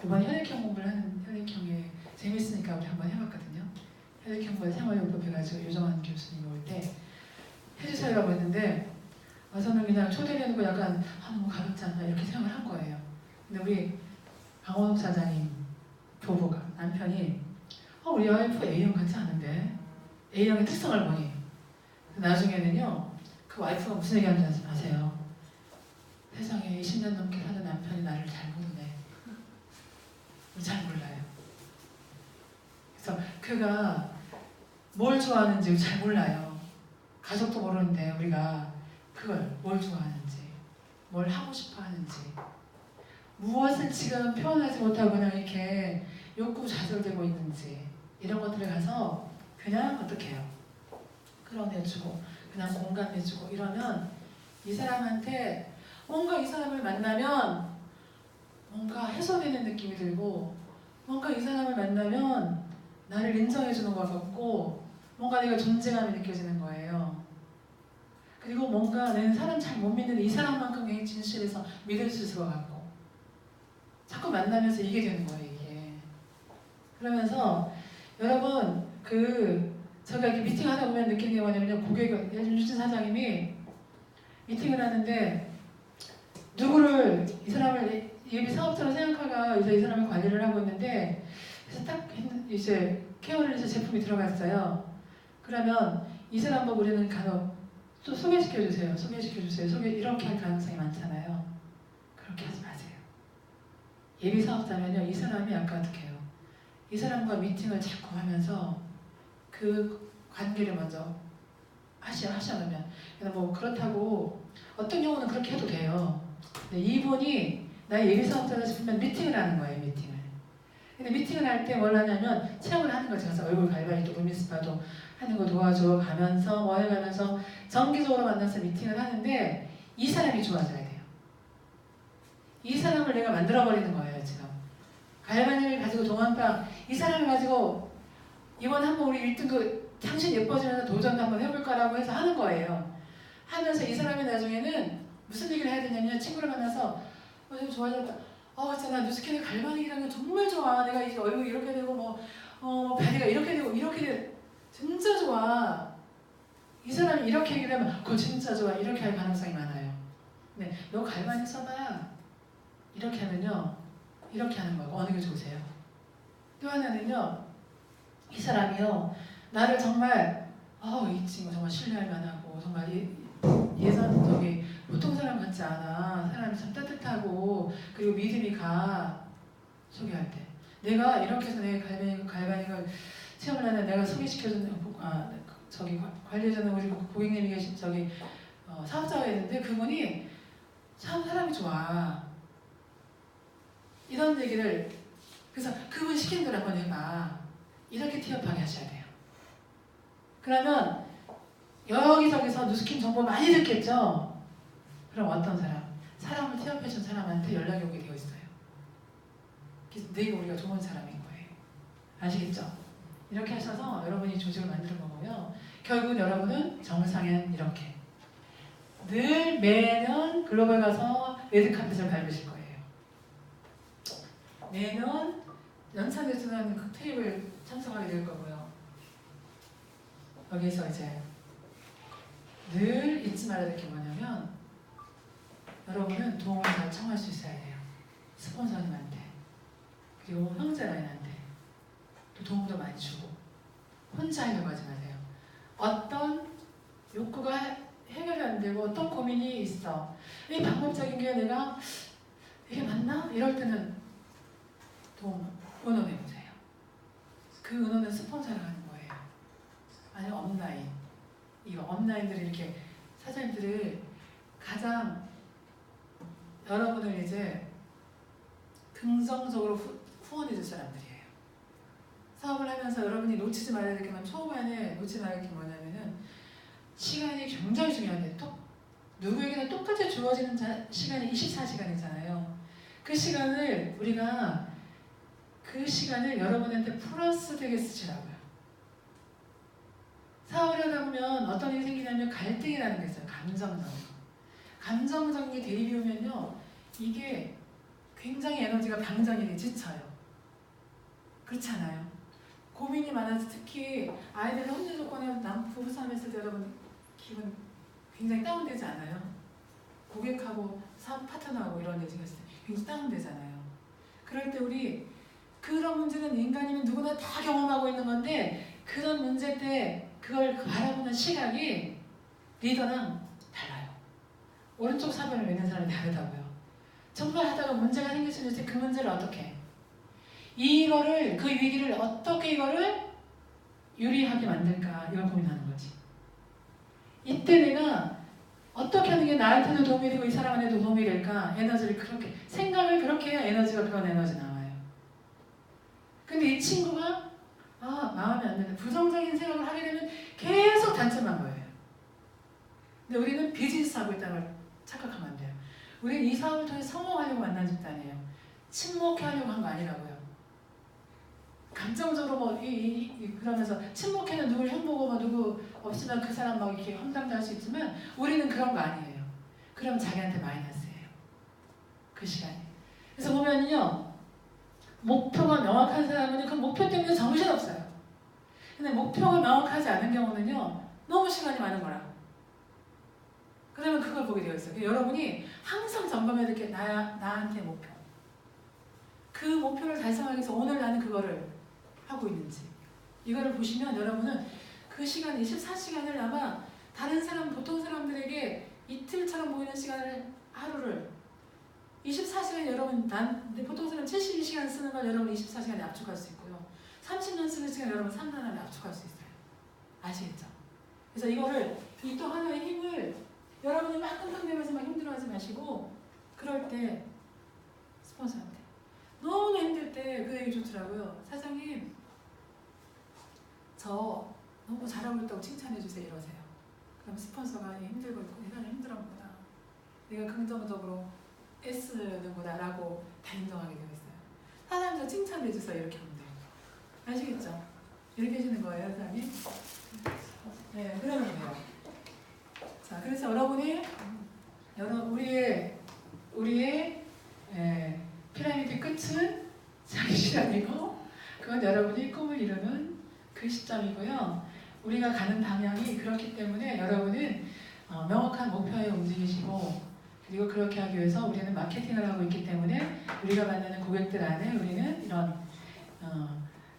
이번 혈액형 공부를 하는 혈액형에 재밌으니까 우리 한번 해봤거든요. 혈액형과 생활요법 해가지고 유정환 교수님이 올 때 해주세요라고 했는데 저는 그냥 초대를 해놓고 약간 너무 가볍지 않나 이렇게 생각을 한 거예요. 근데 우리 강원욱 사장님 부부가 남편이 우리 와이프 A형 같지 않은데 A형의 특성을 보니 나중에는요 그 와이프가 무슨 얘기하는지 아세요? 세상에 20년 넘게 사는 남편이 나를 잘 모르네. 잘 몰라요. 그래서 그가 뭘 좋아하는지 잘 몰라요. 가족도 모르는데 우리가 그걸 뭘 좋아하는지 뭘 하고 싶어 하는지 무엇을 지금 표현하지 못하고 그냥 이렇게 욕구 좌절되고 있는지 이런 것들을 가서 그냥 어떻게 해요? 끌어내주고 그냥 공감해주고 이러면 이 사람한테 뭔가 이 사람을 만나면 뭔가 해소되는 느낌이 들고 뭔가 이 사람을 만나면 나를 인정해주는 것 같고 뭔가 내가 존재감이 느껴지는 거예요. 그리고 뭔가 내는 사람 잘 못 믿는데 이 사람만큼 굉장히 진실해서 믿을 수 있을 것 같고 자꾸 만나면서 이게 되는 거예요. 이게. 그러면서 여러분 제가 이렇게 미팅하다 보면 느끼는 게 뭐냐면요. 고객은 유진 사장님이 미팅을 하는데 누구를 이 사람을 예비 사업자로 생각하가 이제 이 사람을 관리를 하고 있는데 그래서 딱 이제 케어를 해서 제품이 들어갔어요. 그러면 이 사람 보고 우리는 간혹 또 소개시켜주세요. 이렇게 할 가능성이 많잖아요. 그렇게 하지 마세요. 예비 사업자면요. 이 사람이 아까 어떻게 해요? 이 사람과 미팅을 자꾸 하면서 그 관계를 먼저 하셔놓으면 뭐 그렇다고 어떤 경우는 그렇게 해도 돼요. 근데 이분이 나의 예비 사업자다 싶으면 미팅을 하는 거예요. 미팅을. 근데 미팅을 할 때 뭘 하냐면 체험을 하는 거죠. 그래서 얼굴 갈바리도 루미스파도 하는 거 도와줘 가면서 뭐 해가면서 정기적으로 만나서 미팅을 하는데 이 사람이 좋아져야 돼요. 이 사람을 내가 만들어버리는 거예요. 지금 갈바니를 가지고 동안방 이 사람을 가지고 이번 한번 우리 1등급 당신 예뻐지면서 도전도 한번 해볼까라고 해서 하는 거예요. 하면서 이 사람이 나중에는 무슨 얘기를 해야 되냐면 친구를 만나서 좀 좋아졌다. 있잖아 뉴스캔의 갈바닉이라는 건 정말 좋아. 내가 이제 얼굴 이렇게 되고 바디가 이렇게 되고 진짜 좋아. 이 사람이 이렇게 얘기를 하면 그거 진짜 좋아. 이렇게 할 가능성이 많아요. 네, 너 갈바닉 써봐야 이렇게 하면요. 이렇게 하는 거고 어느 게 좋으세요? 또 하나는요. 이 사람이요. 나를 정말 이 친구 정말 신뢰할 만하고 정말 예전 보통 사람 같지 않아. 사람이 참 따뜻하고 그리고 믿음이 가. 소개할 때 내가 이렇게 해서 내 갈바닉을 체험을 하는 내가 소개시켜주는 관리해주는 우리 고객님이 계신 사업자가 있는데 그분이 참 사람이 좋아. 이런 얘기를 그래서 그분 시킨 대로 한번 해봐. 이렇게 티업하게 하셔야 돼요. 그러면 여기저기서 누스킨 정보 많이 듣겠죠? 그럼 어떤 사람을 티업해준 사람한테 연락이 오게 되어 있어요. 그래서 내가 우리가 좋은 사람인 거예요. 아시겠죠? 이렇게 하셔서 여러분이 조직을 만드는 거고요. 결국 여러분은 정상엔 이렇게 늘 매년 글로벌 가서 레드카펫을 밟으실 거예요. 매년 연산대전하는 그 테이블 참석하게 될 거고요. 여기서 이제 늘 잊지 말아야 될 게 뭐냐면 여러분은 도움을 잘 청할 수 있어야 돼요. 스폰서님한테 그리고 형제라인한테 또 도움도 많이 주고 혼자 하려고 하지 마세요. 어떤 욕구가 해결이 안 되고 어떤 고민이 있어. 이 방법적인 게 내가 이게 맞나? 이럴 때는 도움 의논해보세요. 그 의논은 스폰서가 하는 거예요. 아니면 업라인. 이거 업라인들이 이렇게 사장님들을 가장 여러분을 이제 긍정적으로 후원해 줄 사람들이에요. 사업을 하면서 여러분이 놓치지 말아야 될 게 초반에 놓치지 말아야 될 게 뭐냐면은 시간이 굉장히 중요한데 누구에게나 똑같이 주어지는 시간이 24시간이잖아요. 그 시간을 우리가 여러분한테 플러스 되게 쓰시라고요. 사업을 하다 보면 어떤 일이 생기냐면 갈등이라는 게 있어요. 감정적인 게 대입이 오면요. 이게 굉장히 에너지가 방전이 지쳐요. 그렇지 않아요? 고민이 많아서 특히 아이들을 혼자 조건에 부부싸움 했을 때 여러분 기분 굉장히 다운되지 않아요? 고객하고 사업 파트너하고 이런 데 지냈을 때 굉장히 다운되잖아요. 그럴 때 우리 그런 문제는 인간이면 누구나 다 경험하고 있는 건데 그런 문제 때 그걸 바라보는 시각이 리더랑 달라요. 오른쪽 사변을 외는 사람이 다르다고요. 정말 하다가 문제가 생길 수 있을 때 그 문제를 어떻게 그 위기를 어떻게 이거를 유리하게 만들까 이걸 고민하는 거지. 이때 내가 어떻게 하는 게 나한테도 도움이 되고 이 사람한테도 도움이 될까? 생각을 그렇게 해야 그런 에너지 나와요. 근데 이 친구가 마음에 안 드는 부정적인 생각을 하게 되면 계속 단점만 보여요. 근데 우리는 비즈니스 하고 있다는 걸 착각하면 안 돼요. 우리는 이 사업을 통해 성공하려고 만난 집단이에요. 침묵해 하려고 한 거 아니라고요. 감정적으로 그러면서 침묵해는 누굴 흉보고 누구 없으면 그 사람 이렇게 험담도 할 수 있지만 우리는 그런 거 아니에요. 그럼 자기한테 마이너스예요. 그 시간이. 그래서 보면요. 목표가 명확한 사람은 그 목표 때문에 정신없어요. 근데 목표가 명확하지 않은 경우는요. 너무 시간이 많은 거라. 그러면 그걸 보게 되어 있어요. 여러분이 항상 점검해야 될 게 나한테 목표. 그 목표를 달성하기 위해서 오늘 나는 그거를 하고 있는지 이거를 보시면 여러분은 그 시간 24시간을 아마 보통 사람들에게 이틀처럼 보이는 하루를 24시간 보통 사람 72시간 쓰는 걸 여러분 24시간에 압축할 수 있고요. 30년 쓰는 시간 여러분 3년 안에 압축할 수 있어요. 아시겠죠? 그래서 이거를 이 또 하나의 힘을 여러분이 막 끙끙대면서 막 힘들어하지 마시고 그럴 때 스폰서한테 너무 힘들 때 그 얘기 좋더라고요. 사장님 저 너무 잘하고 있다고 칭찬해 주세요 이러세요. 그럼 스폰서가 힘들고 있고 이 사람 힘들었구나. 내가 긍정적으로 애쓰는구나 라고 다 인정하게 되어 있어요. 사장님 저 칭찬해 주세요 이렇게 하면 돼요. 아시겠죠? 이렇게 해주는 거예요 사장님. 네 그러면 돼요. 자 그래서 우리의 피라미드 끝은 자기 시간이고 그건 여러분이 꿈을 이루는 그 시점이고요. 우리가 가는 방향이 그렇기 때문에 여러분은 명확한 목표에 움직이시고 그리고 그렇게 하기 위해서 우리는 마케팅을 하고 있기 때문에 우리가 만나는 고객들 안에 우리는 이런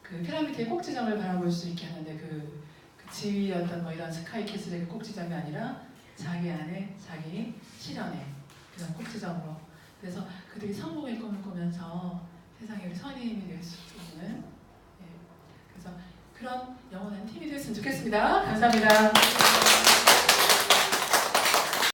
그 피라미드의 꼭지점을 바라볼 수 있게 하는데 그 지위 어떤 이런 스카이캐슬의 그 꼭지점이 아니라 자기 안에 자기 실현의 그런 꼭지점으로 그래서 그들이 성공의 꿈을 꾸면서 세상에 우리 선의힘이 될 수 있는 그래서 그런 영원한 팀이 됐으면 좋겠습니다. 감사합니다.